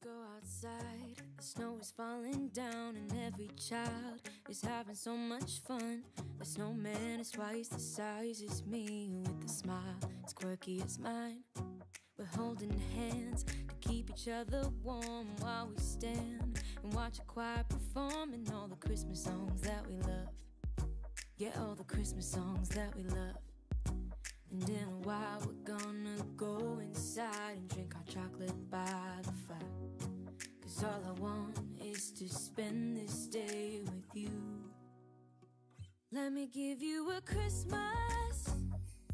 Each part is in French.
go outside, the snow is falling down and every child is having so much fun. The snowman is twice the size as me, with a smile as quirky as mine. We're holding hands to keep each other warm while we stand and watch a choir performing all the Christmas songs that we love. Yeah, all the Christmas songs that we love. And in a while we're gonna go inside and drink our chocolate by the fire. 'Cause all I want is to spend this day with you. Let me give you a Christmas,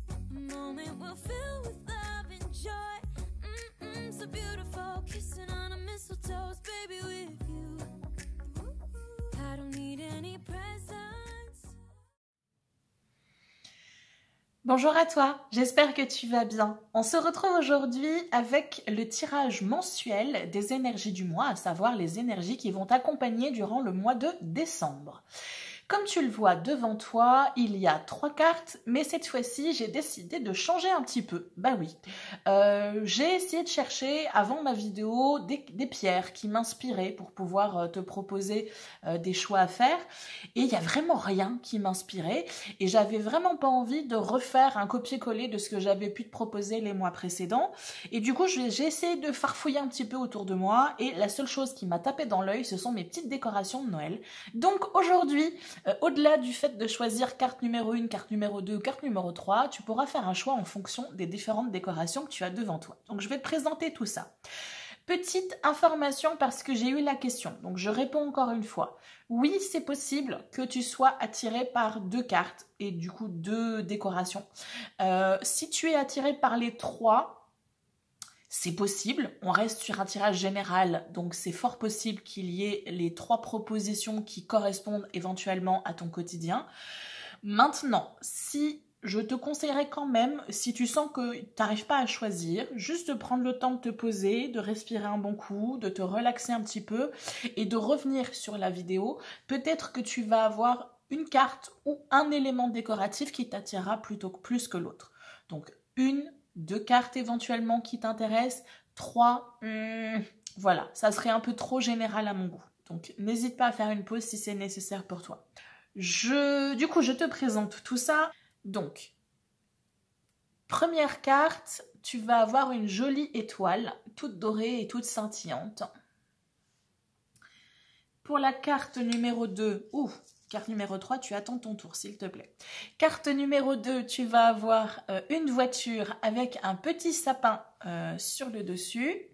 a moment we'll fill with love and joy. So beautiful, kissing on a mistletoe, baby, with you. I don't need any presents. Bonjour à toi, j'espère que tu vas bien. On se retrouve aujourd'hui avec le tirage mensuel des énergies du mois, à savoir les énergies qui vont t'accompagner durant le mois de décembre. Comme tu le vois devant toi, il y a 3 cartes, mais cette fois-ci, j'ai décidé de changer un petit peu. Bah oui, j'ai essayé de chercher avant ma vidéo des pierres qui m'inspiraient pour pouvoir te proposer des choix à faire. Et il n'y a vraiment rien qui m'inspirait. Et j'avais vraiment pas envie de refaire un copier-coller de ce que j'avais pu te proposer les mois précédents. Et du coup, j'ai essayé de farfouiller un petit peu autour de moi. Et la seule chose qui m'a tapé dans l'œil, ce sont mes petites décorations de Noël. Donc aujourd'hui, au-delà du fait de choisir carte numéro 1, carte numéro 2, carte numéro 3, tu pourras faire un choix en fonction des différentes décorations que tu as devant toi. Donc je vais te présenter tout ça. Petite information parce que j'ai eu la question, donc je réponds encore une fois. Oui, c'est possible que tu sois attiré par 2 cartes et du coup 2 décorations. Si tu es attiré par les 3, c'est possible, on reste sur un tirage général, donc c'est fort possible qu'il y ait les 3 propositions qui correspondent éventuellement à ton quotidien. Maintenant, si je te conseillerais quand même, si tu sens que tu n'arrives pas à choisir, juste de prendre le temps de te poser, de respirer un bon coup, de te relaxer un petit peu et de revenir sur la vidéo. Peut-être que tu vas avoir une carte ou un élément décoratif qui t'attirera plutôt plus que l'autre. Donc 2 cartes éventuellement qui t'intéressent, 3, voilà, ça serait un peu trop général à mon goût. Donc n'hésite pas à faire une pause si c'est nécessaire pour toi. Du coup, je te présente tout ça. Donc, première carte, tu vas avoir une jolie étoile, toute dorée et toute scintillante. Pour la carte numéro 2, carte numéro 3, tu attends ton tour, s'il te plaît. Carte numéro 2, tu vas avoir une voiture avec un petit sapin sur le dessus.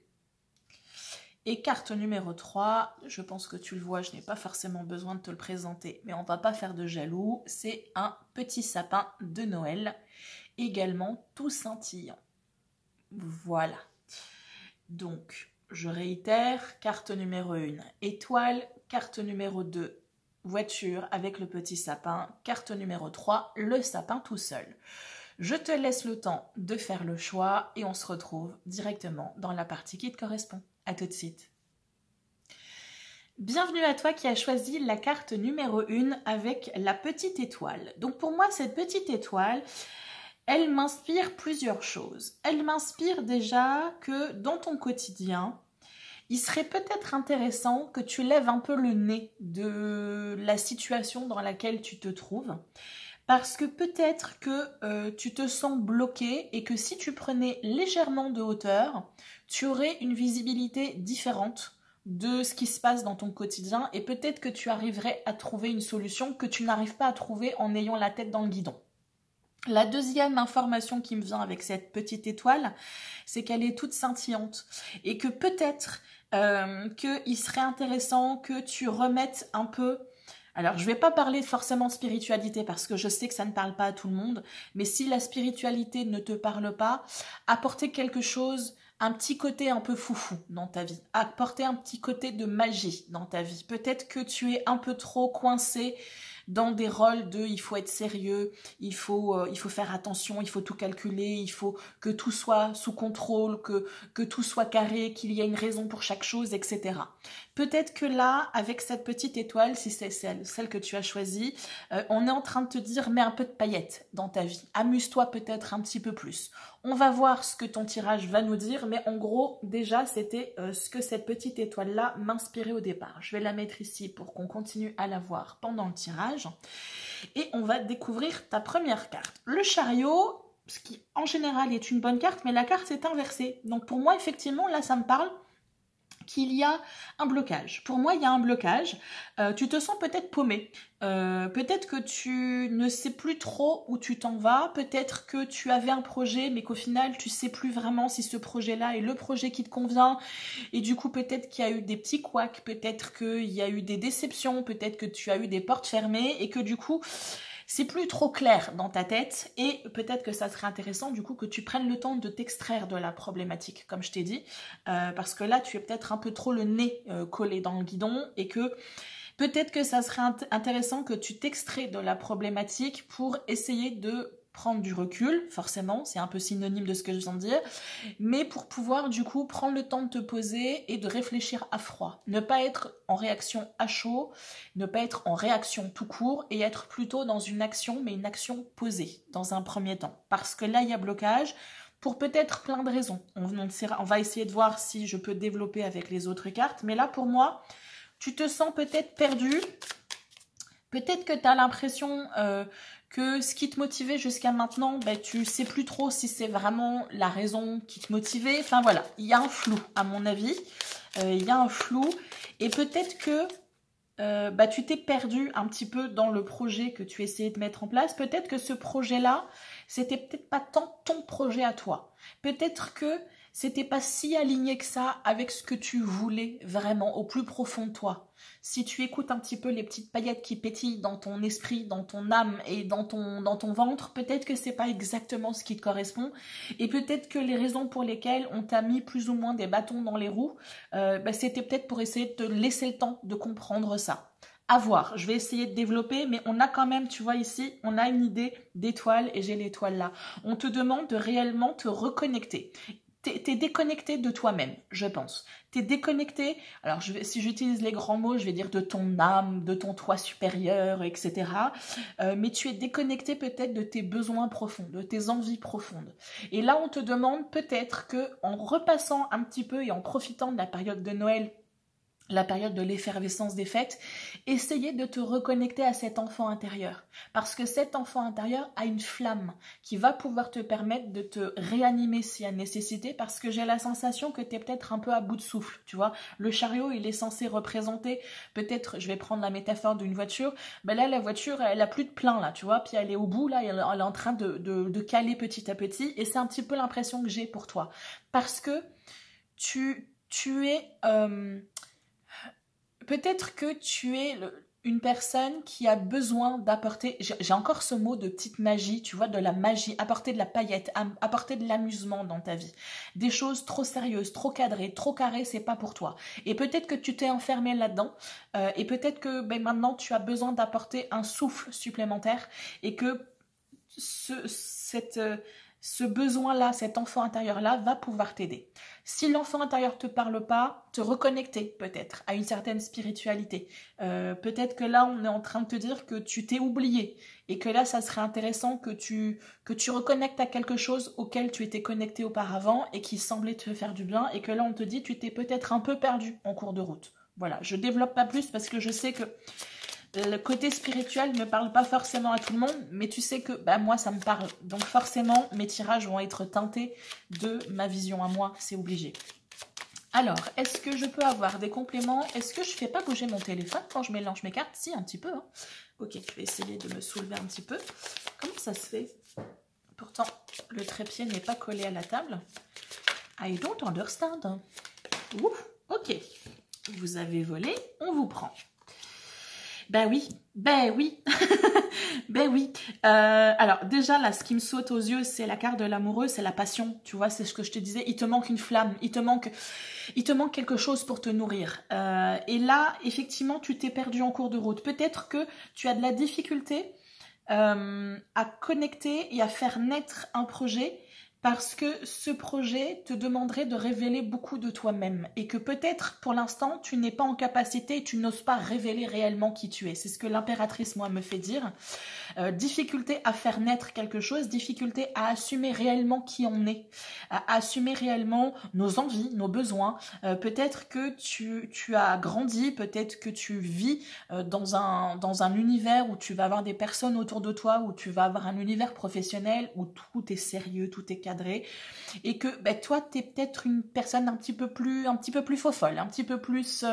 Et carte numéro 3, je pense que tu le vois, je n'ai pas forcément besoin de te le présenter, mais on ne va pas faire de jaloux. C'est un petit sapin de Noël, également tout scintillant. Voilà. Donc, je réitère, carte numéro 1, étoile, carte numéro 2, voiture avec le petit sapin, carte numéro 3, le sapin tout seul. Je te laisse le temps de faire le choix et on se retrouve directement dans la partie qui te correspond. À tout de suite. Bienvenue à toi qui as choisi la carte numéro 1 avec la petite étoile. Donc pour moi, cette petite étoile, elle m'inspire plusieurs choses. Elle m'inspire déjà que dans ton quotidien, il serait peut-être intéressant que tu lèves un peu le nez de la situation dans laquelle tu te trouves. Parce que peut-être que tu te sens bloqué et que si tu prenais légèrement de hauteur, tu aurais une visibilité différente de ce qui se passe dans ton quotidien et peut-être que tu arriverais à trouver une solution que tu n'arrives pas à trouver en ayant la tête dans le guidon. La deuxième information qui me vient avec cette petite étoile, c'est qu'elle est toute scintillante et que peut-être qu'il serait intéressant que tu remettes un peu. Alors, je ne vais pas parler forcément de spiritualité parce que je sais que ça ne parle pas à tout le monde, mais si la spiritualité ne te parle pas, apporter quelque chose, un petit côté un peu foufou dans ta vie, apporter un petit côté de magie dans ta vie. Peut-être que tu es un peu trop coincé dans des rôles de il faut être sérieux, il faut faire attention, il faut tout calculer, il faut que tout soit sous contrôle, que tout soit carré, qu'il y ait une raison pour chaque chose, etc. Peut-être que là, avec cette petite étoile, si c'est celle que tu as choisie, on est en train de te dire, mets un peu de paillettes dans ta vie. Amuse-toi peut-être un petit peu plus. On va voir ce que ton tirage va nous dire, mais en gros, déjà, c'était ce que cette petite étoile-là m'inspirait au départ. Je vais la mettre ici pour qu'on continue à la voir pendant le tirage. Et on va découvrir ta première carte. Le chariot, ce qui en général est une bonne carte, mais la carte est inversée. Donc pour moi, effectivement, là, ça me parle qu'il y a un blocage. Pour moi, il y a un blocage. Tu te sens peut-être paumé. Peut-être que tu ne sais plus trop où tu t'en vas. Peut-être que tu avais un projet, mais qu'au final, tu ne sais plus vraiment si ce projet-là est le projet qui te convient. Et du coup, peut-être qu'il y a eu des petits couacs. Peut-être qu'il y a eu des déceptions. Peut-être que tu as eu des portes fermées. Et que du coup, c'est plus trop clair dans ta tête et peut-être que ça serait intéressant du coup que tu prennes le temps de t'extraire de la problématique, comme je t'ai dit, parce que là tu es peut-être un peu trop le nez collé dans le guidon et que peut-être que ça serait intéressant que tu t'extrais de la problématique pour essayer de prendre du recul, forcément, c'est un peu synonyme de ce que je viens de dire, mais pour pouvoir du coup prendre le temps de te poser et de réfléchir à froid. Ne pas être en réaction à chaud, ne pas être en réaction tout court et être plutôt dans une action, mais une action posée dans un premier temps. Parce que là, il y a blocage pour peut-être plein de raisons. On va essayer de voir si je peux développer avec les autres cartes, mais là pour moi, tu te sens peut-être perdu, peut-être que tu as l'impression que ce qui te motivait jusqu'à maintenant, ben, tu sais plus trop si c'est vraiment la raison qui te motivait. Enfin voilà, il y a un flou à mon avis. Il y a un flou et peut-être que tu t'es perdu un petit peu dans le projet que tu essayais de mettre en place. Peut-être que ce projet-là, c'était peut-être pas tant ton projet à toi. Peut-être que c'était pas si aligné que ça avec ce que tu voulais vraiment au plus profond de toi. Si tu écoutes un petit peu les petites paillettes qui pétillent dans ton esprit, dans ton âme et dans ton ventre, peut-être que c'est pas exactement ce qui te correspond et peut-être que les raisons pour lesquelles on t'a mis plus ou moins des bâtons dans les roues, c'était peut-être pour essayer de te laisser le temps de comprendre ça. À voir, je vais essayer de développer, mais on a quand même, tu vois ici, on a une idée d'étoile et j'ai l'étoile là. On te demande de réellement te reconnecter. T'es déconnecté de toi-même, je pense. T'es déconnecté, alors si j'utilise les grands mots, je vais dire de ton âme, de ton toi supérieur, etc. Mais tu es déconnecté peut-être de tes besoins profonds, de tes envies profondes. Et là, on te demande peut-être que en repassant un petit peu et en profitant de la période de Noël, la période de l'effervescence des fêtes, essayez de te reconnecter à cet enfant intérieur. Parce que cet enfant intérieur a une flamme qui va pouvoir te permettre de te réanimer s'il y a nécessité, parce que j'ai la sensation que tu es peut-être un peu à bout de souffle, tu vois. Le chariot, il est censé représenter, peut-être, je vais prendre la métaphore d'une voiture, ben là, la voiture, elle a plus de plein, là, tu vois, puis elle est au bout, là, elle est en train de caler petit à petit, et c'est un petit peu l'impression que j'ai pour toi. Parce que tu es... peut-être que tu es une personne qui a besoin d'apporter, j'ai encore ce mot de petite magie, tu vois, de la magie, apporter de la paillette, apporter de l'amusement dans ta vie. Des choses trop sérieuses, trop cadrées, trop carrées, c'est pas pour toi. Et peut-être que tu t'es enfermé là-dedans, et peut-être que maintenant tu as besoin d'apporter un souffle supplémentaire, et que ce besoin-là, cet enfant intérieur-là va pouvoir t'aider. Si l'enfant intérieur te parle pas, te reconnecter peut-être à une certaine spiritualité. Peut-être que là, on est en train de te dire que tu t'es oublié et que là, ça serait intéressant que tu reconnectes à quelque chose auquel tu étais connecté auparavant et qui semblait te faire du bien et que là, on te dit tu t'es peut-être un peu perdu en cours de route. Voilà, je développe pas plus parce que je sais que le côté spirituel ne parle pas forcément à tout le monde, mais tu sais que moi, ça me parle. Donc forcément, mes tirages vont être teintés de ma vision à moi, c'est obligé. Alors, est-ce que je peux avoir des compléments? Est-ce que je ne fais pas bouger mon téléphone quand je mélange mes cartes? Si, un petit peu. Hein. Ok, je vais essayer de me soulever un petit peu. Comment ça se fait? Pourtant, le trépied n'est pas collé à la table. I don't understand. Ouf, ok. Vous avez volé, on vous prend. Ben oui, ben oui, ben oui. Alors déjà là, ce qui me saute aux yeux, c'est la carte de l'amoureux, c'est la passion. Tu vois, c'est ce que je te disais. Il te manque une flamme, il te manque quelque chose pour te nourrir. Et là, effectivement, tu t'es perdu en cours de route. Peut-être que tu as de la difficulté à connecter et à faire naître un projet parce que ce projet te demanderait de révéler beaucoup de toi-même et que peut-être pour l'instant tu n'es pas en capacité, tu n'oses pas révéler réellement qui tu es. C'est ce que l'impératrice moi me fait dire. Difficulté à faire naître quelque chose, difficulté à assumer réellement qui on est, à assumer réellement nos envies, nos besoins. Peut-être que tu as grandi, peut-être que tu vis dans un univers où tu vas avoir des personnes autour de toi, où tu vas avoir un univers professionnel où tout est sérieux, tout est cadré, et que toi tu es peut-être une personne un petit peu plus faux folle, un petit peu plus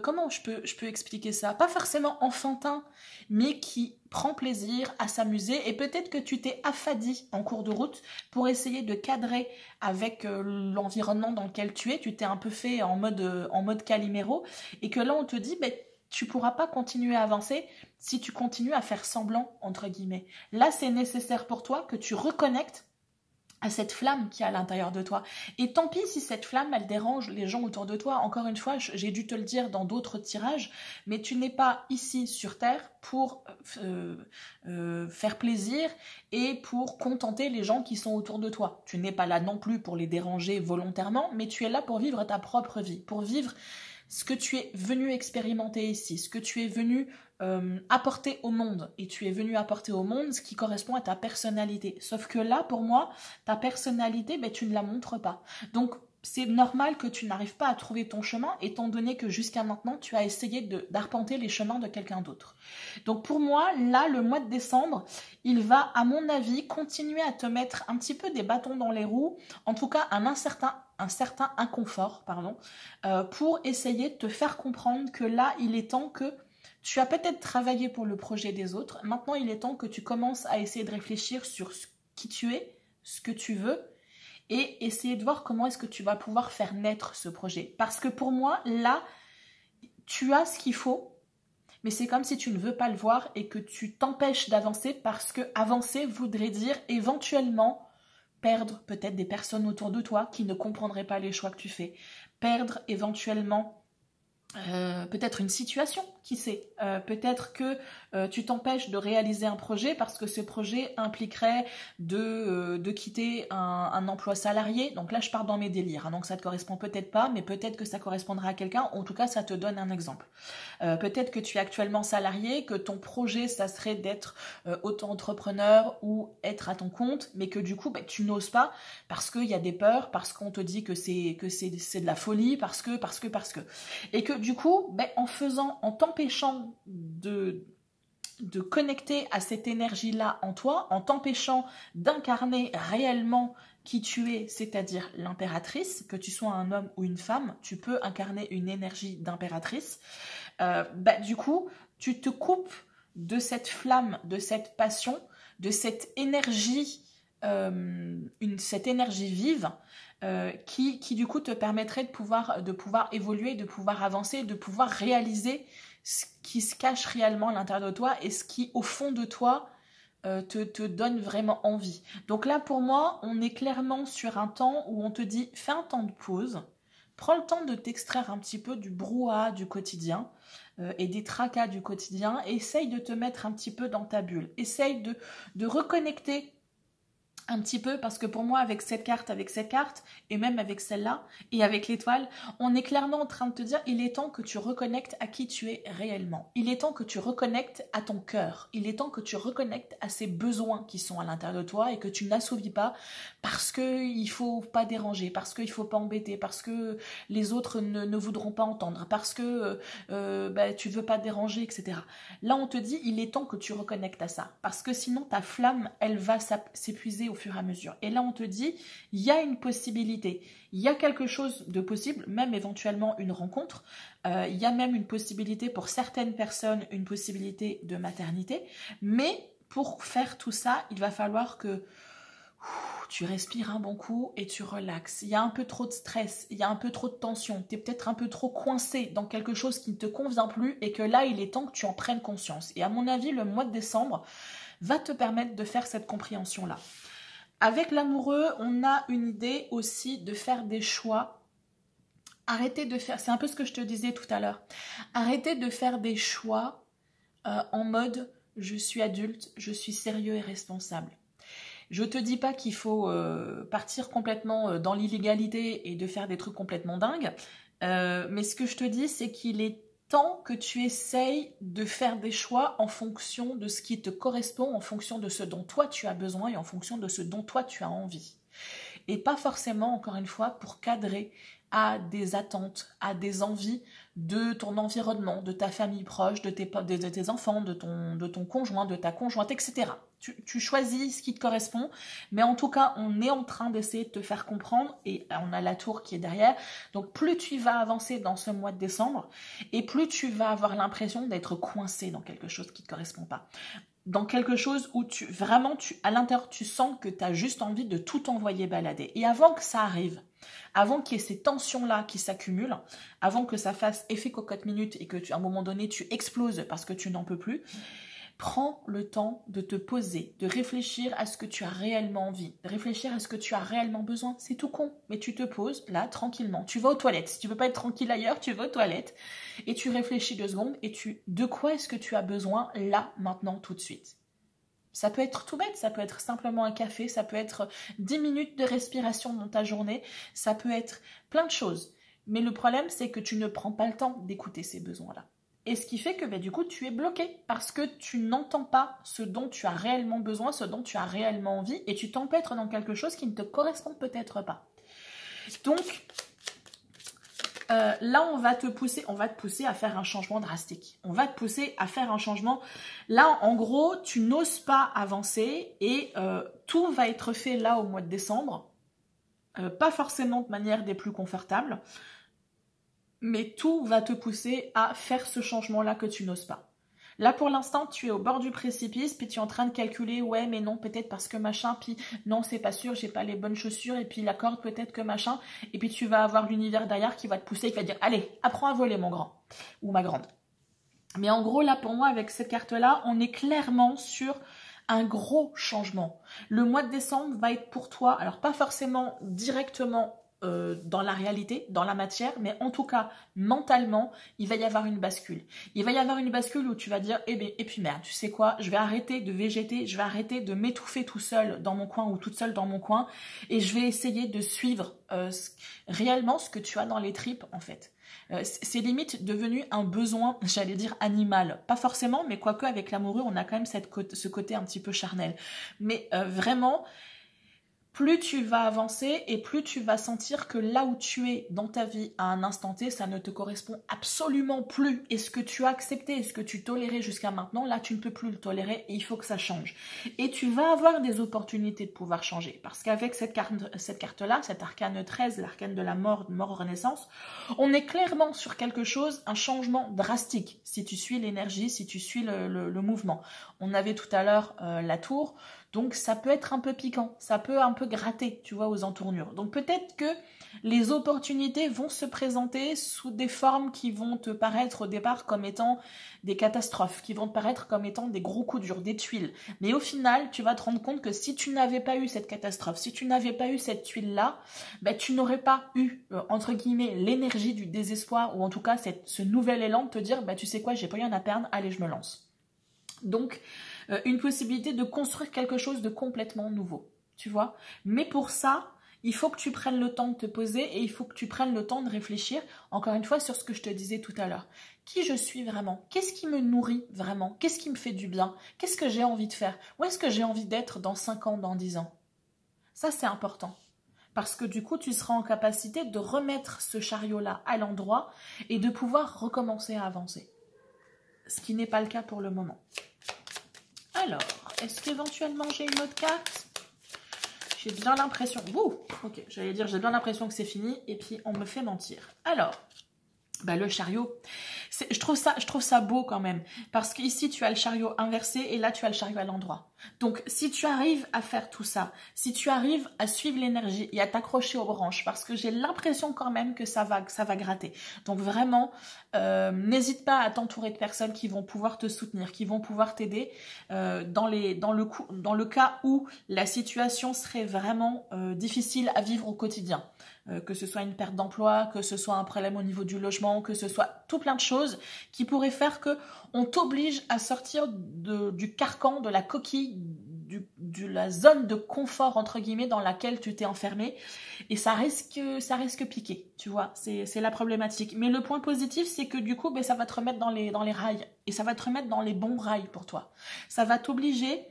comment je peux expliquer ça, pas forcément enfantin, mais qui prend plaisir à s'amuser, et peut-être que tu t'es affadi en cours de route pour essayer de cadrer avec l'environnement dans lequel tu es, tu t'es un peu fait en mode Calimero, et que là on te dit tu pourras pas continuer à avancer si tu continues à faire semblant, entre guillemets. Là, c'est nécessaire pour toi que tu reconnectes à cette flamme qui est à l'intérieur de toi. Et tant pis si cette flamme, elle dérange les gens autour de toi. Encore une fois, j'ai dû te le dire dans d'autres tirages, mais tu n'es pas ici sur Terre pour faire plaisir et pour contenter les gens qui sont autour de toi. Tu n'es pas là non plus pour les déranger volontairement, mais tu es là pour vivre ta propre vie, pour vivre ce que tu es venu expérimenter ici, ce que tu es venu apporter au monde. Et tu es venu apporter au monde ce qui correspond à ta personnalité. Sauf que là, pour moi, ta personnalité, tu ne la montres pas. Donc, c'est normal que tu n'arrives pas à trouver ton chemin, étant donné que jusqu'à maintenant, tu as essayé d'arpenter les chemins de quelqu'un d'autre. Donc pour moi, là, le mois de décembre, il va, à mon avis, continuer à te mettre un petit peu des bâtons dans les roues, en tout cas un certain inconfort, pour essayer de te faire comprendre que là, il est temps que tu as peut-être travaillé pour le projet des autres. Maintenant, il est temps que tu commences à essayer de réfléchir sur qui tu es, ce que tu veux, et essayer de voir comment est-ce que tu vas pouvoir faire naître ce projet. Parce que pour moi, là, tu as ce qu'il faut, mais c'est comme si tu ne veux pas le voir et que tu t'empêches d'avancer, parce que avancer voudrait dire éventuellement perdre peut-être des personnes autour de toi qui ne comprendraient pas les choix que tu fais, perdre éventuellement peut-être une situation, qui sait, peut-être que tu t'empêches de réaliser un projet parce que ce projet impliquerait de quitter un emploi salarié. Donc là je pars dans mes délires, donc ça te correspond peut-être pas, mais peut-être que ça correspondra à quelqu'un. En tout cas ça te donne un exemple. Peut-être que tu es actuellement salarié, que ton projet ça serait d'être auto-entrepreneur ou être à ton compte, mais que du coup tu n'oses pas parce qu'il y a des peurs, parce qu'on te dit que c'est de la folie, parce que et que du coup, en t'empêchant de connecter à cette énergie-là en toi, en t'empêchant d'incarner réellement qui tu es, c'est-à-dire l'impératrice, que tu sois un homme ou une femme, tu peux incarner une énergie d'impératrice, du coup, tu te coupes de cette flamme, de cette passion, de cette énergie, cette énergie vive, qui du coup te permettrait de pouvoir évoluer, de pouvoir avancer, de pouvoir réaliser ce qui se cache réellement à l'intérieur de toi et ce qui au fond de toi te donne vraiment envie. Donc là pour moi on est clairement sur un temps où on te dit fais un temps de pause, prends le temps de t'extraire un petit peu du brouhaha du quotidien et des tracas du quotidien, et essaye de te mettre un petit peu dans ta bulle, essaye de reconnecter un petit peu, parce que pour moi avec cette carte et même avec celle-là et avec l'étoile, on est clairement en train de te dire il est temps que tu reconnectes à qui tu es réellement, il est temps que tu reconnectes à ton cœur, il est temps que tu reconnectes à ces besoins qui sont à l'intérieur de toi et que tu n'assouvis pas parce qu'il faut pas déranger, parce qu'il faut pas embêter, parce que les autres ne voudront pas entendre, parce que tu veux pas déranger, etc. Là on te dit il est temps que tu reconnectes à ça, parce que sinon ta flamme elle va s'épuiser au fur et à mesure. Et là, on te dit, il y a une possibilité, il y a quelque chose de possible, même éventuellement une rencontre, il y a même une possibilité pour certaines personnes, une possibilité de maternité, mais pour faire tout ça, il va falloir que tu respires un bon coup et tu relaxes. Il y a un peu trop de stress, il y a un peu trop de tension, tu es peut-être un peu trop coincé dans quelque chose qui ne te convient plus et que là, il est temps que tu en prennes conscience. Et à mon avis, le mois de décembre va te permettre de faire cette compréhension-là. Avec l'amoureux, on a une idée aussi de faire des choix. Arrêtez de faire, c'est un peu ce que je te disais tout à l'heure, arrêtez de faire des choix en mode je suis adulte, je suis sérieux et responsable. Je te dis pas qu'il faut partir complètement dans l'illégalité et de faire des trucs complètement dingues, mais ce que je te dis, c'est qu'il est temps que tu essayes de faire des choix en fonction de ce qui te correspond, en fonction de ce dont toi tu as besoin et en fonction de ce dont toi tu as envie. Et pas forcément, encore une fois, pour cadrer à des attentes, à des envies de ton environnement, de ta famille proche, de tes enfants, de ton conjoint, de ta conjointe, etc. Tu choisis ce qui te correspond, mais en tout cas, on est en train d'essayer de te faire comprendre, et on a la tour qui est derrière. Donc, plus tu vas avancer dans ce mois de décembre, et plus tu vas avoir l'impression d'être coincé dans quelque chose qui ne te correspond pas. Dans quelque chose où à l'intérieur, tu sens que tu as juste envie de tout envoyer balader. Et avant que ça arrive, avant qu'il y ait ces tensions-là qui s'accumulent, avant que ça fasse effet cocotte minute et que à un moment donné, tu exploses parce que tu n'en peux plus, prends le temps de te poser, de réfléchir à ce que tu as réellement envie, de réfléchir à ce que tu as réellement besoin. C'est tout con, mais tu te poses là, tranquillement. Tu vas aux toilettes. Si tu ne peux pas être tranquille ailleurs, tu vas aux toilettes et tu réfléchis 2 secondes et de quoi est-ce que tu as besoin là, maintenant, tout de suite. Ça peut être tout bête, ça peut être simplement un café, ça peut être 10 minutes de respiration dans ta journée, ça peut être plein de choses. Mais le problème, c'est que tu ne prends pas le temps d'écouter ces besoins-là. Et ce qui fait que du coup, tu es bloqué parce que tu n'entends pas ce dont tu as réellement besoin, ce dont tu as réellement envie, et tu t'empêtres dans quelque chose qui ne te correspond peut-être pas. Donc, là, on va te pousser à faire un changement drastique. On va te pousser à faire un changement. Là, en gros, tu n'oses pas avancer et tout va être fait là au mois de décembre. Pas forcément de manière des plus confortables, mais tout va te pousser à faire ce changement-là que tu n'oses pas. Là, pour l'instant, tu es au bord du précipice, puis tu es en train de calculer, ouais, mais non, peut-être parce que machin, puis non, c'est pas sûr, j'ai pas les bonnes chaussures, et puis la corde, peut-être que machin, et puis tu vas avoir l'univers derrière qui va te pousser, qui va te dire, allez, apprends à voler, mon grand, ou ma grande. Mais en gros, là, pour moi, avec cette carte-là, on est clairement sur un gros changement. Le mois de décembre va être pour toi, alors pas forcément directement dans la réalité, dans la matière, mais en tout cas, mentalement, il va y avoir une bascule. Il va y avoir une bascule où tu vas dire, et puis merde, tu sais quoi, je vais arrêter de végéter, je vais arrêter de m'étouffer tout seul dans mon coin ou toute seule dans mon coin, et je vais essayer de suivre réellement ce que tu as dans les tripes, en fait. C'est limite devenu un besoin, j'allais dire animal. Pas forcément, mais quoique avec l'amoureux, on a quand même ce côté un petit peu charnel. Mais vraiment, plus tu vas avancer et plus tu vas sentir que là où tu es dans ta vie à un instant T, ça ne te correspond absolument plus. Et ce que tu as accepté et ce que tu tolérais jusqu'à maintenant, là tu ne peux plus le tolérer et il faut que ça change. Et tu vas avoir des opportunités de pouvoir changer. Parce qu'avec cette carte-là, cet arcane 13, l'arcane de la mort renaissance, on est clairement sur quelque chose, un changement drastique. Si tu suis l'énergie, si tu suis le mouvement. On avait tout à l'heure la tour. Donc ça peut être un peu piquant, ça peut un peu gratter, tu vois, aux entournures. Donc peut-être que les opportunités vont se présenter sous des formes qui vont te paraître au départ comme étant des catastrophes, qui vont te paraître comme étant des gros coups durs, des tuiles. Mais au final, tu vas te rendre compte que si tu n'avais pas eu cette catastrophe, si tu n'avais pas eu cette tuile-là, tu n'aurais pas eu, entre guillemets, l'énergie du désespoir, ou en tout cas ce nouvel élan de te dire, tu sais quoi, j'ai pas rien à perdre, allez, je me lance. Donc, une possibilité de construire quelque chose de complètement nouveau, tu vois. Mais pour ça, il faut que tu prennes le temps de te poser et il faut que tu prennes le temps de réfléchir, encore une fois, sur ce que je te disais tout à l'heure. Qui je suis vraiment? Qu'est-ce qui me nourrit vraiment? Qu'est-ce qui me fait du bien? Qu'est-ce que j'ai envie de faire? Où est-ce que j'ai envie d'être dans 5 ans, dans 10 ans? Ça, c'est important. Parce que du coup, tu seras en capacité de remettre ce chariot-là à l'endroit et de pouvoir recommencer à avancer. Ce qui n'est pas le cas pour le moment. Alors, est-ce qu'éventuellement j'ai une autre carte? J'ai bien l'impression... Ouh, ok, j'allais dire j'ai bien l'impression que c'est fini et puis on me fait mentir. Alors, le chariot, je trouve ça beau quand même. Parce qu'ici, tu as le chariot inversé et là, tu as le chariot à l'endroit. Donc, si tu arrives à faire tout ça, si tu arrives à suivre l'énergie et à t'accrocher aux branches, parce que j'ai l'impression quand même que ça va gratter. Donc, vraiment, n'hésite pas à t'entourer de personnes qui vont pouvoir te soutenir, qui vont pouvoir t'aider dans le cas où la situation serait vraiment difficile à vivre au quotidien. Que ce soit une perte d'emploi, que ce soit un problème au niveau du logement, que ce soit tout plein de choses qui pourraient faire que on t'oblige à sortir du carcan, de la coquille de la zone de confort, entre guillemets, dans laquelle tu t'es enfermé. Et ça risque piquer, tu vois. C'est la problématique. Mais le point positif, c'est que du coup, ben, ça va te remettre dans les rails. Et ça va te remettre dans les bons rails pour toi. Ça va t'obliger,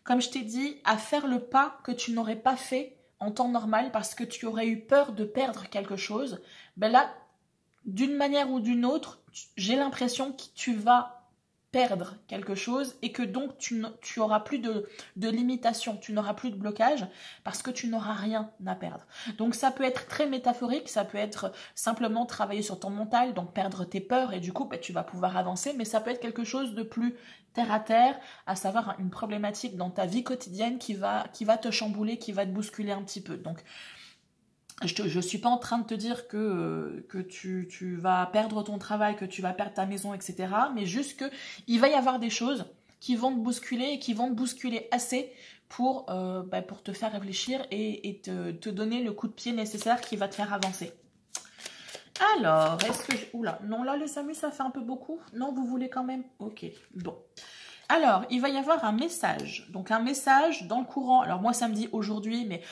comme je t'ai dit, à faire le pas que tu n'aurais pas fait en temps normal parce que tu aurais eu peur de perdre quelque chose. Ben là, d'une manière ou d'une autre, j'ai l'impression que tu vas perdre quelque chose et que donc tu auras plus de limitation, tu n'auras plus de blocage parce que tu n'auras rien à perdre. Donc ça peut être très métaphorique, ça peut être simplement travailler sur ton mental, donc perdre tes peurs et du coup ben, tu vas pouvoir avancer, mais ça peut être quelque chose de plus terre à terre, à savoir une problématique dans ta vie quotidienne qui va te chambouler, qui va te bousculer un petit peu. Donc je ne suis pas en train de te dire que tu vas perdre ton travail, que tu vas perdre ta maison, etc. Mais juste qu'il va y avoir des choses qui vont te bousculer et qui vont te bousculer assez pour te faire réfléchir et te donner le coup de pied nécessaire qui va te faire avancer. Alors, est-ce que... Oula, non, là, le SAMU, ça fait un peu beaucoup. Non, vous voulez quand même? Ok, bon. Alors, il va y avoir un message. Donc, un message dans le courant. Alors, moi, ça me dit aujourd'hui, mais...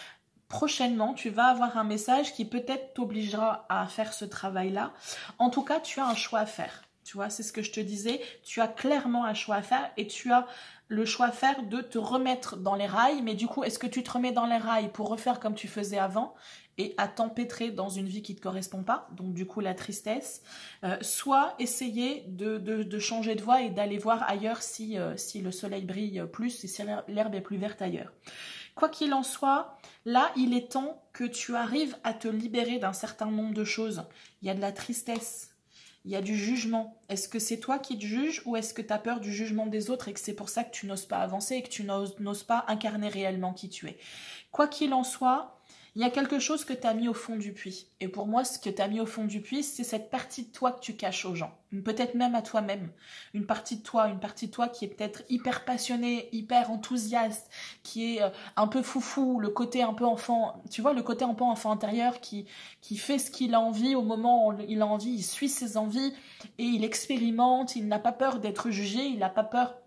Prochainement, tu vas avoir un message qui peut-être t'obligera à faire ce travail-là. En tout cas, tu as un choix à faire. Tu vois, c'est ce que je te disais. Tu as clairement un choix à faire et tu as le choix à faire de te remettre dans les rails. Mais du coup, est-ce que tu te remets dans les rails pour refaire comme tu faisais avant et à t'empêtrer dans une vie qui ne te correspond pas, donc du coup la tristesse, soit essayer de changer de voie et d'aller voir ailleurs si le soleil brille plus et si l'herbe est plus verte ailleurs. Quoi qu'il en soit, là, il est temps que tu arrives à te libérer d'un certain nombre de choses. Il y a de la tristesse, il y a du jugement. Est-ce que c'est toi qui te juges ou est-ce que tu as peur du jugement des autres et que c'est pour ça que tu n'oses pas avancer et que tu n'oses pas incarner réellement qui tu es? Quoi qu'il en soit, il y a quelque chose que tu as mis au fond du puits. Et pour moi, ce que tu as mis au fond du puits, c'est cette partie de toi que tu caches aux gens. Peut-être même à toi-même. Une partie de toi qui est peut-être hyper passionnée, hyper enthousiaste, qui est un peu foufou, le côté un peu enfant, tu vois, le côté un peu enfant intérieur qui fait ce qu'il a envie au moment où il a envie, il suit ses envies et il expérimente, il n'a pas peur d'être jugé, il n'a pas peur...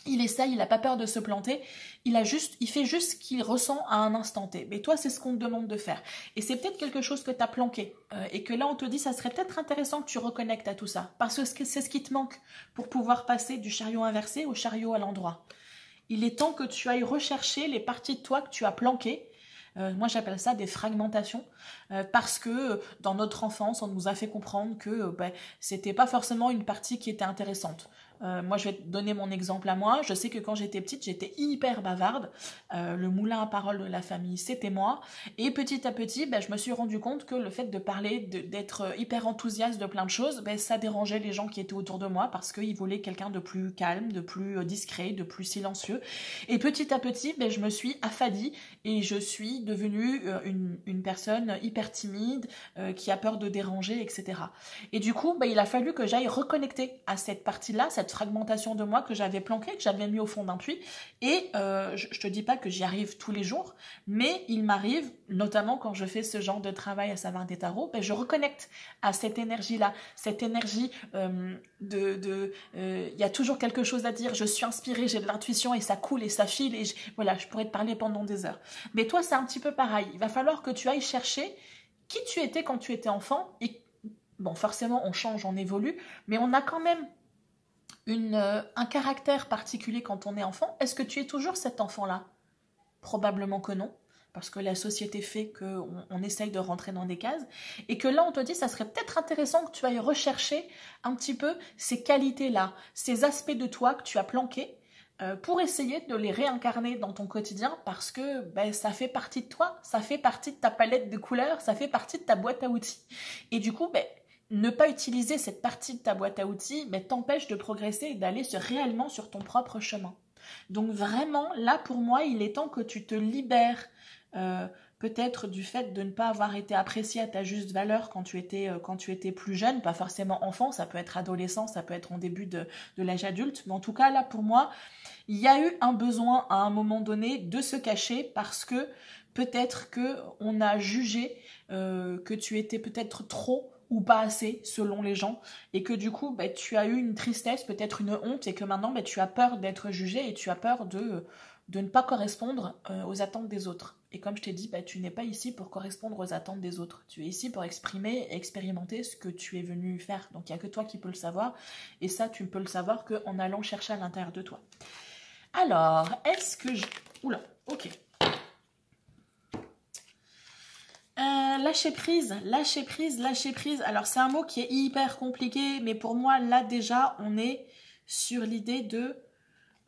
Il essaye, il n'a pas peur de se planter, il fait juste ce qu'il ressent à un instant T. Mais toi, c'est ce qu'on te demande de faire. Et c'est peut-être quelque chose que tu as planqué. Et que là, on te dit, ça serait peut-être intéressant que tu reconnectes à tout ça. Parce que c'est ce qui te manque pour pouvoir passer du chariot inversé au chariot à l'endroit. Il est temps que tu ailles rechercher les parties de toi que tu as planquées. Moi, j'appelle ça des fragmentations. Parce que dans notre enfance, on nous a fait comprendre que c'était pas forcément une partie qui était intéressante. Moi, je vais te donner mon exemple à moi. Je sais que quand j'étais petite, j'étais hyper bavarde. Le moulin à parole de la famille, c'était moi. Et petit à petit, je me suis rendu compte que le fait de parler, d'être hyper enthousiaste de plein de choses, ça dérangeait les gens qui étaient autour de moi parce qu'ils voulaient quelqu'un de plus calme, de plus discret, de plus silencieux. Et petit à petit, je me suis affadie et je suis devenue une personne hyper timide, qui a peur de déranger, etc. Et du coup, il a fallu que j'aille reconnecter à cette partie-là, cette fragmentation de moi que j'avais planquée, que j'avais mis au fond d'un puits. Et je te dis pas que j'y arrive tous les jours, mais il m'arrive, notamment quand je fais ce genre de travail à savoir des tarots, je reconnecte à cette énergie-là, cette énergie il y a toujours quelque chose à dire, je suis inspirée, j'ai de l'intuition et ça coule et ça file et voilà, je pourrais te parler pendant des heures. Mais toi, c'est un petit peu pareil. Il va falloir que tu ailles chercher qui tu étais quand tu étais enfant. Et bon, forcément, on change, on évolue, mais on a quand même un caractère particulier quand on est enfant. Est-ce que tu es toujours cet enfant-là? Probablement que non, parce que la société fait qu'on essaye de rentrer dans des cases, et que là on te dit ça serait peut-être intéressant que tu ailles rechercher un petit peu ces qualités-là, ces aspects de toi que tu as planqués, pour essayer de les réincarner dans ton quotidien, parce que ça fait partie de toi, ça fait partie de ta palette de couleurs, ça fait partie de ta boîte à outils. Et du coup, ne pas utiliser cette partie de ta boîte à outils t'empêche de progresser et d'aller réellement sur ton propre chemin. Donc vraiment, là pour moi, il est temps que tu te libères peut-être du fait de ne pas avoir été apprécié à ta juste valeur quand tu étais plus jeune, pas forcément enfant, ça peut être adolescent, ça peut être en début de l'âge adulte, mais en tout cas là pour moi, il y a eu un besoin à un moment donné de se cacher parce que peut-être qu'on a jugé que tu étais peut-être trop ou pas assez selon les gens, et que du coup tu as eu une tristesse, peut-être une honte, et que maintenant tu as peur d'être jugé et tu as peur de ne pas correspondre aux attentes des autres. Et comme je t'ai dit, tu n'es pas ici pour correspondre aux attentes des autres. Tu es ici pour exprimer et expérimenter ce que tu es venu faire. Donc il n'y a que toi qui peux le savoir. Et ça, tu ne peux le savoir qu'en allant chercher à l'intérieur de toi. Alors, est-ce que je... Oula, ok. Lâcher prise, lâcher prise, lâcher prise. Alors c'est un mot qui est hyper compliqué, mais pour moi, là déjà, on est sur l'idée de...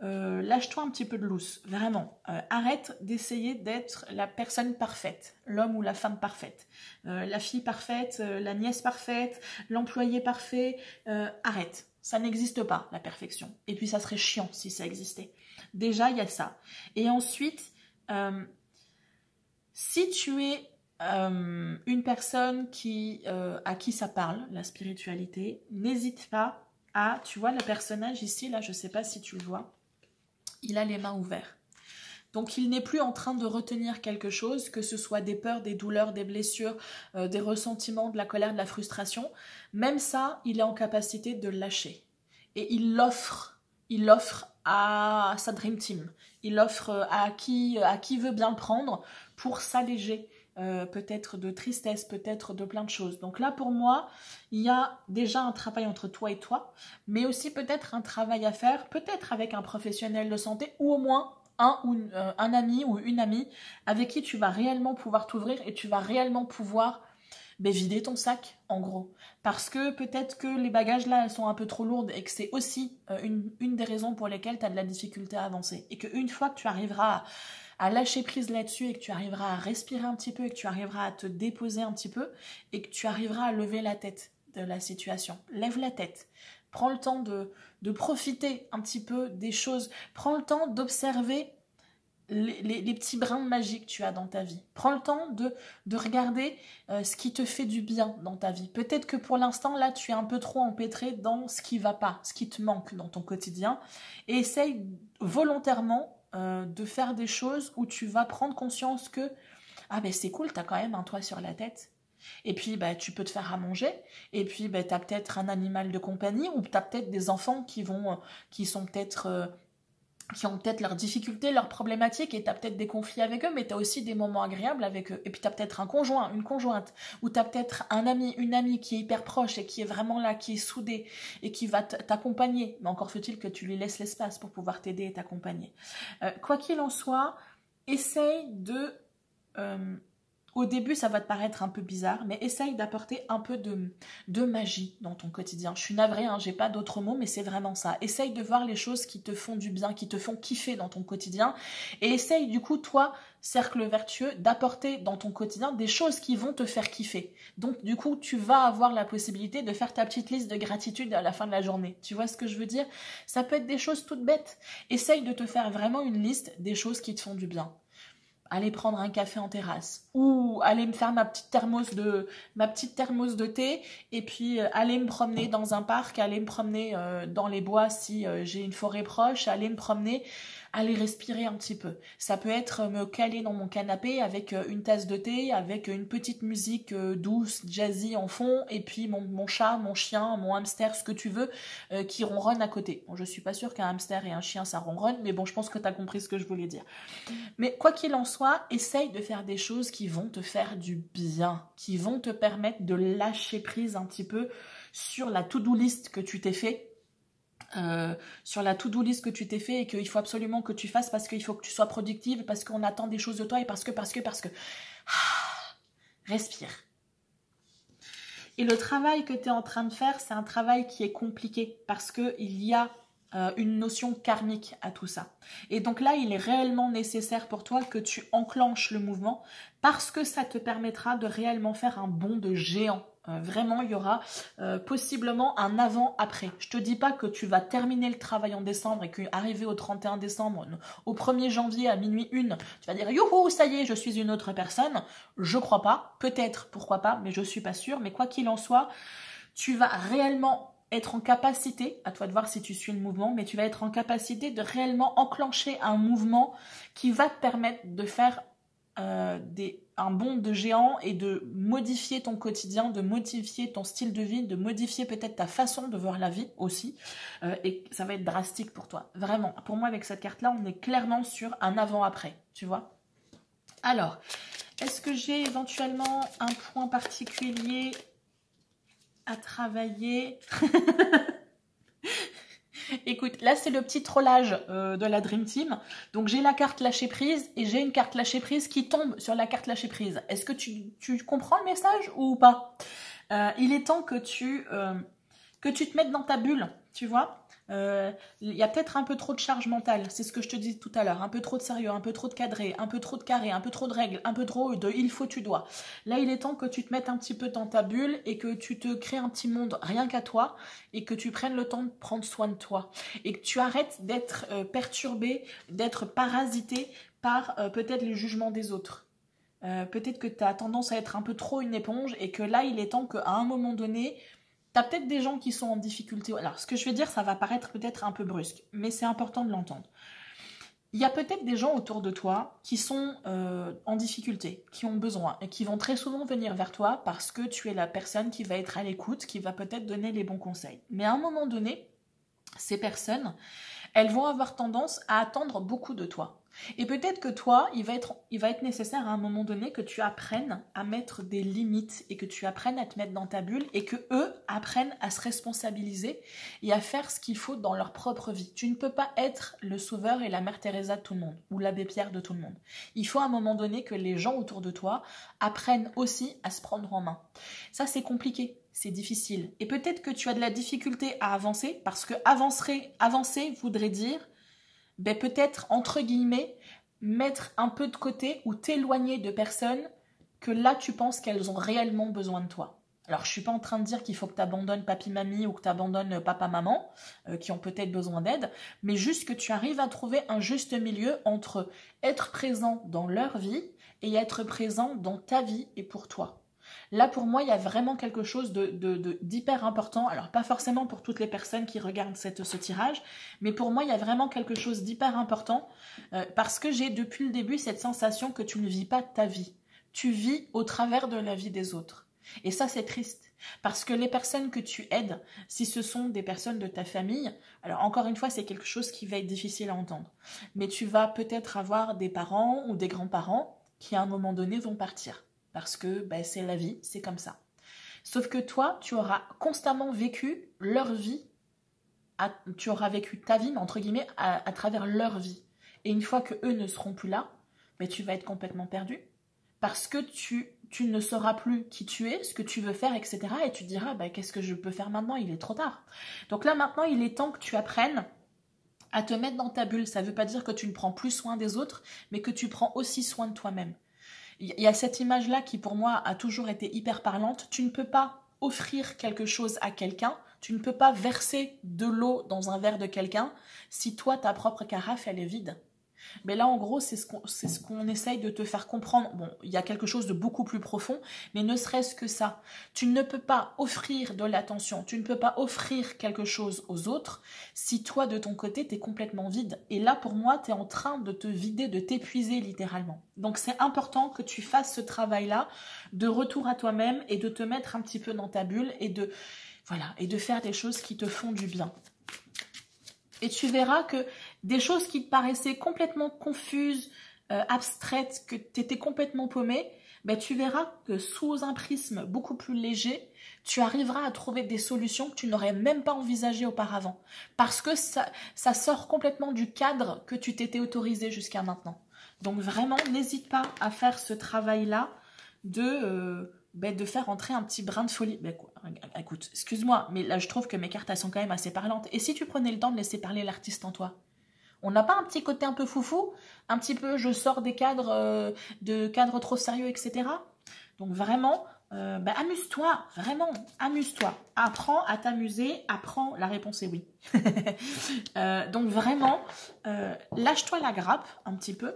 lâche-toi un petit peu de loose, vraiment. Arrête d'essayer d'être la personne parfaite, l'homme ou la femme parfaite, la fille parfaite, la nièce parfaite, l'employé parfait. Arrête, ça n'existe pas, la perfection. Et puis ça serait chiant si ça existait. Déjà, il y a ça. Et ensuite, si tu es une personne à qui ça parle, la spiritualité, n'hésite pas à, tu vois le personnage ici, là, je ne sais pas si tu le vois, il a les mains ouvertes. Donc il n'est plus en train de retenir quelque chose, que ce soit des peurs, des douleurs, des blessures, des ressentiments, de la colère, de la frustration. Même ça, il est en capacité de le lâcher. Et il l'offre à sa Dream Team. Il l'offre à qui veut bien le prendre pour s'alléger. Peut-être de tristesse, peut-être de plein de choses. Donc là, pour moi, il y a déjà un travail entre toi et toi, mais aussi peut-être un travail à faire, peut-être avec un professionnel de santé, ou au moins un ami ou une amie avec qui tu vas réellement pouvoir t'ouvrir et tu vas réellement pouvoir vider ton sac, en gros. Parce que peut-être que les bagages là, elles sont un peu trop lourdes et que c'est aussi une des raisons pour lesquelles tu as de la difficulté à avancer. Et qu'une fois que tu arriveras à lâcher prise là-dessus et que tu arriveras à respirer un petit peu et que tu arriveras à te déposer un petit peu et que tu arriveras à lever la tête de la situation. Lève la tête. Prends le temps de profiter un petit peu des choses. Prends le temps d'observer les petits brins de magie que tu as dans ta vie. Prends le temps de regarder ce qui te fait du bien dans ta vie. Peut-être que pour l'instant, là, tu es un peu trop empêtré dans ce qui ne va pas, ce qui te manque dans ton quotidien. Et essaye volontairement de faire des choses où tu vas prendre conscience que c'est cool, tu as quand même un toit sur la tête. Et puis tu peux te faire à manger. Et puis tu as peut-être un animal de compagnie ou tu as peut-être des enfants qui ont peut-être leurs difficultés, leurs problématiques, et tu as peut-être des conflits avec eux, mais tu as aussi des moments agréables avec eux. Et puis tu as peut-être un conjoint, une conjointe, ou tu as peut-être un ami, une amie qui est hyper proche et qui est vraiment là, qui est soudé et qui va t'accompagner. Mais encore faut-il que tu lui laisses l'espace pour pouvoir t'aider et t'accompagner. Quoi qu'il en soit, essaye de... au début, ça va te paraître un peu bizarre, mais essaye d'apporter un peu de magie dans ton quotidien. Je suis navrée, j'ai pas d'autres mots, mais c'est vraiment ça. Essaye de voir les choses qui te font du bien, qui te font kiffer dans ton quotidien. Et essaye du coup, toi, cercle vertueux, d'apporter dans ton quotidien des choses qui vont te faire kiffer. Donc du coup, tu vas avoir la possibilité de faire ta petite liste de gratitude à la fin de la journée. Tu vois ce que je veux dire? Ça peut être des choses toutes bêtes. Essaye de te faire vraiment une liste des choses qui te font du bien. Aller prendre un café en terrasse ou aller me faire ma petite thermos de thé et puis aller me promener dans un parc, aller me promener dans les bois si j'ai une forêt proche, aller me promener, aller respirer un petit peu. Ça peut être me caler dans mon canapé avec une tasse de thé, avec une petite musique douce, jazzy en fond, et puis mon chat, mon chien, mon hamster, ce que tu veux, qui ronronne à côté. Bon, je suis pas sûre qu'un hamster et un chien ça ronronne, mais bon, je pense que tu as compris ce que je voulais dire. Mais quoi qu'il en soit, essaye de faire des choses qui vont te faire du bien, qui vont te permettre de lâcher prise un petit peu sur la to-do list que tu t'es fait. Et qu'il faut absolument que tu fasses parce qu'il faut que tu sois productive, parce qu'on attend des choses de toi et parce que... Respire. Et le travail que tu es en train de faire, c'est un travail qui est compliqué parce qu'il y a une notion karmique à tout ça. Et donc là, il est réellement nécessaire pour toi que tu enclenches le mouvement parce que ça te permettra de réellement faire un bond de géant. Vraiment, il y aura possiblement un avant-après. Je te dis pas que tu vas terminer le travail en décembre et qu'arrivé au 31 décembre, au 1er janvier à minuit 1, tu vas dire « Youhou, ça y est, je suis une autre personne ». Je crois pas. Peut-être, pourquoi pas, mais je suis pas sûre. Mais quoi qu'il en soit, tu vas réellement être en capacité, à toi de voir si tu suis le mouvement, mais tu vas être en capacité de réellement enclencher un mouvement qui va te permettre de faire des un bond de géant et de modifier ton quotidien, de modifier ton style de vie, de modifier peut-être ta façon de voir la vie aussi. Et ça va être drastique pour toi. Vraiment, pour moi, avec cette carte-là, on est clairement sur un avant-après, tu vois. Alors, est-ce que j'ai éventuellement un point particulier à travailler? Écoute, là c'est le petit trollage de la Dream Team. Donc j'ai la carte lâcher prise et j'ai une carte lâcher prise qui tombe sur la carte lâcher prise. Est-ce que tu comprends le message ou pas? Il est temps que tu te mettes dans ta bulle, tu vois. Il y a peut-être un peu trop de charge mentale, c'est ce que je te dis tout à l'heure, un peu trop de sérieux, un peu trop de cadré, un peu trop de carré, un peu trop de règles, un peu trop de il faut, tu dois. Là, il est temps que tu te mettes un petit peu dans ta bulle et que tu te crées un petit monde rien qu'à toi et que tu prennes le temps de prendre soin de toi et que tu arrêtes d'être perturbé, d'être parasité par peut-être le jugement des autres. Peut-être que tu as tendance à être un peu trop une éponge et que là, il est temps qu'à un moment donné, t'as peut-être des gens qui sont en difficulté. Alors, ce que je vais dire, ça va paraître peut-être un peu brusque, mais c'est important de l'entendre. Il y a peut-être des gens autour de toi qui sont en difficulté, qui ont besoin, et qui vont très souvent venir vers toi parce que tu es la personne qui va être à l'écoute, qui va peut-être donner les bons conseils. Mais à un moment donné, ces personnes, elles vont avoir tendance à attendre beaucoup de toi. Et peut-être que toi, il va être nécessaire à un moment donné que tu apprennes à mettre des limites et que tu apprennes à te mettre dans ta bulle et que eux apprennent à se responsabiliser et à faire ce qu'il faut dans leur propre vie. Tu ne peux pas être le sauveur et la mère Teresa de tout le monde ou l'abbé Pierre de tout le monde. Il faut à un moment donné que les gens autour de toi apprennent aussi à se prendre en main. Ça, c'est compliqué. C'est difficile. Et peut-être que tu as de la difficulté à avancer parce que avancer voudrait dire peut-être, entre guillemets, mettre un peu de côté ou t'éloigner de personnes que là, tu penses qu'elles ont réellement besoin de toi. Alors, je ne suis pas en train de dire qu'il faut que tu abandonnes papy-mamie ou que tu abandonnes papa-maman, qui ont peut-être besoin d'aide, mais juste que tu arrives à trouver un juste milieu entre être présent dans leur vie et être présent dans ta vie et pour toi. Là, pour moi, il y a vraiment quelque chose d'hyper important. Alors, pas forcément pour toutes les personnes qui regardent ce tirage, mais pour moi, il y a vraiment quelque chose d'hyper important parce que j'ai depuis le début cette sensation que tu ne vis pas ta vie. Tu vis au travers de la vie des autres. Et ça, c'est triste. Parce que les personnes que tu aides, si ce sont des personnes de ta famille, alors encore une fois, c'est quelque chose qui va être difficile à entendre. Mais tu vas peut-être avoir des parents ou des grands-parents qui, à un moment donné, vont partir. Parce que c'est la vie, c'est comme ça. Sauf que toi, tu auras constamment vécu leur vie, tu auras vécu ta vie, mais entre guillemets, à travers leur vie. Et une fois qu'eux ne seront plus là, tu vas être complètement perdu. Parce que tu ne sauras plus qui tu es, ce que tu veux faire, etc. Et tu te diras, qu'est-ce que je peux faire maintenant? Il est trop tard. Donc là, maintenant, il est temps que tu apprennes à te mettre dans ta bulle. Ça ne veut pas dire que tu ne prends plus soin des autres, mais que tu prends aussi soin de toi-même. Il y a cette image-là qui, pour moi, a toujours été hyper parlante. Tu ne peux pas offrir quelque chose à quelqu'un, tu ne peux pas verser de l'eau dans un verre de quelqu'un si toi, ta propre carafe, elle est vide. Mais là, en gros, c'est ce qu'on essaye de te faire comprendre. Bon, il y a quelque chose de beaucoup plus profond, mais ne serait-ce que ça. Tu ne peux pas offrir de l'attention, tu ne peux pas offrir quelque chose aux autres si toi, de ton côté, tu es complètement vide. Et là, pour moi, tu es en train de te vider, de t'épuiser littéralement. Donc, c'est important que tu fasses ce travail-là de retour à toi-même et de te mettre un petit peu dans ta bulle et de faire des choses qui te font du bien. Et tu verras que des choses qui te paraissaient complètement confuses, abstraites, que tu étais complètement paumé, tu verras que sous un prisme beaucoup plus léger, tu arriveras à trouver des solutions que tu n'aurais même pas envisagées auparavant. Parce que ça sort complètement du cadre que tu t'étais autorisé jusqu'à maintenant. Donc vraiment, n'hésite pas à faire ce travail-là de faire entrer un petit brin de folie. Écoute, excuse-moi, mais là je trouve que mes cartes elles sont quand même assez parlantes. Et si tu prenais le temps de laisser parler l'artiste en toi? On n'a pas un petit côté un peu foufou? Un petit peu je sors des cadres, de cadres trop sérieux, etc. Donc vraiment, amuse-toi, vraiment, amuse-toi. Apprends à t'amuser, apprends, la réponse est oui. Donc vraiment, lâche-toi la grappe un petit peu.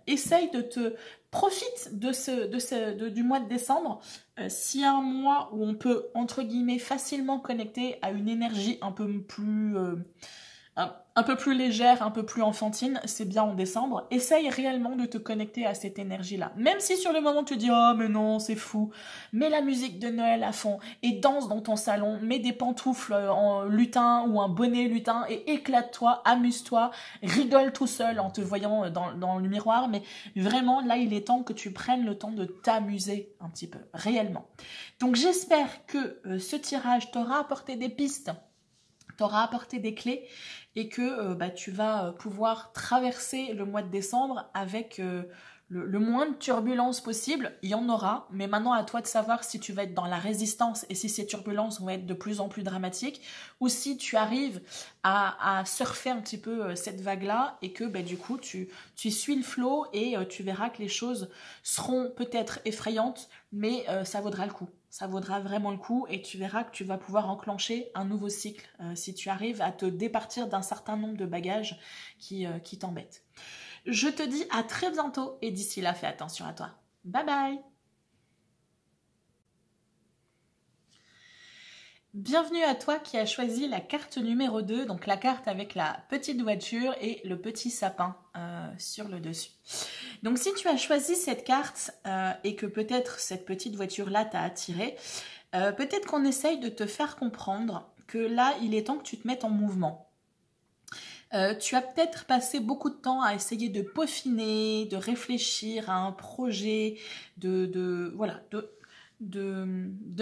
Essaye profite du mois de décembre. S'il y a un mois où on peut entre guillemets facilement connecter à une énergie un peu plus un peu plus légère, un peu plus enfantine, c'est bien en décembre. Essaye réellement de te connecter à cette énergie-là. Même si sur le moment tu dis « Oh mais non, c'est fou », mets la musique de Noël à fond et danse dans ton salon, mets des pantoufles en lutin ou un bonnet lutin et éclate-toi, amuse-toi, rigole tout seul en te voyant dans le miroir. Mais vraiment, là, il est temps que tu prennes le temps de t'amuser un petit peu, réellement. Donc j'espère que ce tirage t'aura apporté des pistes, t'aura apporté des clés et que tu vas pouvoir traverser le mois de décembre avec le moins de turbulences possible. Il y en aura, mais maintenant à toi de savoir si tu vas être dans la résistance et si ces turbulences vont être de plus en plus dramatiques ou si tu arrives à surfer un petit peu cette vague-là et que du coup tu suis le flot et tu verras que les choses seront peut-être effrayantes, mais ça vaudra le coup. Ça vaudra vraiment le coup et tu verras que tu vas pouvoir enclencher un nouveau cycle si tu arrives à te départir d'un certain nombre de bagages qui t'embêtent. Je te dis à très bientôt et d'ici là, fais attention à toi. Bye bye! Bienvenue à toi qui as choisi la carte numéro 2, donc la carte avec la petite voiture et le petit sapin sur le dessus. Donc si tu as choisi cette carte et que peut-être cette petite voiture-là t'a attiré, peut-être qu'on essaye de te faire comprendre que là, il est temps que tu te mettes en mouvement. Tu as peut-être passé beaucoup de temps à essayer de peaufiner, de réfléchir à un projet, de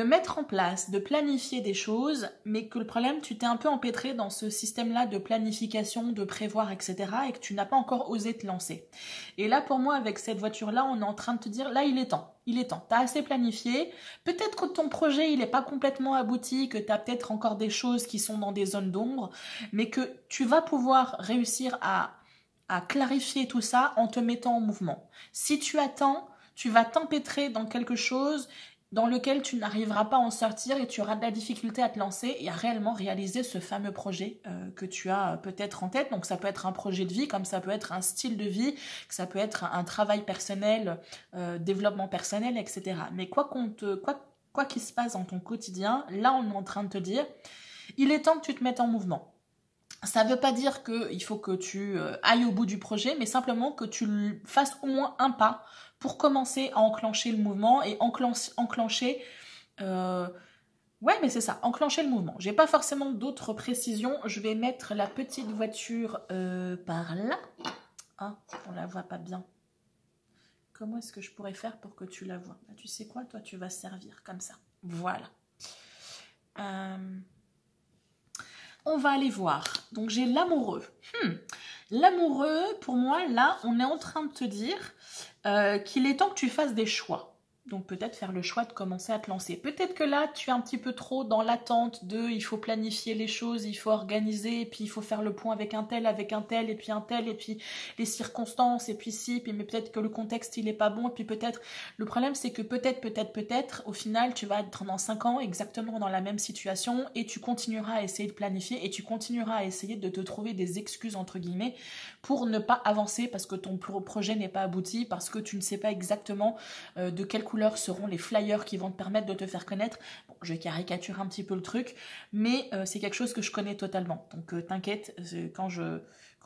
mettre en place, de planifier des choses, mais que le problème, tu t'es un peu empêtré dans ce système-là de planification, de prévoir, etc. et que tu n'as pas encore osé te lancer. Et là, pour moi, avec cette voiture-là, on est en train de te dire, là, il est temps. Il est temps, tu as assez planifié, peut-être que ton projet il n'est pas complètement abouti, que tu as peut-être encore des choses qui sont dans des zones d'ombre, mais que tu vas pouvoir réussir à clarifier tout ça en te mettant en mouvement. Si tu attends, tu vas t'empêtrer dans quelque chose dans lequel tu n'arriveras pas à en sortir et tu auras de la difficulté à te lancer et à réellement réaliser ce fameux projet que tu as peut-être en tête. Donc ça peut être un projet de vie, comme ça peut être un style de vie, que ça peut être un travail personnel, développement personnel, etc. Mais quoi qu'il se passe dans ton quotidien, là on est en train de te dire, il est temps que tu te mettes en mouvement. Ça ne veut pas dire qu'il faut que tu ailles au bout du projet, mais simplement que tu fasses au moins un pas pour commencer à enclencher le mouvement et enclencher... ouais, mais c'est ça, enclencher le mouvement. J'ai pas forcément d'autres précisions. Je vais mettre la petite voiture par là. Ah, on la voit pas bien. Comment est-ce que je pourrais faire pour que tu la vois? Tu sais quoi, toi, tu vas servir comme ça. Voilà. On va aller voir. Donc, j'ai l'amoureux. L'amoureux, pour moi, là, on est en train de te dire qu'il est temps que tu fasses des choix. Donc peut-être faire le choix de commencer à te lancer. Peut-être que là, tu es un petit peu trop dans l'attente de il faut planifier les choses, il faut organiser, et puis il faut faire le point avec un tel, et puis les circonstances, et puis si, puis mais peut-être que le contexte, il est pas bon, et puis peut-être, le problème, c'est que peut-être, au final, tu vas être dans 5 ans exactement dans la même situation, et tu continueras à essayer de planifier, et tu continueras à essayer de te trouver des excuses, entre guillemets, pour ne pas avancer, parce que ton projet n'est pas abouti, parce que tu ne sais pas exactement de quelle couleur seront les flyers qui vont te permettre de te faire connaître. Bon, je caricature un petit peu le truc, mais c'est quelque chose que je connais totalement. Donc t'inquiète, quand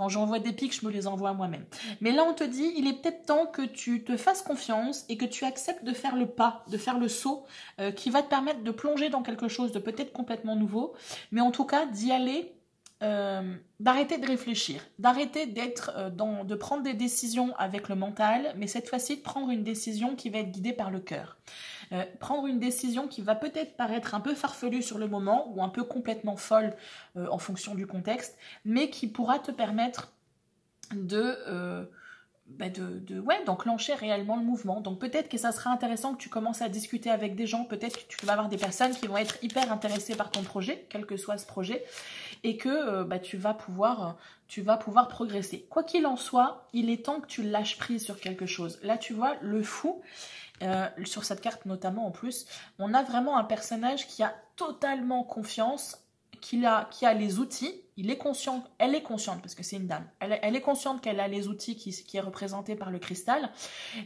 j'envoie des pics, je me les envoie moi-même. Mais là, on te dit, il est peut-être temps que tu te fasses confiance et que tu acceptes de faire le pas, de faire le saut qui va te permettre de plonger dans quelque chose de peut-être complètement nouveau, mais en tout cas d'y aller. D'arrêter de réfléchir, d'arrêter de prendre des décisions avec le mental, mais cette fois-ci de prendre une décision qui va être guidée par le cœur. Prendre une décision qui va peut-être paraître un peu farfelue sur le moment ou un peu complètement folle en fonction du contexte, mais qui pourra te permettre d'enclencher réellement le mouvement. Donc peut-être que ça sera intéressant que tu commences à discuter avec des gens, peut-être que tu vas avoir des personnes qui vont être hyper intéressées par ton projet, quel que soit ce projet, et que tu vas pouvoir progresser. Quoi qu'il en soit, il est temps que tu lâches prise sur quelque chose. Là, tu vois, le fou, sur cette carte notamment en plus, on a vraiment un personnage qui a totalement confiance, qui a les outils, elle est consciente, parce que c'est une dame, elle est consciente qu'elle a les outils qui est représenté par le cristal,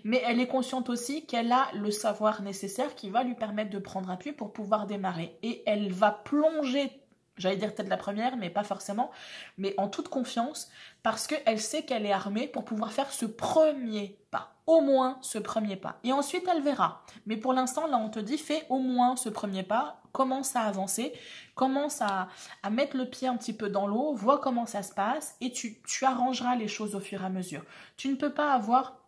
mais elle est consciente aussi qu'elle a le savoir nécessaire qui va lui permettre de prendre appui pour pouvoir démarrer. Et elle va plonger j'allais dire peut-être la première, mais pas forcément, mais en toute confiance, parce qu'elle sait qu'elle est armée pour pouvoir faire ce premier pas, au moins ce premier pas. Et ensuite, elle verra. Mais pour l'instant, là, on te dit, fais au moins ce premier pas, commence à avancer, commence à mettre le pied un petit peu dans l'eau, vois comment ça se passe, et tu arrangeras les choses au fur et à mesure. Tu ne peux pas avoir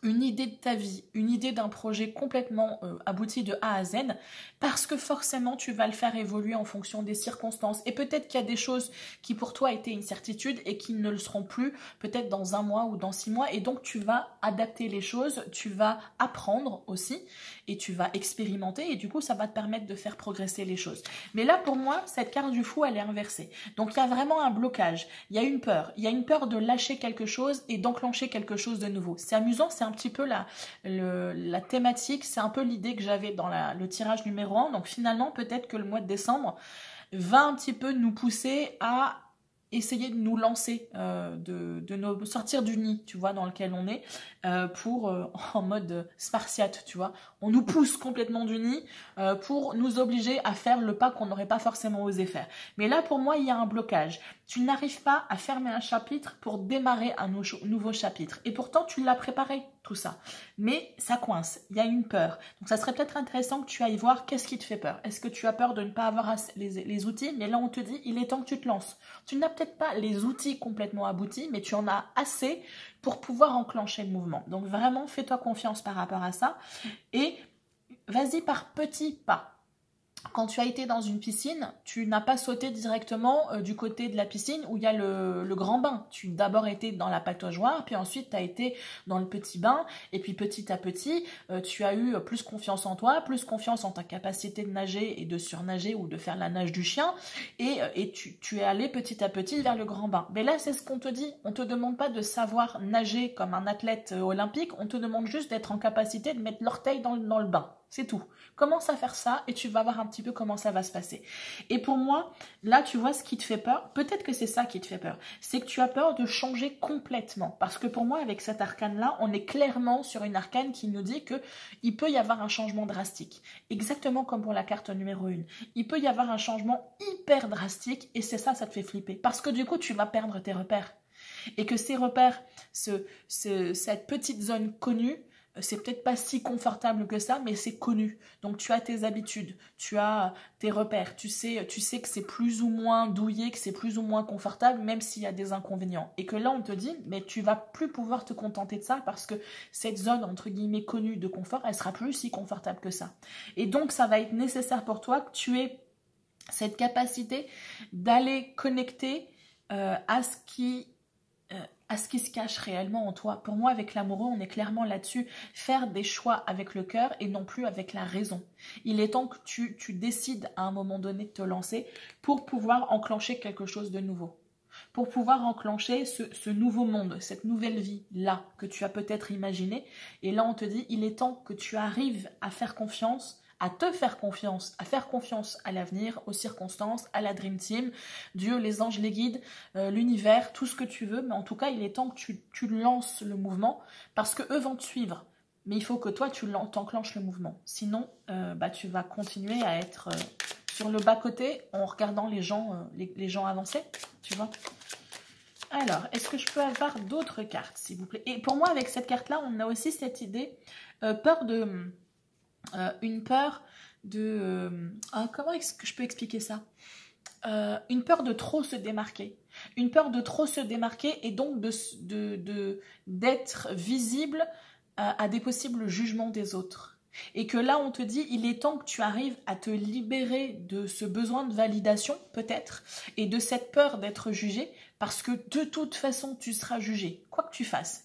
une idée de ta vie, une idée d'un projet complètement abouti de A à Z, parce que forcément tu vas le faire évoluer en fonction des circonstances. Et peut-être qu'il y a des choses qui pour toi étaient une certitude et qui ne le seront plus, peut-être dans 1 mois ou dans 6 mois, et donc tu vas adapter les choses, tu vas apprendre aussi, et tu vas expérimenter, et du coup ça va te permettre de faire progresser les choses. Mais là pour moi, cette carte du fou, elle est inversée. Donc il y a vraiment un blocage, il y a une peur de lâcher quelque chose et d'enclencher quelque chose de nouveau. C'est amusant, c'est un petit peu la thématique, c'est un peu l'idée que j'avais dans le tirage numéro 1. Donc finalement, peut-être que le mois de décembre va un petit peu nous pousser à essayer de nous lancer, de nous sortir du nid, tu vois, dans lequel on est, en mode spartiate, tu vois. On nous pousse complètement du nid pour nous obliger à faire le pas qu'on n'aurait pas forcément osé faire. Mais là, pour moi, il y a un blocage. Tu n'arrives pas à fermer un chapitre pour démarrer un nouveau chapitre. Et pourtant, tu l'as préparé, tout ça. Mais ça coince, il y a une peur. Donc, ça serait peut-être intéressant que tu ailles voir qu'est-ce qui te fait peur. Est-ce que tu as peur de ne pas avoir les outils? Mais là, on te dit, il est temps que tu te lances. Tu n'as peut-être pas les outils complètement aboutis, mais tu en as assez pour pouvoir enclencher le mouvement. Donc, vraiment, fais-toi confiance par rapport à ça. Et vas-y par petits pas. Quand tu as été dans une piscine, tu n'as pas sauté directement du côté de la piscine où il y a le grand bain. Tu as d'abord été dans la pataugeoire, puis ensuite tu as été dans le petit bain, et puis petit à petit, tu as eu plus confiance en toi, plus confiance en ta capacité de nager et de surnager ou de faire la nage du chien, et tu es allé petit à petit vers le grand bain. Mais là, c'est ce qu'on te dit. On ne te demande pas de savoir nager comme un athlète olympique, on te demande juste d'être en capacité de mettre l'orteil dans le bain. C'est tout. Commence à faire ça et tu vas voir un petit peu comment ça va se passer. Et pour moi, là, tu vois ce qui te fait peur. Peut-être que c'est ça qui te fait peur. C'est que tu as peur de changer complètement. Parce que pour moi, avec cet arcane-là, on est clairement sur une arcane qui nous dit qu'il peut y avoir un changement drastique. Exactement comme pour la carte numéro 1. Il peut y avoir un changement hyper drastique et c'est ça te fait flipper. Parce que du coup, tu vas perdre tes repères. Et que ces repères, cette petite zone connue, c'est peut-être pas si confortable que ça, mais c'est connu. Donc tu as tes habitudes, tu as tes repères, tu sais que c'est plus ou moins douillé, que c'est plus ou moins confortable, même s'il y a des inconvénients. Et que là, on te dit, mais tu vas plus pouvoir te contenter de ça parce que cette zone, entre guillemets, connue de confort, elle sera plus si confortable que ça. Et donc, ça va être nécessaire pour toi que tu aies cette capacité d'aller connecter à ce qui se cache réellement en toi. Pour moi, avec l'amoureux, on est clairement là-dessus. Faire des choix avec le cœur et non plus avec la raison. Il est temps que tu décides à un moment donné de te lancer pour pouvoir enclencher quelque chose de nouveau. Pour pouvoir enclencher ce nouveau monde, cette nouvelle vie-là que tu as peut-être imaginé. Et là, on te dit, il est temps que tu arrives à faire confiance, à te faire confiance, à faire confiance à l'avenir, aux circonstances, à la Dream Team, Dieu, les anges, les guides, l'univers, tout ce que tu veux. Mais en tout cas, il est temps que tu lances le mouvement parce que eux vont te suivre. Mais il faut que toi, tu t'enclenches le mouvement. Sinon, tu vas continuer à être sur le bas-côté en regardant les gens avancer, tu vois. Alors, est-ce que je peux avoir d'autres cartes, s'il vous plaît? Et pour moi, avec cette carte-là, on a aussi cette idée, une peur de... comment est-ce que je peux expliquer ça? Une peur de trop se démarquer. Une peur de trop se démarquer et donc d'être visible à des possibles jugements des autres. Et que là, on te dit, il est temps que tu arrives à te libérer de ce besoin de validation, peut-être, et de cette peur d'être jugé, parce que de toute façon, tu seras jugé. Quoi que tu fasses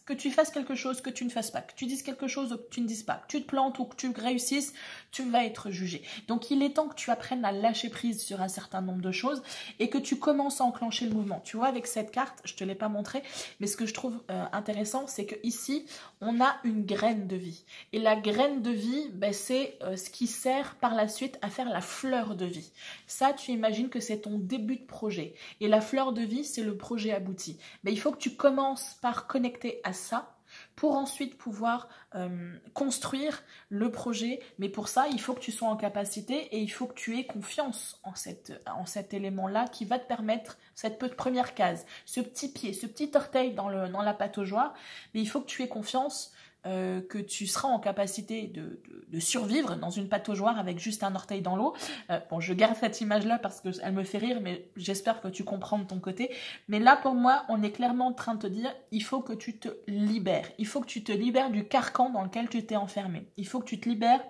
quelque chose, que tu ne fasses pas, que tu dises quelque chose ou que tu ne dises pas, que tu te plantes ou que tu réussisses, tu vas être jugé. Donc, il est temps que tu apprennes à lâcher prise sur un certain nombre de choses et que tu commences à enclencher le mouvement. Tu vois, avec cette carte, je ne te l'ai pas montré, mais ce que je trouve intéressant, c'est qu'ici, on a une graine de vie. Et la graine de vie, c'est ce qui sert par la suite à faire la fleur de vie. Ça, tu imagines que c'est ton début de projet. Et la fleur de vie, c'est le projet abouti. Il faut que tu commences par connecter à ça pour ensuite pouvoir construire le projet. Mais pour ça, il faut que tu sois en capacité et il faut que tu aies confiance en cet élément-là qui va te permettre, cette première case, ce petit pied, ce petit orteil dans la pataugeoire. Mais il faut que tu aies confiance que tu seras en capacité de survivre dans une pataugeoire avec juste un orteil dans l'eau. Bon, je garde cette image-là parce qu'elle me fait rire, mais j'espère que tu comprends de ton côté. Mais là, pour moi, on est clairement en train de te dire, il faut que tu te libères. Il faut que tu te libères du carcan dans lequel tu t'es enfermé. Il faut que tu te libères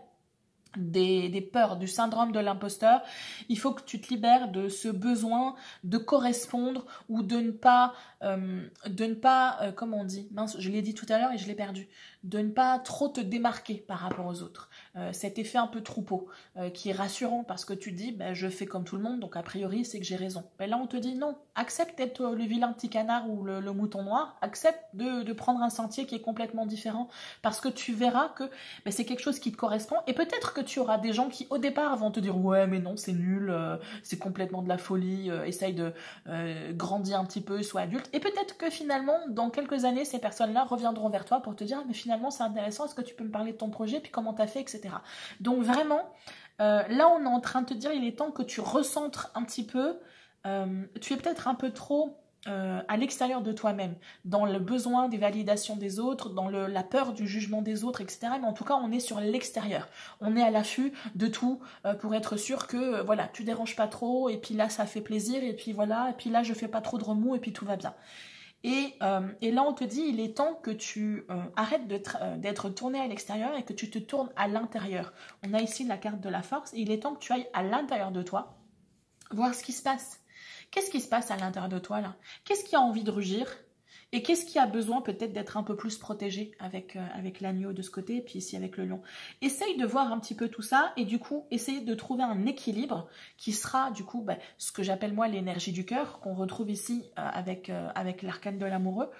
des peurs, du syndrome de l'imposteur. Il faut que tu te libères de ce besoin de correspondre ou de ne pas, comment on dit, mince, je l'ai dit tout à l'heure et je l'ai perdu, de ne pas trop te démarquer par rapport aux autres. Cet effet un peu troupeau qui est rassurant parce que tu dis, ben, je fais comme tout le monde, donc a priori c'est que j'ai raison. Ben là on te dit non, accepte d'être le vilain petit canard ou le mouton noir, accepte de prendre un sentier qui est complètement différent parce que tu verras que ben, c'est quelque chose qui te correspond et peut-être que tu auras des gens qui au départ vont te dire ouais mais non c'est nul, c'est complètement de la folie, essaye de grandir un petit peu, sois adulte, et peut-être que finalement dans quelques années ces personnes-là reviendront vers toi pour te dire mais finalement c'est intéressant, est-ce que tu peux me parler de ton projet, puis comment t'as fait, etc. Donc vraiment, là on est en train de te dire il est temps que tu recentres un petit peu, tu es peut-être un peu trop à l'extérieur de toi-même, dans le besoin des validations des autres, dans la peur du jugement des autres, etc. Mais en tout cas, on est sur l'extérieur. On est à l'affût de tout pour être sûr que voilà, tu déranges pas trop, et puis là, ça fait plaisir, et puis voilà, et puis là, je fais pas trop de remous, et puis tout va bien. Et là, on te dit, il est temps que tu arrêtes d'être tourné à l'extérieur et que tu te tournes à l'intérieur. On a ici la carte de la force, et il est temps que tu ailles à l'intérieur de toi, voir ce qui se passe. Qu'est-ce qui se passe à l'intérieur de toi là? Qu'est-ce qui a envie de rugir? Et qu'est-ce qui a besoin peut-être d'être un peu plus protégé avec l'agneau de ce côté et puis ici avec le lion? Essaye de voir un petit peu tout ça et du coup, essaye de trouver un équilibre qui sera du coup ce que j'appelle moi l'énergie du cœur, qu'on retrouve ici avec l'arcane de l'amoureux.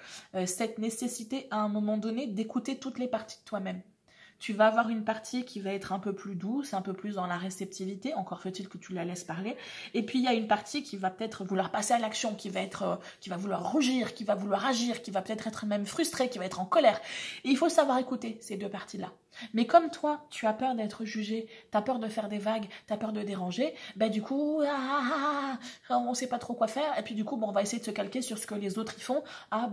Cette nécessité à un moment donné d'écouter toutes les parties de toi-même. Tu vas avoir une partie qui va être un peu plus douce, un peu plus dans la réceptivité, encore faut-il que tu la laisses parler. Et puis il y a une partie qui va peut-être vouloir passer à l'action, qui va vouloir rougir, qui va vouloir agir, qui va peut-être être même frustrée, qui va être en colère. Et il faut savoir écouter ces deux parties-là. Mais comme toi, tu as peur d'être jugé, tu as peur de faire des vagues, tu as peur de déranger, du coup, on ne sait pas trop quoi faire. Et puis du coup, on va essayer de se calquer sur ce que les autres y font.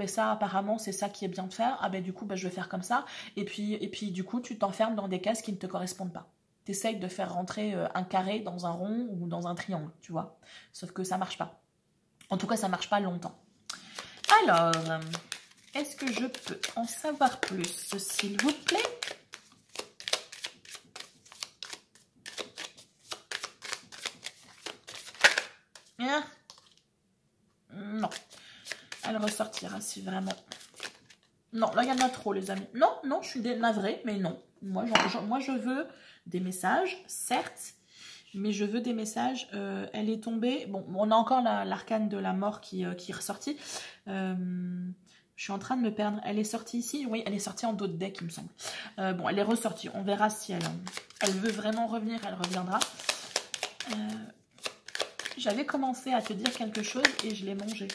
Ça, apparemment, c'est ça qui est bien de faire. Du coup, je vais faire comme ça. Et puis du coup, tu t'enfermes dans des cases qui ne te correspondent pas. Tu essayes de faire rentrer un carré dans un rond ou dans un triangle, tu vois. Sauf que ça marche pas. En tout cas, ça marche pas longtemps. Alors, est-ce que je peux en savoir plus, s'il vous plaît ? Non. Elle ressortira si vraiment. Non, là il y en a trop les amis. Non, je suis navrée, mais non. Moi je veux des messages, certes, mais je veux des messages. Elle est tombée. Bon, on a encore l'arcane de la mort qui est ressortie. Je suis en train de me perdre. Elle est sortie ici. Oui, elle est sortie en dos de deck, il me semble. Bon, elle est ressortie. On verra si elle veut vraiment revenir. Elle reviendra. J'avais commencé à te dire quelque chose et je l'ai mangé.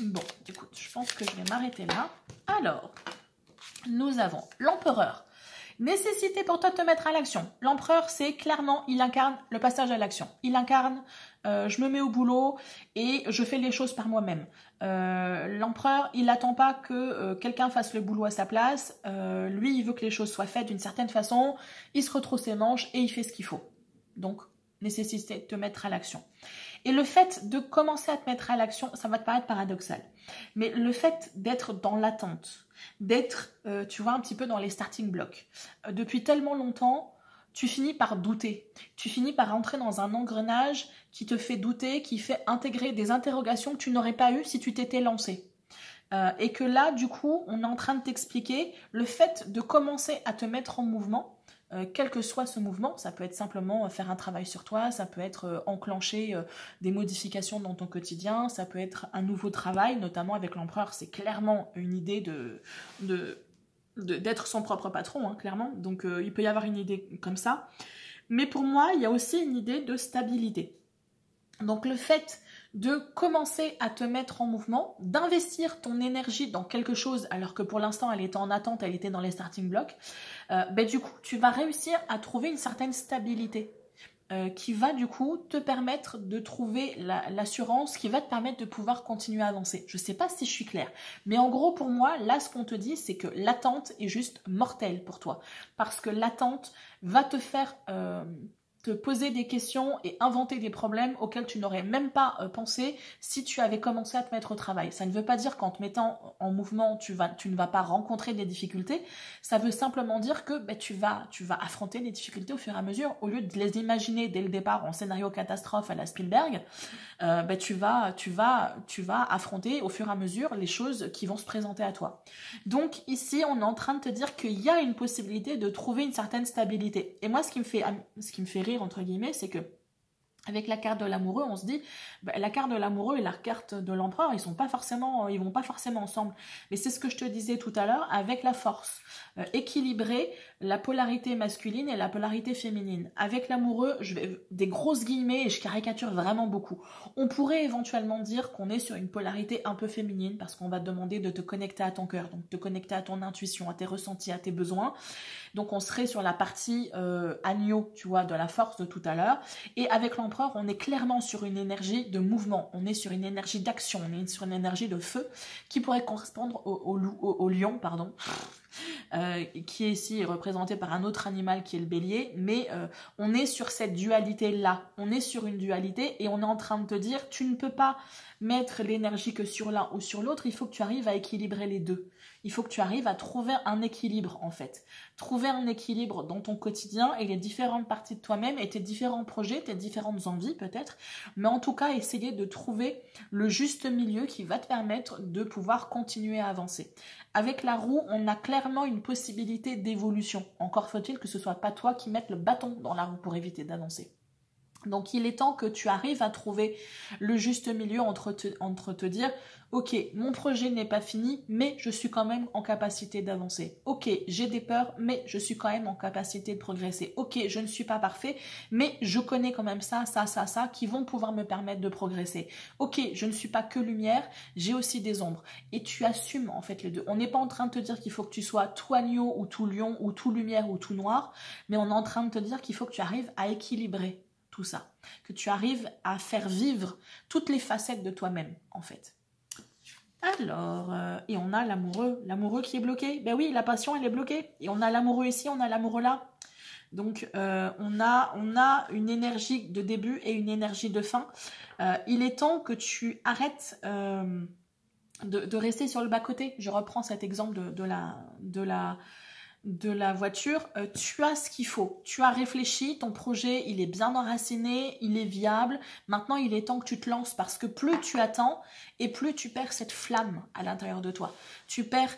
Bon, écoute, je pense que je vais m'arrêter là. Alors, nous avons l'empereur. Nécessité pour toi de te mettre à l'action. L'empereur, c'est clairement, il incarne le passage à l'action. Il incarne, je me mets au boulot et je fais les choses par moi-même. L'empereur, il n'attend pas que quelqu'un fasse le boulot à sa place. Lui, il veut que les choses soient faites d'une certaine façon. Il se retrousse ses manches et il fait ce qu'il faut. Donc, nécessité de te mettre à l'action. Et le fait de commencer à te mettre à l'action, ça va te paraître paradoxal. Mais le fait d'être dans l'attente, d'être, tu vois, un petit peu dans les starting blocks, depuis tellement longtemps, tu finis par douter. Tu finis par entrer dans un engrenage qui te fait douter, qui fait intégrer des interrogations que tu n'aurais pas eues si tu t'étais lancé. Et que là, du coup, on est en train de t'expliquer le fait de commencer à te mettre en mouvement. Quel que soit ce mouvement, ça peut être simplement faire un travail sur toi, ça peut être enclencher des modifications dans ton quotidien, ça peut être un nouveau travail, notamment avec l'empereur, c'est clairement une idée d'être son propre patron, hein, clairement, donc il peut y avoir une idée comme ça, mais pour moi, il y a aussi une idée de stabilité. Donc le fait de commencer à te mettre en mouvement, d'investir ton énergie dans quelque chose alors que pour l'instant elle était en attente, elle était dans les starting blocks, du coup tu vas réussir à trouver une certaine stabilité. Qui va du coup te permettre de trouver l'assurance qui va te permettre de pouvoir continuer à avancer. Je ne sais pas si je suis claire, mais en gros pour moi, là ce qu'on te dit, c'est que l'attente est juste mortelle pour toi. Parce que l'attente va te faire te poser des questions et inventer des problèmes auxquels tu n'aurais même pas pensé si tu avais commencé à te mettre au travail. Ça ne veut pas dire qu'en te mettant en mouvement, tu ne vas pas rencontrer des difficultés. Ça veut simplement dire que tu vas affronter les difficultés au fur et à mesure. Au lieu de les imaginer dès le départ en scénario catastrophe à la Spielberg, tu vas affronter au fur et à mesure les choses qui vont se présenter à toi. Donc ici, on est en train de te dire qu'il y a une possibilité de trouver une certaine stabilité. Et moi, ce qui me fait rire, entre guillemets, c'est que avec la carte de l'amoureux, on se dit, la carte de l'amoureux et la carte de l'empereur, ils vont pas forcément ensemble. Mais c'est ce que je te disais tout à l'heure, avec la force, équilibrer la polarité masculine et la polarité féminine. Avec l'amoureux, je vais des grosses guillemets et je caricature vraiment beaucoup. On pourrait éventuellement dire qu'on est sur une polarité un peu féminine parce qu'on va te demander de te connecter à ton cœur, donc te connecter à ton intuition, à tes ressentis, à tes besoins. Donc on serait sur la partie agneau, tu vois, de la force de tout à l'heure. Et avec l'empereur, on est clairement sur une énergie de mouvement, on est sur une énergie d'action, on est sur une énergie de feu qui pourrait correspondre au lion, pardon. Qui est ici représenté par un autre animal qui est le bélier, mais on est sur cette dualité-là, on est sur une dualité et on est en train de te dire, tu ne peux pas mettre l'énergie que sur l'un ou sur l'autre, il faut que tu arrives à équilibrer les deux. Il faut que tu arrives à trouver un équilibre en fait. Trouver un équilibre dans ton quotidien et les différentes parties de toi-même et tes différents projets, tes différentes envies peut-être, mais en tout cas essayer de trouver le juste milieu qui va te permettre de pouvoir continuer à avancer. Avec la roue, on a clairement une possibilité d'évolution. Encore faut-il que ce soit pas toi qui mette le bâton dans la roue pour éviter d'avancer. Donc il est temps que tu arrives à trouver le juste milieu entre te dire ok, mon projet n'est pas fini, mais je suis quand même en capacité d'avancer. Ok, j'ai des peurs, mais je suis quand même en capacité de progresser. Ok, je ne suis pas parfait, mais je connais quand même ça, qui vont pouvoir me permettre de progresser. Ok, je ne suis pas que lumière, j'ai aussi des ombres. Et tu assumes en fait les deux. On n'est pas en train de te dire qu'il faut que tu sois tout agneau ou tout lion ou tout lumière ou tout noir, mais on est en train de te dire qu'il faut que tu arrives à équilibrer tout ça, que tu arrives à faire vivre toutes les facettes de toi-même en fait. Alors, et on a l'amoureux qui est bloqué. Ben oui, la passion elle est bloquée. Et on a l'amoureux ici, on a l'amoureux là. Donc on a une énergie de début et une énergie de fin. Il est temps que tu arrêtes de rester sur le bas-côté. Je reprends cet exemple de la voiture, tu as ce qu'il faut, tu as réfléchi, ton projet il est bien enraciné, il est viable, maintenant il est temps que tu te lances parce que plus tu attends et plus tu perds cette flamme à l'intérieur de toi, tu perds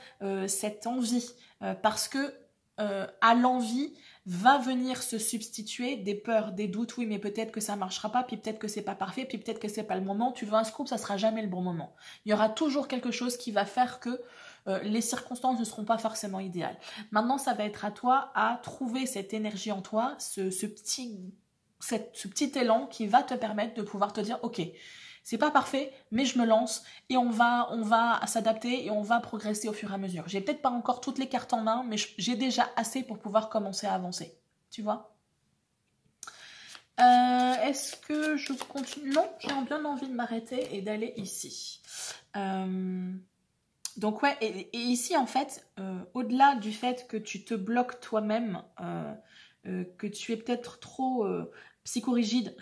cette envie parce que à l'envie va venir se substituer des peurs, des doutes, oui mais peut-être que ça marchera pas, puis peut-être que c'est pas parfait, puis peut-être que c'est pas le moment, tu veux un scoop, ça sera jamais le bon moment. Il y aura toujours quelque chose qui va faire que les circonstances ne seront pas forcément idéales. Maintenant, ça va être à toi à trouver cette énergie en toi, ce petit élan qui va te permettre de pouvoir te dire, ok, c'est pas parfait, mais je me lance et on va s'adapter et on va progresser au fur et à mesure. J'ai peut-être pas encore toutes les cartes en main, mais j'ai déjà assez pour pouvoir commencer à avancer. Tu vois ? Est-ce que je continue ? Non, j'ai bien envie de m'arrêter et d'aller ici. Donc ouais, et ici en fait, au-delà du fait que tu te bloques toi-même, que tu es peut-être trop psychorigide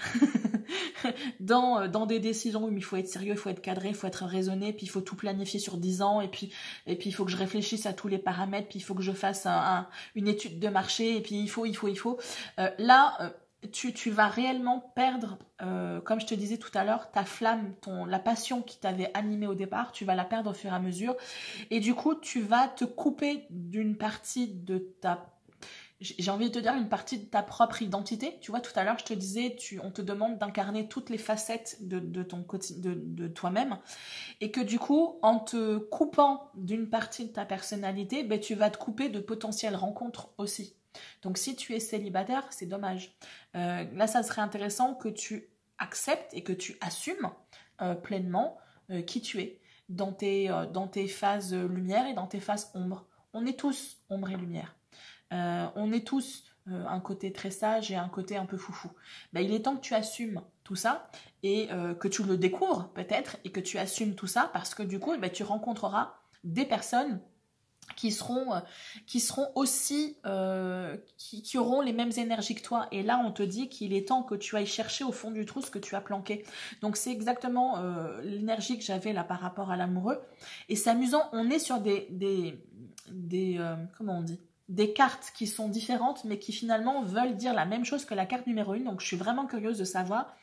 dans des décisions où il faut être sérieux, il faut être cadré, il faut être raisonné, puis il faut tout planifier sur 10 ans, et puis il faut que je réfléchisse à tous les paramètres, puis il faut que je fasse une étude de marché, et puis il faut. Tu vas réellement perdre, comme je te disais tout à l'heure, ta flamme, la passion qui t'avait animé au départ, tu vas la perdre au fur et à mesure. Et du coup, tu vas te couper d'une partie de j'ai envie de te dire une partie de ta propre identité. Tu vois, tout à l'heure, je te disais, on te demande d'incarner toutes les facettes de toi-même. Et que du coup, en te coupant d'une partie de ta personnalité, tu vas te couper de potentielles rencontres aussi. Donc si tu es célibataire, c'est dommage. Là, ça serait intéressant que tu acceptes et que tu assumes pleinement qui tu es dans tes phases lumière et dans tes phases ombre. On est tous ombre et lumière. On est tous un côté très sage et un côté un peu foufou. Ben, il est temps que tu assumes tout ça et que tu le découvres peut-être et que tu assumes tout ça parce que du coup, ben, tu rencontreras des personnes qui seront aussi, qui auront les mêmes énergies que toi. Et là, on te dit qu'il est temps que tu ailles chercher au fond du trou ce que tu as planqué. Donc, c'est exactement l'énergie que j'avais là par rapport à l'amoureux. Et c'est amusant, on est sur comment on dit ? Des cartes qui sont différentes, mais qui finalement veulent dire la même chose que la carte numéro 1. Donc, je suis vraiment curieuse de savoir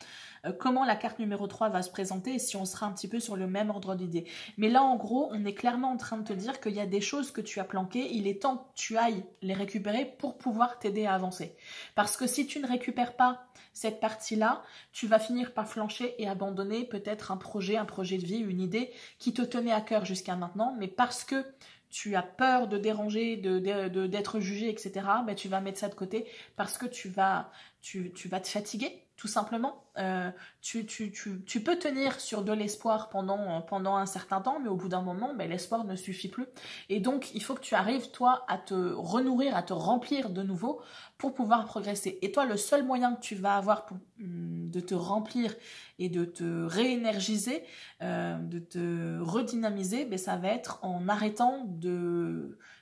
comment la carte numéro 3 va se présenter et si on sera un petit peu sur le même ordre d'idée. Mais là, en gros, on est clairement en train de te dire qu'il y a des choses que tu as planquées. Il est temps que tu ailles les récupérer pour pouvoir t'aider à avancer. Parce que si tu ne récupères pas cette partie-là, tu vas finir par flancher et abandonner peut-être un projet de vie, une idée qui te tenait à cœur jusqu'à maintenant, mais parce que tu as peur de déranger, d'être jugé, etc., ben, tu vas mettre ça de côté parce que tu vas te fatiguer, tout simplement. Tu peux tenir sur de l'espoir pendant un certain temps, mais au bout d'un moment, ben, l'espoir ne suffit plus. Et donc, il faut que tu arrives, toi, à te renourrir, à te remplir de nouveau pour pouvoir progresser. Et toi, le seul moyen que tu vas avoir de te remplir et de te réénergiser, de te redynamiser, ben, ça va être en arrêtant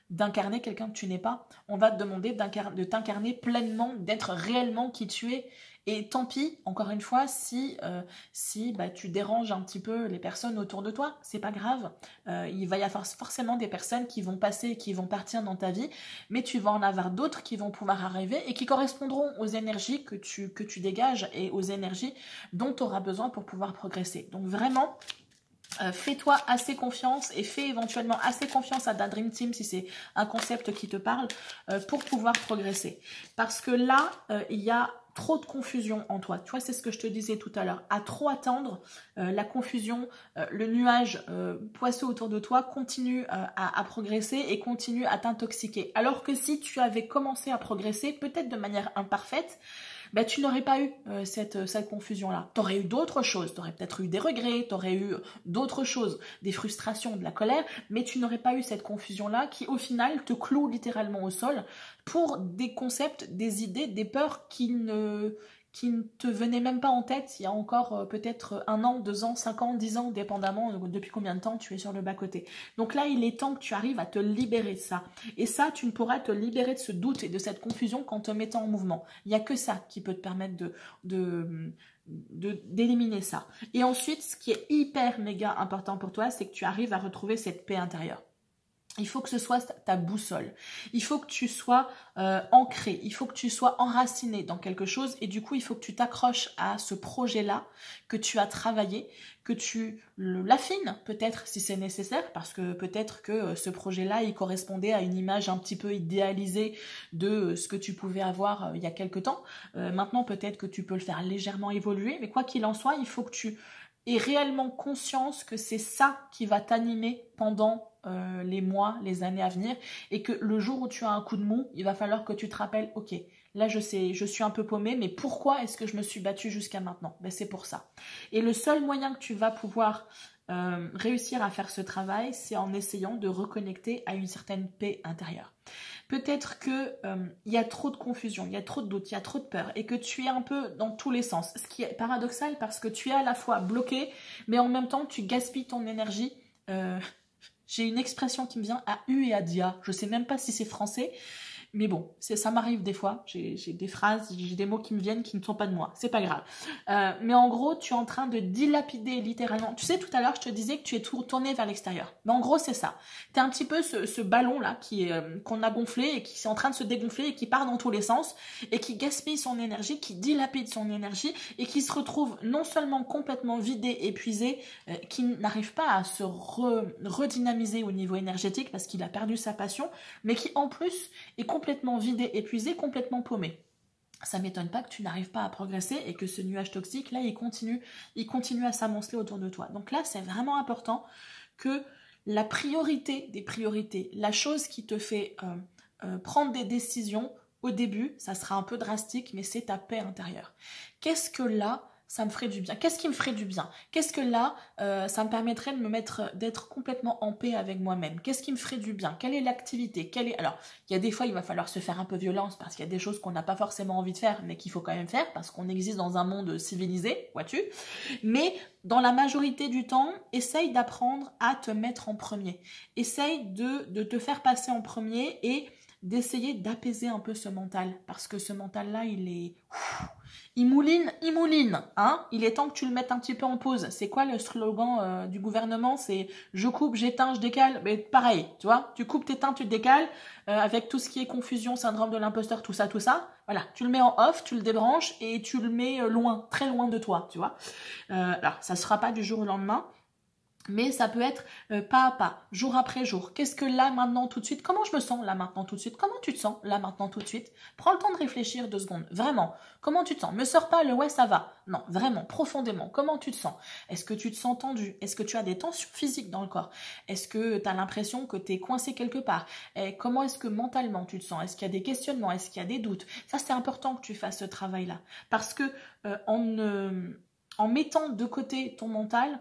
d'incarner quelqu'un que tu n'es pas. On va te demander de t'incarner pleinement, d'être réellement qui tu es. Et tant pis, encore une fois, si bah, tu déranges un petit peu les personnes autour de toi, c'est pas grave. Il va y avoir forcément des personnes qui vont passer, qui vont partir dans ta vie, mais tu vas en avoir d'autres qui vont pouvoir arriver et qui correspondront aux énergies que tu dégages et aux énergies dont tu auras besoin pour pouvoir progresser. Donc vraiment, fais-toi assez confiance et fais éventuellement assez confiance à ta Dream Team si c'est un concept qui te parle pour pouvoir progresser. Parce que là, il y a trop de confusion en toi. Tu vois, c'est ce que je te disais tout à l'heure. À trop attendre, la confusion, le nuage poisseux autour de toi continue à progresser et continue à t'intoxiquer. Alors que si tu avais commencé à progresser, peut-être de manière imparfaite, ben, tu n'aurais pas eu cette confusion-là. Tu aurais eu d'autres choses, tu aurais peut-être eu des regrets, tu aurais eu d'autres choses, des frustrations, de la colère, mais tu n'aurais pas eu cette confusion-là qui, au final, te cloue littéralement au sol pour des concepts, des idées, des peurs qui ne te venaient même pas en tête il y a encore peut-être 1 an, 2 ans, 5 ans, 10 ans, dépendamment depuis combien de temps tu es sur le bas-côté. Donc là, il est temps que tu arrives à te libérer de ça. Et ça, tu ne pourras te libérer de ce doute et de cette confusion qu'en te mettant en mouvement. Il n'y a que ça qui peut te permettre d'éliminer ça. Et ensuite, ce qui est hyper méga important pour toi, c'est que tu arrives à retrouver cette paix intérieure. Il faut que ce soit ta boussole. Il faut que tu sois ancré. Il faut que tu sois enraciné dans quelque chose. Et du coup, il faut que tu t'accroches à ce projet-là que tu as travaillé, que tu l'affines peut-être si c'est nécessaire, parce que peut-être que ce projet-là, il correspondait à une image un petit peu idéalisée de ce que tu pouvais avoir il y a quelque temps. Maintenant, peut-être que tu peux le faire légèrement évoluer. Mais quoi qu'il en soit, il faut que tu aies réellement conscience que c'est ça qui va t'animer pendant les mois, les années à venir, et que le jour où tu as un coup de mou, il va falloir que tu te rappelles, ok, là je sais, je suis un peu paumée, mais pourquoi est-ce que je me suis battue jusqu'à maintenant? Ben, c'est pour ça. Et le seul moyen que tu vas pouvoir réussir à faire ce travail, c'est en essayant de reconnecter à une certaine paix intérieure. Peut-être que y a trop de confusion, il y a trop de doutes, il y a trop de peur, et que tu es un peu dans tous les sens, ce qui est paradoxal parce que tu es à la fois bloqué, mais en même temps tu gaspilles ton énergie. J'ai une expression qui me vient à U et à dia. Je sais même pas si c'est français. Mais bon, ça m'arrive des fois. J'ai des phrases, j'ai des mots qui me viennent qui ne sont pas de moi. C'est pas grave. Mais en gros, tu es en train de dilapider littéralement. Tu sais, tout à l'heure, je te disais que tu es tourné vers l'extérieur. Mais en gros, c'est ça. Tu es un petit peu ce ballon-là qu'on a gonflé et qui est en train de se dégonfler et qui part dans tous les sens et qui gaspille son énergie, qui dilapide son énergie et qui se retrouve non seulement complètement vidé, épuisé, qui n'arrive pas à se redynamiser au niveau énergétique parce qu'il a perdu sa passion, mais qui en plus est complètement vidé, épuisé, complètement paumé. Ça m'étonne pas que tu n'arrives pas à progresser et que ce nuage toxique, là, il continue à s'amonceler autour de toi. Donc là, c'est vraiment important que la priorité des priorités, la chose qui te fait prendre des décisions, au début, ça sera un peu drastique, mais c'est ta paix intérieure. Qu'est-ce que là, ça me ferait du bien. Qu'est-ce qui me ferait du bien? Qu'est-ce que là, ça me permettrait d'être complètement en paix avec moi-même? Qu'est-ce qui me ferait du bien? Quelle est l'activité? Alors, il y a des fois, il va falloir se faire un peu violence parce qu'il y a des choses qu'on n'a pas forcément envie de faire, mais qu'il faut quand même faire parce qu'on existe dans un monde civilisé, vois-tu? Mais dans la majorité du temps, essaye d'apprendre à te mettre en premier. Essaye de te faire passer en premier et d'essayer d'apaiser un peu ce mental. Parce que ce mental-là, il mouline, hein. Il est temps que tu le mettes un petit peu en pause. C'est quoi le slogan du gouvernement? C'est « je coupe, j'éteins, je décale ». Mais pareil, tu vois, tu coupes, t'éteins, tu te décales, avec tout ce qui est confusion, syndrome de l'imposteur, tout ça. Voilà, tu le mets en off, tu le débranches et tu le mets loin, très loin de toi, tu vois. Alors, ça ne sera pas du jour au lendemain, mais ça peut être pas à pas, jour après jour. Qu'est-ce que là, maintenant, tout de suite? Comment je me sens là, maintenant, tout de suite? Comment tu te sens là, maintenant, tout de suite? Prends le temps de réfléchir 2 secondes. Vraiment. Comment tu te sens? Me sors pas le ouais, ça va. Non, vraiment, profondément. Comment tu te sens? Est-ce que tu te sens tendu? Est-ce que tu as des tensions physiques dans le corps? Est-ce que tu as l'impression que tu es coincé quelque part? Et comment est-ce que mentalement tu te sens? Est-ce qu'il y a des questionnements? Est-ce qu'il y a des doutes? Ça, c'est important que tu fasses ce travail-là. Parce que en mettant de côté ton mental,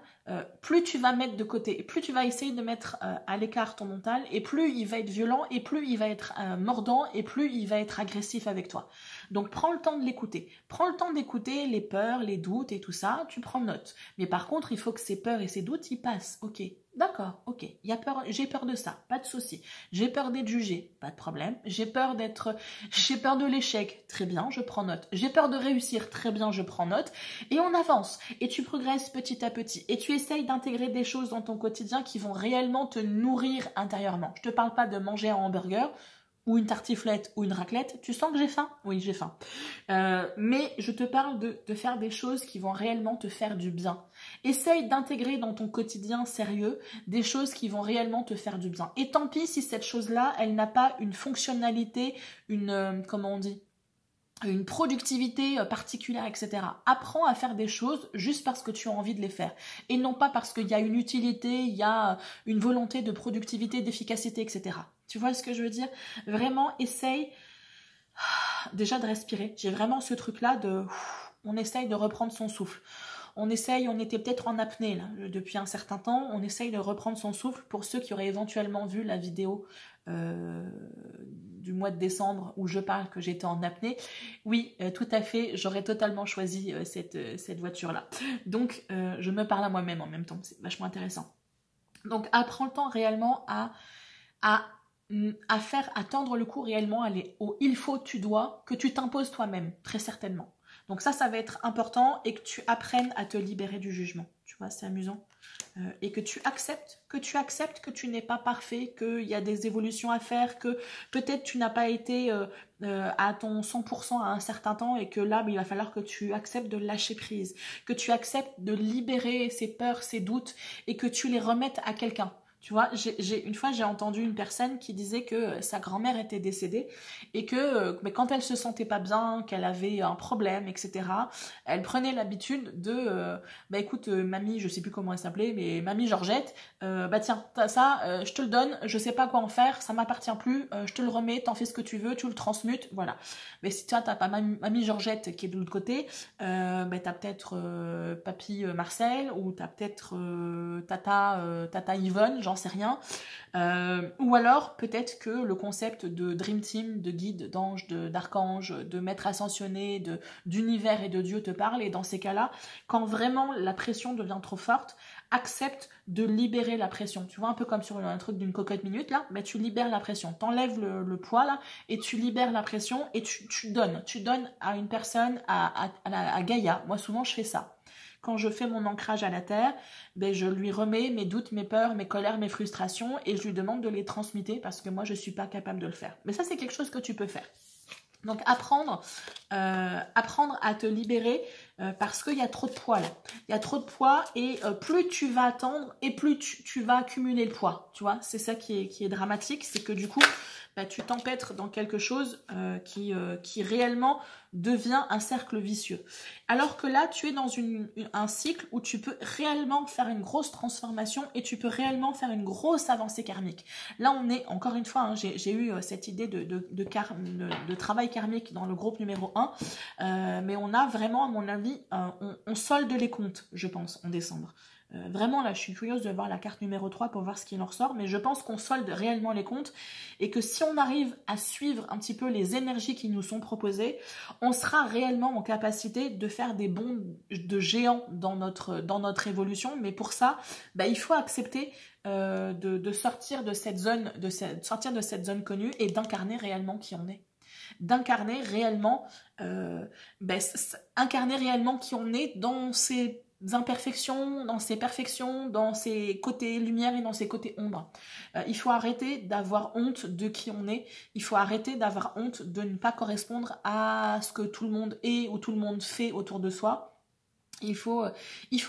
plus tu vas mettre de côté, plus tu vas essayer de mettre à l'écart ton mental, et plus il va être violent, et plus il va être mordant, et plus il va être agressif avec toi. Donc prends le temps de l'écouter. Prends le temps d'écouter les peurs, les doutes et tout ça, tu prends note. Mais par contre, il faut que ces peurs et ces doutes, ils passent. Ok, d'accord, ok. J'ai peur de ça, pas de souci. J'ai peur d'être jugé, pas de problème. J'ai peur de l'échec, très bien, je prends note. J'ai peur de réussir, très bien, je prends note. Et on avance. Et tu progresses petit à petit. Et tu essayes d'intégrer des choses dans ton quotidien qui vont réellement te nourrir intérieurement. Je te parle pas de manger un hamburger ou une tartiflette ou une raclette. Tu sens que j'ai faim? Oui, j'ai faim. Mais je te parle de faire des choses qui vont réellement te faire du bien. Essaye d'intégrer dans ton quotidien sérieux des choses qui vont réellement te faire du bien. Et tant pis si cette chose-là, elle n'a pas une fonctionnalité, comment on dit, une productivité particulière, etc. Apprends à faire des choses juste parce que tu as envie de les faire. Et non pas parce qu'il y a une utilité, il y a une volonté de productivité, d'efficacité, etc. Tu vois ce que je veux dire? Vraiment, essaye déjà de respirer. J'ai vraiment ce truc-là on essaye de reprendre son souffle. On était peut-être en apnée là, depuis un certain temps, on essaye de reprendre son souffle. Pour ceux qui auraient éventuellement vu la vidéo du mois de décembre où je parle que j'étais en apnée, oui, tout à fait, j'aurais totalement choisi cette voiture-là. Donc, je me parle à moi-même en même temps, c'est vachement intéressant. Donc, apprends le temps réellement à tendre le cou réellement, aller au il faut, tu dois, que tu t'imposes toi-même, très certainement. Donc ça va être important et que tu apprennes à te libérer du jugement. Tu vois, c'est amusant. Et que tu acceptes que tu n'es pas parfait, qu'il y a des évolutions à faire, que peut-être tu n'as pas été à ton 100% à un certain temps et que là, il va falloir que tu acceptes de lâcher prise, que tu acceptes de libérer ces peurs, ces doutes et que tu les remettes à quelqu'un. Tu vois, une fois, j'ai entendu une personne qui disait que sa grand-mère était décédée et que mais quand elle se sentait pas bien, qu'elle avait un problème, etc., elle prenait l'habitude de écoute, mamie, je sais plus comment elle s'appelait, mais mamie Georgette, tiens, ça, je te le donne, je sais pas quoi en faire, ça m'appartient plus, je te le remets, t'en fais ce que tu veux, tu le transmutes, voilà. Mais si toi, t'as pas mamie Georgette qui est de l'autre côté, t'as peut-être papy Marcel ou t'as peut-être tata Yvonne, j'en sais rien. Ou alors, peut-être que le concept de Dream Team, de guide, d'ange, d'archange, de maître ascensionné, d'univers et de Dieu te parle. Et dans ces cas-là, quand vraiment la pression devient trop forte, accepte de libérer la pression. Tu vois, un peu comme sur un truc d'une cocotte minute, là, mais tu libères la pression. T'enlèves le poids, là, et tu libères la pression et tu donnes. Tu donnes à une personne, à Gaïa. Moi, souvent, je fais ça. Quand je fais mon ancrage à la terre, je lui remets mes doutes, mes peurs, mes colères, mes frustrations et je lui demande de les transmuter parce que moi, je ne suis pas capable de le faire. Mais ça, c'est quelque chose que tu peux faire. Donc, apprendre à te libérer parce qu'il y a trop de poids là. Il y a trop de poids et plus tu vas attendre et plus tu vas accumuler le poids. Tu vois, c'est ça qui est dramatique, c'est que du coup, tu t'empêtres dans quelque chose qui réellement devient un cercle vicieux. Alors que là, tu es dans un cycle où tu peux réellement faire une grosse transformation et tu peux réellement faire une grosse avancée karmique. Là, on est, encore une fois, j'ai eu cette idée de travail karmique dans le groupe numéro 1. Mais on a vraiment, à mon avis, on solde les comptes, je pense, en décembre. Vraiment, là, je suis curieuse de voir la carte numéro 3 pour voir ce qu'il en ressort, mais je pense qu'on solde réellement les comptes et que si on arrive à suivre un petit peu les énergies qui nous sont proposées, on sera réellement en capacité de faire des bonds de géants dans notre évolution. Mais pour ça, il faut accepter de sortir de cette zone, sortir de cette zone connue et d'incarner réellement qui on est. D'incarner réellement, incarner réellement qui on est dans ses imperfections, dans ses perfections, dans ses côtés lumière et dans ses côtés ombre. Il faut arrêter d'avoir honte de qui on est. Il faut arrêter d'avoir honte de ne pas correspondre à ce que tout le monde est ou tout le monde fait autour de soi. Il faut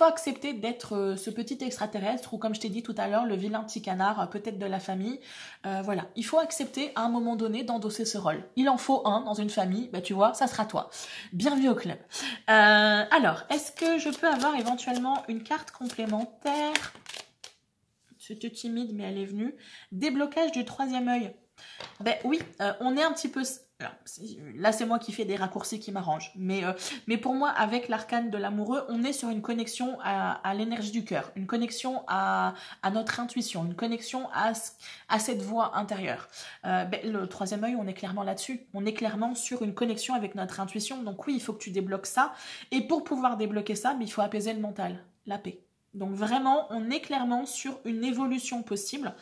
accepter d'être ce petit extraterrestre ou, comme je t'ai dit tout à l'heure, le vilain petit canard, peut-être de la famille. Voilà, il faut accepter à un moment donné d'endosser ce rôle. Il en faut un dans une famille, tu vois, ça sera toi. Bienvenue au club. Alors, est-ce que je peux avoir éventuellement une carte complémentaire? C'était timide, mais elle est venue. Déblocage du 3e œil. Oui, on est un petit peu... Alors, là, c'est moi qui fais des raccourcis qui m'arrangent. Mais pour moi, avec l'arcane de l'amoureux, on est sur une connexion à l'énergie du cœur, une connexion à notre intuition, une connexion à cette voix intérieure. Le 3e œil, on est clairement là-dessus. On est clairement sur une connexion avec notre intuition. Donc oui, il faut que tu débloques ça. Et pour pouvoir débloquer ça, il faut apaiser le mental, la paix. Donc vraiment, on est clairement sur une évolution possible.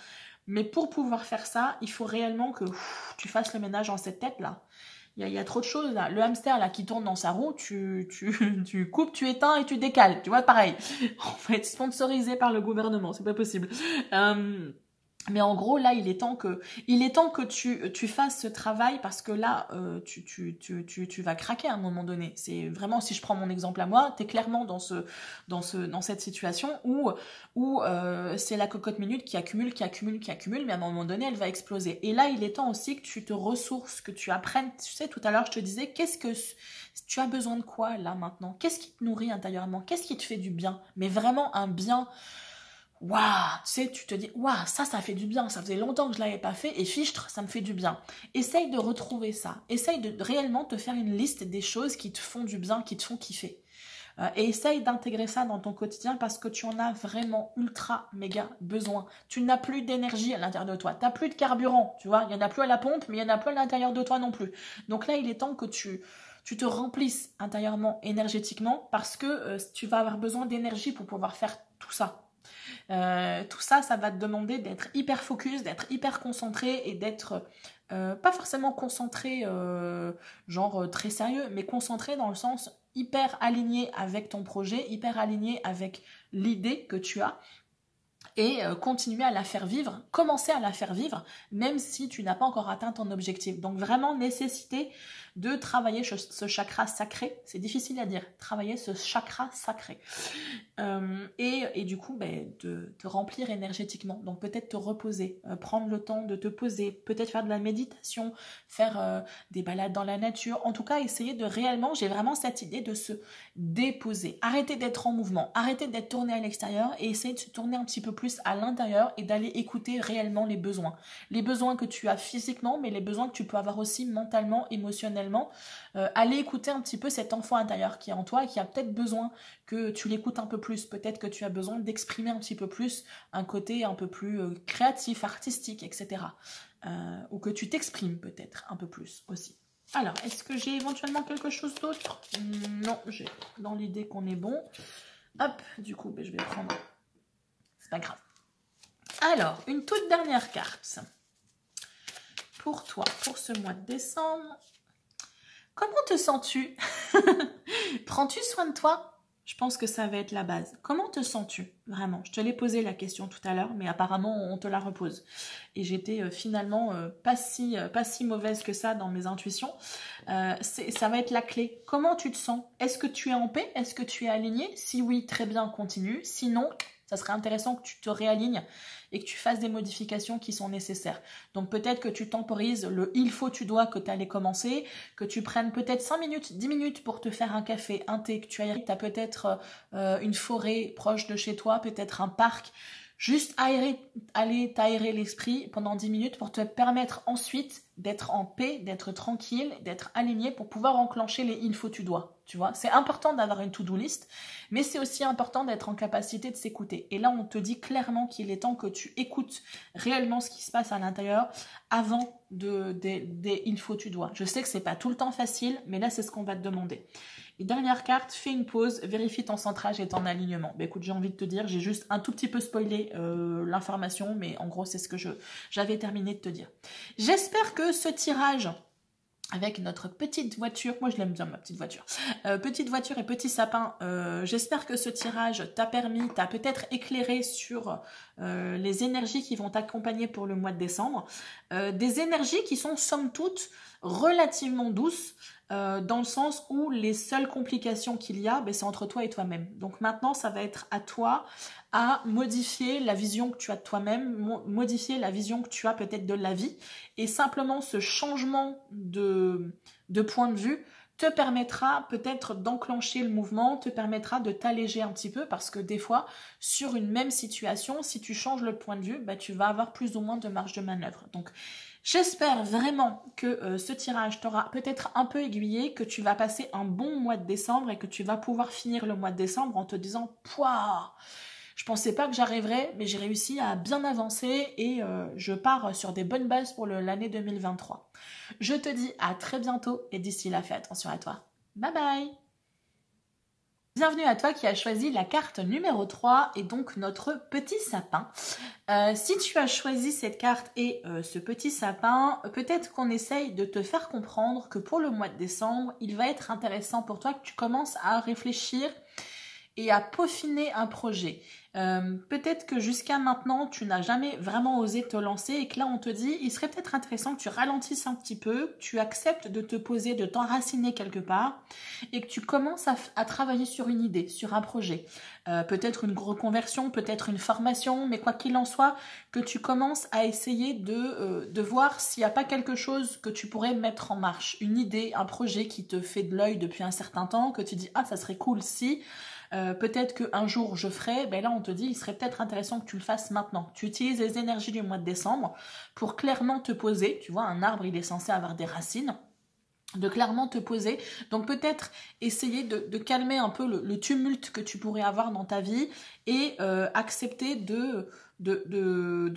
Mais pour pouvoir faire ça, il faut réellement que tu fasses le ménage dans cette tête-là. Il y a trop de choses là. Le hamster là qui tourne dans sa roue, tu coupes, tu éteins et tu décales. Tu vois, pareil. On va être sponsorisé par le gouvernement, c'est pas possible. Mais en gros, là, il est temps que tu fasses ce travail parce que là, tu vas craquer à un moment donné. C'est vraiment, si je prends mon exemple à moi, t'es clairement dans cette situation où c'est la cocotte minute qui accumule, mais à un moment donné, elle va exploser. Et là, il est temps aussi que tu te ressources, que tu apprennes. Tu sais, tout à l'heure, je te disais, tu as besoin de quoi là maintenant? Qu'est-ce qui te nourrit intérieurement? Qu'est-ce qui te fait du bien? Mais vraiment un bien. Waouh, tu sais, tu te dis, waouh, ça fait du bien, ça faisait longtemps que je l'avais pas fait et fichtre, ça me fait du bien. Essaye de retrouver ça, essaye de réellement te faire une liste des choses qui te font du bien, qui te font kiffer. Et essaye d'intégrer ça dans ton quotidien parce que tu en as vraiment ultra méga besoin. Tu n'as plus d'énergie à l'intérieur de toi, tu n'as plus de carburant, tu vois, il n'y en a plus à la pompe, mais il n'y en a plus à l'intérieur de toi non plus. Donc là, il est temps que tu te remplisses intérieurement, énergétiquement, parce que tu vas avoir besoin d'énergie pour pouvoir faire tout ça. Tout ça, ça va te demander d'être hyper focus, d'être hyper concentré et d'être pas forcément concentré genre très sérieux, mais concentré dans le sens hyper aligné avec ton projet, hyper aligné avec l'idée que tu as et continuer à la faire vivre, commencer à la faire vivre, même si tu n'as pas encore atteint ton objectif. Donc vraiment nécessité de travailler ce chakra sacré, c'est difficile à dire, travailler ce chakra sacré. Et du coup, de te remplir énergétiquement. Donc peut-être te reposer, prendre le temps de te poser, peut-être faire de la méditation, faire des balades dans la nature. En tout cas, essayer de réellement, j'ai vraiment cette idée de se déposer. Arrêter d'être en mouvement, arrêter d'être tourné à l'extérieur et essayer de se tourner un petit peu plus à l'intérieur et d'aller écouter réellement les besoins. Les besoins que tu as physiquement, mais les besoins que tu peux avoir aussi mentalement, émotionnellement. Aller écouter un petit peu cet enfant intérieur qui est en toi et qui a peut-être besoin que tu l'écoutes un peu plus. Peut-être que tu as besoin d'exprimer un petit peu plus un côté un peu plus créatif, artistique, etc. Ou que tu t'exprimes peut-être un peu plus aussi. Alors, est-ce que j'ai éventuellement quelque chose d'autre? Non, j'ai dans l'idée qu'on est bon. Hop, du coup, je vais prendre... C'est pas grave. Alors, une toute dernière carte. Pour toi, pour ce mois de décembre... Comment te sens-tu? Prends-tu soin de toi? Je pense que ça va être la base. Comment te sens-tu? Vraiment, je te l'ai posé la question tout à l'heure, mais apparemment on te la repose. Et j'étais finalement pas si mauvaise que ça dans mes intuitions. Ça va être la clé. Comment tu te sens? Est-ce que tu es en paix? Est-ce que tu es aligné? Si oui, très bien, continue. Sinon, ça serait intéressant que tu te réalignes et que tu fasses des modifications qui sont nécessaires. Donc peut-être que tu temporises le « il faut, tu dois » que tu allais commencer, que tu prennes peut-être 5 minutes, 10 minutes pour te faire un café, un thé, que tu ailles. Tu as peut-être une forêt proche de chez toi, peut-être un parc. Juste aller t'aérer l'esprit pendant 10 minutes pour te permettre ensuite d'être en paix, d'être tranquille, d'être aligné pour pouvoir enclencher les il faut, tu dois. Tu vois, c'est important d'avoir une to-do list, mais c'est aussi important d'être en capacité de s'écouter. Et là, on te dit clairement qu'il est temps que tu écoutes réellement ce qui se passe à l'intérieur avant des il faut, tu dois. Je sais que c'est pas tout le temps facile, mais là, c'est ce qu'on va te demander. Et dernière carte, fais une pause, vérifie ton centrage et ton alignement. Bah, écoute, j'ai envie de te dire, j'ai juste un tout petit peu spoilé l'information, mais en gros, c'est ce que j'avais terminé de te dire. J'espère que ce tirage avec notre petite voiture, moi je l'aime bien ma petite voiture, petite voiture et petit sapin, j'espère que ce tirage t'a permis, t'a peut-être éclairé sur les énergies qui vont t'accompagner pour le mois de décembre, des énergies qui sont somme toute relativement douces, dans le sens où les seules complications qu'il y a, c'est entre toi et toi-même. Donc maintenant, ça va être à toi à modifier la vision que tu as de toi-même, modifier la vision que tu as peut-être de la vie. Et simplement, ce changement de point de vue te permettra peut-être d'enclencher le mouvement, te permettra de t'alléger un petit peu, parce que des fois, sur une même situation, si tu changes le point de vue, tu vas avoir plus ou moins de marge de manœuvre. Donc, j'espère vraiment que ce tirage t'aura peut-être un peu aiguillé, que tu vas passer un bon mois de décembre et que tu vas pouvoir finir le mois de décembre en te disant « Pouah, je pensais pas que j'arriverais, mais j'ai réussi à bien avancer et je pars sur des bonnes bases pour l'année 2023. » Je te dis à très bientôt et d'ici là, fais attention à toi. Bye bye! Bienvenue à toi qui as choisi la carte numéro 3 et donc notre petit sapin. Si tu as choisi cette carte et ce petit sapin, peut-être qu'on essaye de te faire comprendre que pour le mois de décembre, il va être intéressant pour toi que tu commences à réfléchir et à peaufiner un projet. Peut-être que jusqu'à maintenant, tu n'as jamais vraiment osé te lancer et que là, on te dit, il serait peut-être intéressant que tu ralentisses un petit peu, que tu acceptes de te poser, de t'enraciner quelque part et que tu commences à travailler sur une idée, sur un projet. Peut-être une reconversion, peut-être une formation, mais quoi qu'il en soit, que tu commences à essayer de voir s'il n'y a pas quelque chose que tu pourrais mettre en marche. Une idée, un projet qui te fait de l'œil depuis un certain temps, que tu dis, ah, ça serait cool si... peut-être qu'un jour je ferai, là on te dit il serait peut-être intéressant que tu le fasses maintenant. Tu utilises les énergies du mois de décembre pour clairement te poser. Tu vois, un arbre il est censé avoir des racines, de clairement te poser. Donc peut-être essayer de calmer un peu le tumulte que tu pourrais avoir dans ta vie et accepter de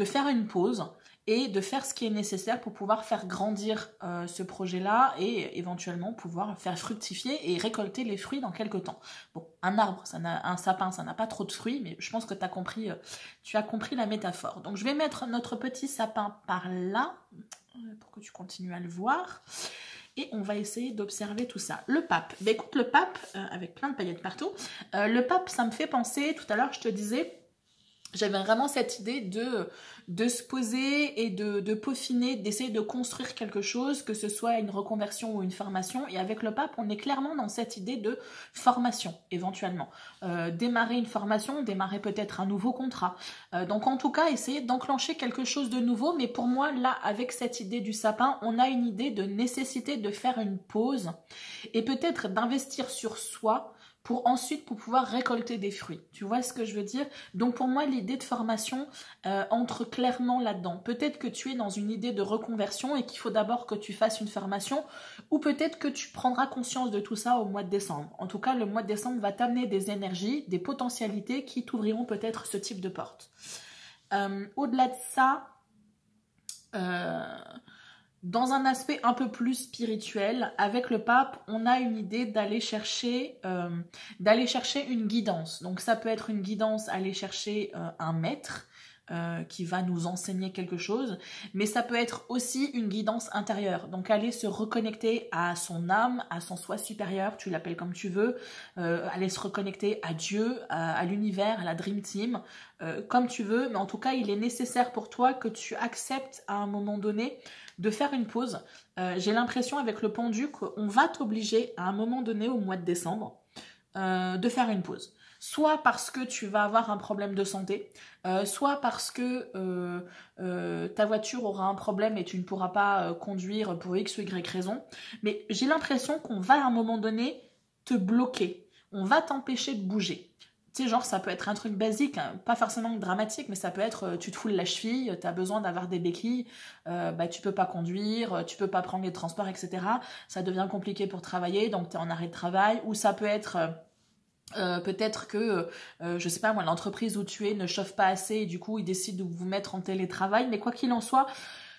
faire une pause et de faire ce qui est nécessaire pour pouvoir faire grandir ce projet-là et éventuellement pouvoir faire fructifier et récolter les fruits dans quelques temps. Bon, un arbre, un sapin, ça n'a pas trop de fruits, mais je pense que tu as compris la métaphore. Donc je vais mettre notre petit sapin par là, pour que tu continues à le voir. Et on va essayer d'observer tout ça. Le pape. Écoute, le pape, avec plein de paillettes partout, le pape, ça me fait penser, tout à l'heure je te disais, j'avais vraiment cette idée de se poser et de peaufiner, d'essayer de construire quelque chose, que ce soit une reconversion ou une formation. Et avec le pape, on est clairement dans cette idée de formation, éventuellement. Démarrer une formation, démarrer peut-être un nouveau contrat. Donc en tout cas, essayer d'enclencher quelque chose de nouveau. Mais pour moi, là, avec cette idée du sapin, on a une idée de nécessité de faire une pause et peut-être d'investir sur soi pour pouvoir récolter des fruits. Tu vois ce que je veux dire? Donc pour moi, l'idée de formation entre clairement là-dedans. Peut-être que tu es dans une idée de reconversion et qu'il faut d'abord que tu fasses une formation, ou peut-être que tu prendras conscience de tout ça au mois de décembre. En tout cas, le mois de décembre va t'amener des énergies, des potentialités qui t'ouvriront peut-être ce type de porte. Au-delà de ça... dans un aspect un peu plus spirituel, avec le pape, on a une idée d'aller chercher une guidance. Donc ça peut être une guidance, aller chercher un maître qui va nous enseigner quelque chose, mais ça peut être aussi une guidance intérieure. Donc aller se reconnecter à son âme, à son soi supérieur, tu l'appelles comme tu veux, aller se reconnecter à Dieu, à l'univers, à la Dream Team, comme tu veux, mais en tout cas, il est nécessaire pour toi que tu acceptes à un moment donné de faire une pause. J'ai l'impression avec le pendu qu'on va t'obliger à un moment donné au mois de décembre de faire une pause. Soit parce que tu vas avoir un problème de santé, soit parce que ta voiture aura un problème et tu ne pourras pas conduire pour X ou Y raison. Mais j'ai l'impression qu'on va à un moment donné te bloquer. On va t'empêcher de bouger. Tu sais, genre, ça peut être un truc basique, hein, pas forcément dramatique, mais ça peut être, tu te foules la cheville, tu as besoin d'avoir des béquilles, bah, tu peux pas conduire, tu peux pas prendre les transports, etc. Ça devient compliqué pour travailler, donc tu es en arrêt de travail, ou ça peut être... peut-être que, je sais pas moi, l'entreprise où tu es ne chauffe pas assez et du coup, ils décident de vous mettre en télétravail. Mais quoi qu'il en soit,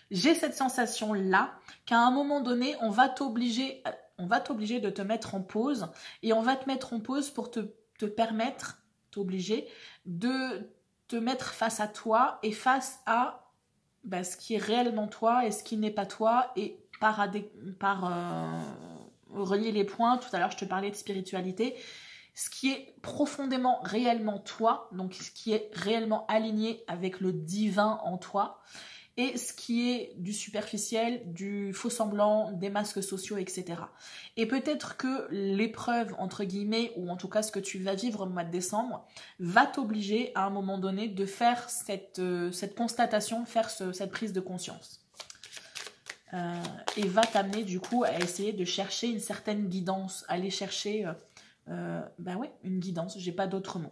j'ai cette sensation-là qu'à un moment donné, on va t'obliger de te mettre en pause et on va te mettre en pause pour te permettre, t'obliger, de te mettre face à toi et face à bah, ce qui est réellement toi et ce qui n'est pas toi et relier les points. Tout à l'heure, je te parlais de spiritualité. Ce qui est profondément, réellement toi, donc ce qui est réellement aligné avec le divin en toi, et ce qui est du superficiel, du faux semblant, des masques sociaux, etc. Et peut-être que l'épreuve, entre guillemets, ou en tout cas ce que tu vas vivre au mois de décembre, va t'obliger à un moment donné de faire cette constatation, faire cette prise de conscience. Et va t'amener du coup à essayer de chercher une certaine guidance, aller chercher... ben ouais, une guidance, j'ai pas d'autre mot.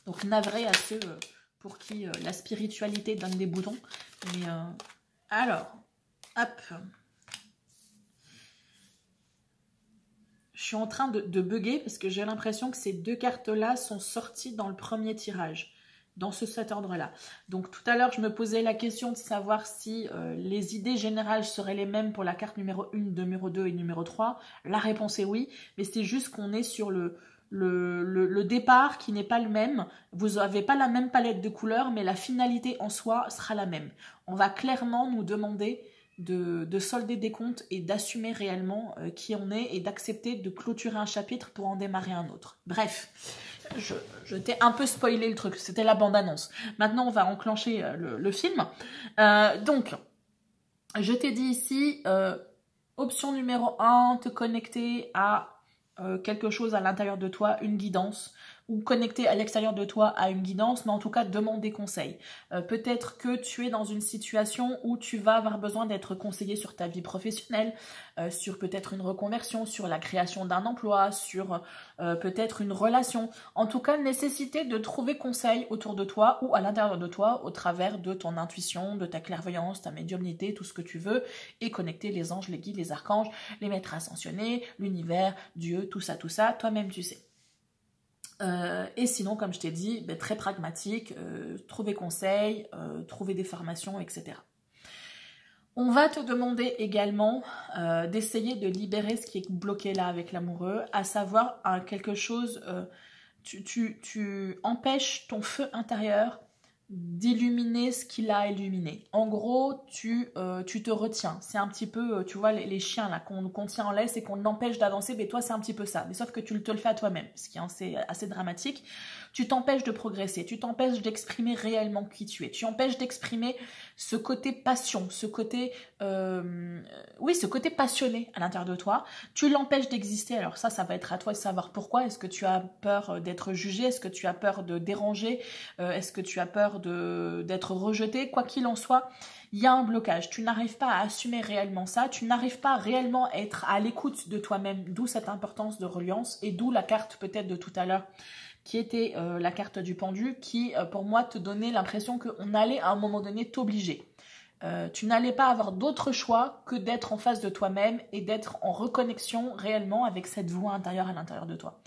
Donc navré à ceux pour qui la spiritualité donne des boutons. Mais alors, hop. Je suis en train de bugger parce que j'ai l'impression que ces deux cartes-là sont sorties dans le premier tirage, dans cet ordre-là. Donc tout à l'heure, je me posais la question de savoir si les idées générales seraient les mêmes pour la carte numéro 1, numéro 2 et numéro 3. La réponse est oui, mais c'est juste qu'on est sur le départ qui n'est pas le même. Vous n'avez pas la même palette de couleurs, mais la finalité en soi sera la même. On va clairement nous demander de solder des comptes et d'assumer réellement qui on est et d'accepter de clôturer un chapitre pour en démarrer un autre. Bref, je t'ai un peu spoilé le truc, c'était la bande-annonce. Maintenant, on va enclencher le film. Donc, je t'ai dit ici, option numéro 1, te connecter à quelque chose à l'intérieur de toi, une guidance, ou connecter à l'extérieur de toi à une guidance, mais en tout cas demander conseil. Peut-être que tu es dans une situation où tu vas avoir besoin d'être conseillé sur ta vie professionnelle, sur peut-être une reconversion, sur la création d'un emploi, sur peut-être une relation. En tout cas, nécessité de trouver conseil autour de toi ou à l'intérieur de toi au travers de ton intuition, de ta clairvoyance, ta médiumnité, tout ce que tu veux, et connecter les anges, les guides, les archanges, les maîtres ascensionnés, l'univers, Dieu, tout ça, toi-même tu sais. Et sinon, comme je t'ai dit, ben, très pragmatique, trouver conseil, trouver des formations, etc. On va te demander également d'essayer de libérer ce qui est bloqué là avec l'amoureux, à savoir quelque chose, tu empêches ton feu intérieur d'illuminer ce qu'il a illuminé. En gros, tu te retiens. C'est un petit peu, tu vois, les chiens là qu'on tient en laisse et qu'on empêche d'avancer, mais toi c'est un petit peu ça. Mais sauf que tu te le fais à toi-même, ce qui est assez dramatique. Tu t'empêches de progresser, tu t'empêches d'exprimer réellement qui tu es. Tu empêches d'exprimer ce côté passion, ce côté, ce côté passionné à l'intérieur de toi. Tu l'empêches d'exister. Alors ça va être à toi de savoir pourquoi. Est-ce que tu as peur d'être jugé? Est-ce que tu as peur de déranger? Est-ce que tu as peur d'être rejeté? Quoi qu'il en soit, il y a un blocage. Tu n'arrives pas à assumer réellement ça. Tu n'arrives pas réellement à être à l'écoute de toi-même. D'où cette importance de reliance et d'où la carte peut-être de tout à l'heure qui était la carte du pendu, qui pour moi te donnait l'impression qu'on allait à un moment donné t'obliger. Tu n'allais pas avoir d'autre choix que d'être en face de toi-même et d'être en reconnexion réellement avec cette voix intérieure à l'intérieur de toi.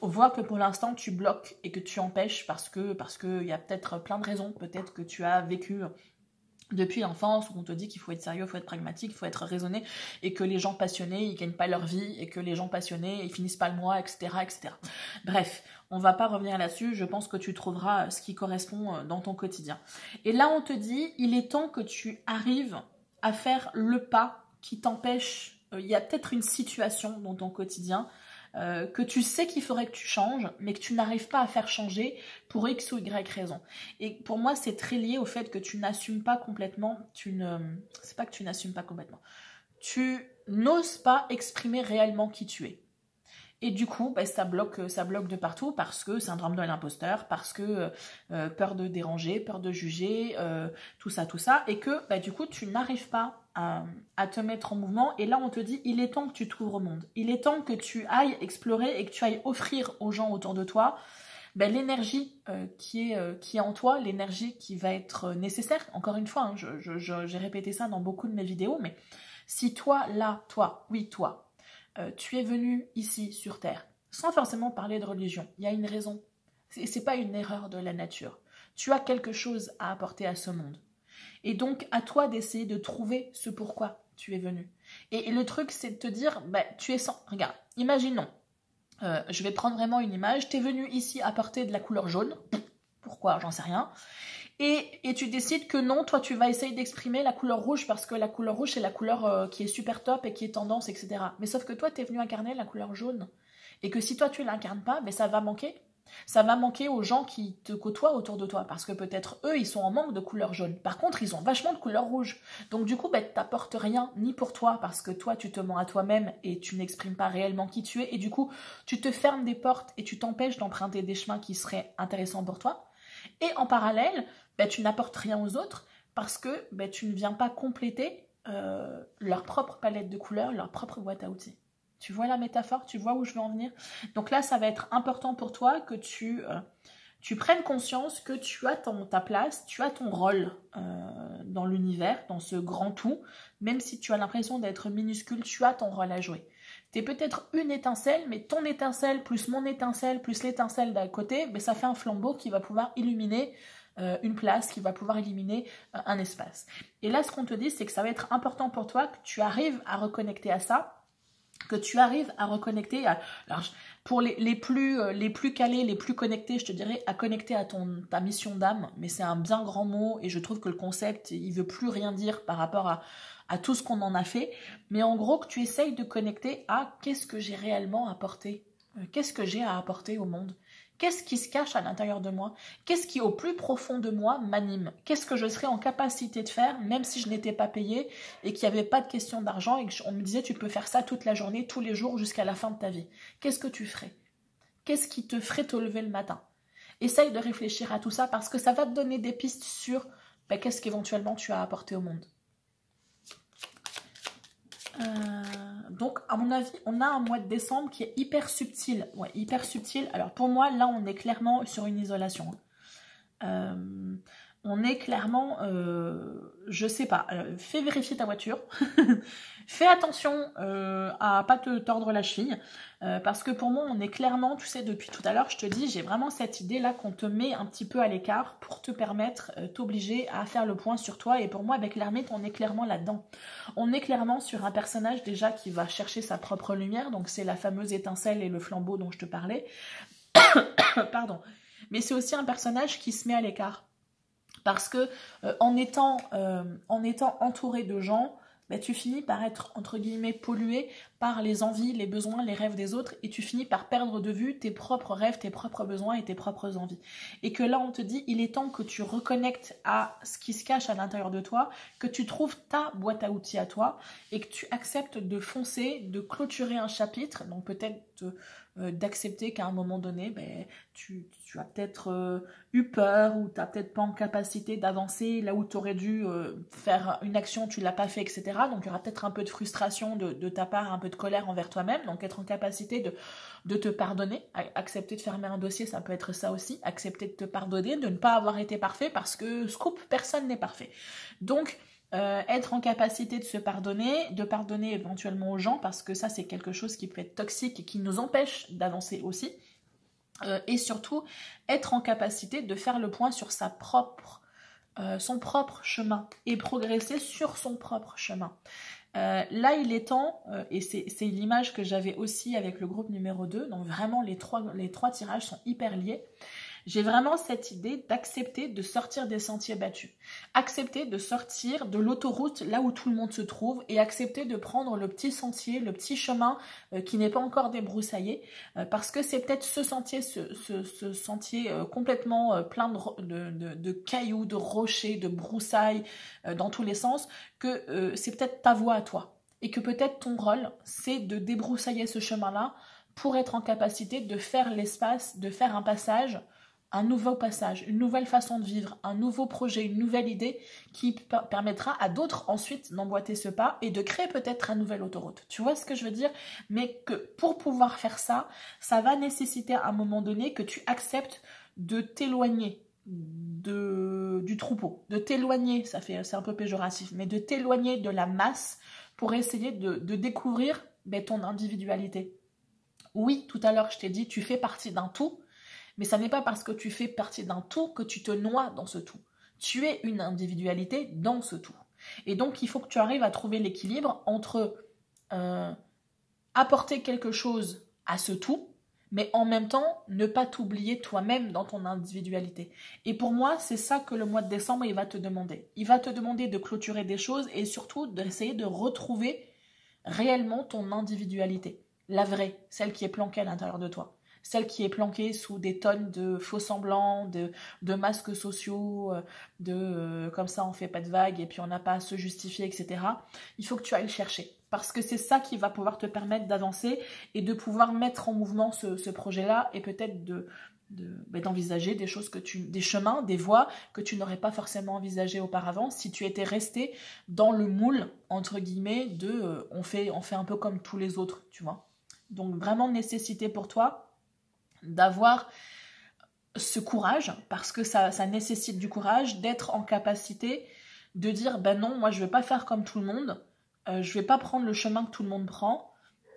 On voit que pour l'instant tu bloques et que tu empêches parce que y a peut-être plein de raisons, peut-être que tu as vécu depuis l'enfance où on te dit qu'il faut être sérieux, il faut être pragmatique, il faut être raisonné et que les gens passionnés ils gagnent pas leur vie et que les gens passionnés ils finissent pas le mois, etc. Bref, on va pas revenir là-dessus, je pense que tu trouveras ce qui correspond dans ton quotidien. Et là on te dit, il est temps que tu arrives à faire le pas qui t'empêche, il y a peut-être une situation dans ton quotidien que tu sais qu'il faudrait que tu changes, mais que tu n'arrives pas à faire changer pour X ou Y raison. Et pour moi, c'est très lié au fait que tu n'assumes pas complètement, c'est pas que tu n'assumes pas complètement, tu n'oses pas exprimer réellement qui tu es. Et du coup, bah, ça bloque de partout parce que syndrome de l'imposteur, parce que peur de déranger, peur de juger, tout ça, et que bah, du coup, tu n'arrives pas à te mettre en mouvement. Et là, on te dit, il est temps que tu t'ouvres au monde. Il est temps que tu ailles explorer et que tu ailles offrir aux gens autour de toi l'énergie qui est en toi, l'énergie qui va être nécessaire. Encore une fois, hein, j'ai répété ça dans beaucoup de mes vidéos, mais si toi, là, toi, oui, toi, tu es venu ici sur Terre, sans forcément parler de religion, il y a une raison. C'est pas une erreur de la nature. Tu as quelque chose à apporter à ce monde. Et donc, à toi d'essayer de trouver ce pourquoi tu es venu. Et le truc, c'est de te dire, tu es sans... Regarde, imaginons, je vais prendre vraiment une image, tu es venu ici apporter de la couleur jaune. Pourquoi? J'en sais rien. Et tu décides que non, toi, tu vas essayer d'exprimer la couleur rouge parce que la couleur rouge, c'est la couleur qui est super top et qui est tendance, etc. Mais sauf que toi, tu es venu incarner la couleur jaune. Et que si toi, tu ne l'incarnes pas, ça va manquer. Ça va manquer aux gens qui te côtoient autour de toi, parce que peut-être eux, ils sont en manque de couleur jaune. Par contre, ils ont vachement de couleur rouge. Donc du coup, t'apportes rien, ni pour toi, parce que toi, tu te mens à toi-même et tu n'exprimes pas réellement qui tu es, et du coup, tu te fermes des portes et tu t'empêches d'emprunter des chemins qui seraient intéressants pour toi. Et en parallèle, tu n'apportes rien aux autres, parce que tu ne viens pas compléter leur propre palette de couleurs, leur propre boîte à outils. Tu vois la métaphore? Tu vois où je veux en venir? Donc là, ça va être important pour toi que tu prennes conscience que tu as ta place, tu as ton rôle dans l'univers, dans ce grand tout. Même si tu as l'impression d'être minuscule, tu as ton rôle à jouer. Tu es peut-être une étincelle, mais ton étincelle plus mon étincelle plus l'étincelle d'à côté, ça fait un flambeau qui va pouvoir illuminer une place, qui va pouvoir illuminer un espace. Et là, ce qu'on te dit, c'est que ça va être important pour toi que tu arrives à reconnecter à ça, que tu arrives à reconnecter alors pour les plus calés, les plus connectés, je te dirais à connecter à ta mission d'âme, mais c'est un bien grand mot et je trouve que le concept, il veut plus rien dire par rapport à tout ce qu'on en a fait, mais en gros que tu essayes de connecter à qu'est-ce que j'ai réellement apporté, qu'est-ce que j'ai à apporter au monde. Qu'est-ce qui se cache à l'intérieur de moi? Qu'est-ce qui, au plus profond de moi, m'anime? Qu'est-ce que je serais en capacité de faire, même si je n'étais pas payée et qu'il n'y avait pas de question d'argent et qu'on me disait tu peux faire ça toute la journée, tous les jours, jusqu'à la fin de ta vie? Qu'est-ce que tu ferais? Qu'est-ce qui te ferait te lever le matin? Essaye de réfléchir à tout ça parce que ça va te donner des pistes sur qu'est-ce qu'éventuellement tu as apporté au monde. Donc, à mon avis, on a un mois de décembre qui est hyper subtil. Ouais, hyper subtil. Alors, pour moi, là, on est clairement sur une isolation. On est clairement, je sais pas, fais vérifier ta voiture. Fais attention à pas te tordre la cheville. Parce que pour moi, on est clairement, tu sais, depuis tout à l'heure, je te dis, j'ai vraiment cette idée-là qu'on te met un petit peu à l'écart pour te permettre, t'obliger à faire le point sur toi. Et pour moi, avec l'ermite, on est clairement là-dedans. On est clairement sur un personnage déjà qui va chercher sa propre lumière. Donc, c'est la fameuse étincelle et le flambeau dont je te parlais. Pardon. Mais c'est aussi un personnage qui se met à l'écart. Parce que en étant entouré de gens, tu finis par être, entre guillemets, pollué par les envies, les besoins, les rêves des autres, et tu finis par perdre de vue tes propres rêves, tes propres besoins et tes propres envies. Et que là, on te dit, il est temps que tu reconnectes à ce qui se cache à l'intérieur de toi, que tu trouves ta boîte à outils à toi, et que tu acceptes de foncer, de clôturer un chapitre, donc peut-être d'accepter qu'à un moment donné, tu as peut-être eu peur ou tu n'as peut-être pas en capacité d'avancer là où tu aurais dû faire une action, tu ne l'as pas fait, etc. Donc il y aura peut-être un peu de frustration de ta part, un peu de colère envers toi-même, donc être en capacité de te pardonner, accepter de fermer un dossier, ça peut être ça aussi, accepter de te pardonner, de ne pas avoir été parfait parce que, scoop, personne n'est parfait. Donc, être en capacité de se pardonner, de pardonner éventuellement aux gens, parce que ça c'est quelque chose qui peut être toxique et qui nous empêche d'avancer aussi, et surtout être en capacité de faire le point sur son propre chemin et progresser sur son propre chemin. Là il est temps, et c'est l'image que j'avais aussi avec le groupe numéro 2, donc vraiment les trois tirages sont hyper liés. J'ai vraiment cette idée d'accepter de sortir des sentiers battus. Accepter de sortir de l'autoroute là où tout le monde se trouve et accepter de prendre le petit sentier, le petit chemin qui n'est pas encore débroussaillé parce que c'est peut-être ce sentier, ce sentier complètement plein de cailloux, de rochers, de broussailles dans tous les sens que c'est peut-être ta voie à toi et que peut-être ton rôle c'est de débroussailler ce chemin-là pour être en capacité de faire l'espace, de faire un passage un nouveau passage, une nouvelle façon de vivre, un nouveau projet, une nouvelle idée qui permettra à d'autres ensuite d'emboîter ce pas et de créer peut-être une nouvelle autoroute. Tu vois ce que je veux dire? Mais que pour pouvoir faire ça, ça va nécessiter à un moment donné que tu acceptes de t'éloigner du troupeau, de t'éloigner, c'est un peu péjoratif, mais de t'éloigner de la masse pour essayer de découvrir ton individualité. Oui, tout à l'heure, je t'ai dit, tu fais partie d'un tout, mais ça n'est pas parce que tu fais partie d'un tout que tu te noies dans ce tout. Tu es une individualité dans ce tout. Et donc, il faut que tu arrives à trouver l'équilibre entre apporter quelque chose à ce tout, mais en même temps, ne pas t'oublier toi-même dans ton individualité. Et pour moi, c'est ça que le mois de décembre, il va te demander. Il va te demander de clôturer des choses et surtout d'essayer de retrouver réellement ton individualité. La vraie, celle qui est planquée à l'intérieur de toi. Celle qui est planquée sous des tonnes de faux semblants, de masques sociaux, comme ça on fait pas de vagues et puis on n'a pas à se justifier, etc. Il faut que tu ailles le chercher. Parce que c'est ça qui va pouvoir te permettre d'avancer et de pouvoir mettre en mouvement ce projet-là et peut-être d'envisager des choses des chemins, des voies que tu n'aurais pas forcément envisagées auparavant si tu étais resté dans le moule, entre guillemets, on fait un peu comme tous les autres, tu vois. Donc vraiment nécessité pour toi d'avoir ce courage, parce que ça nécessite du courage, d'être en capacité de dire, ben non, moi je vais pas faire comme tout le monde, je vais pas prendre le chemin que tout le monde prend,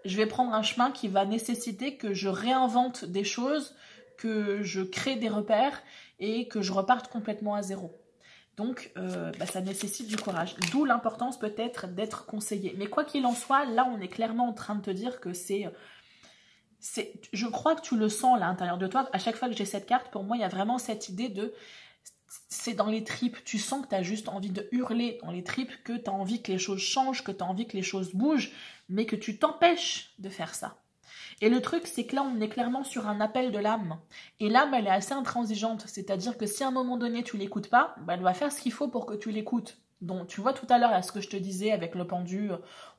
je vais prendre un chemin qui va nécessiter que je réinvente des choses, que je crée des repères et que je reparte complètement à zéro. Donc, ça nécessite du courage. D'où l'importance peut-être d'être conseillé. Mais quoi qu'il en soit, là, on est clairement en train de te dire que je crois que tu le sens à l'intérieur de toi. À chaque fois que j'ai cette carte, pour moi, il y a vraiment cette idée de... C'est dans les tripes. Tu sens que tu as juste envie de hurler dans les tripes, que tu as envie que les choses changent, que tu as envie que les choses bougent, mais que tu t'empêches de faire ça. Et le truc, c'est que là, on est clairement sur un appel de l'âme. Et l'âme, elle est assez intransigeante. C'est-à-dire que si à un moment donné, tu l'écoutes pas, elle va faire ce qu'il faut pour que tu l'écoutes. Donc, tu vois tout à l'heure, à ce que je te disais avec le pendu,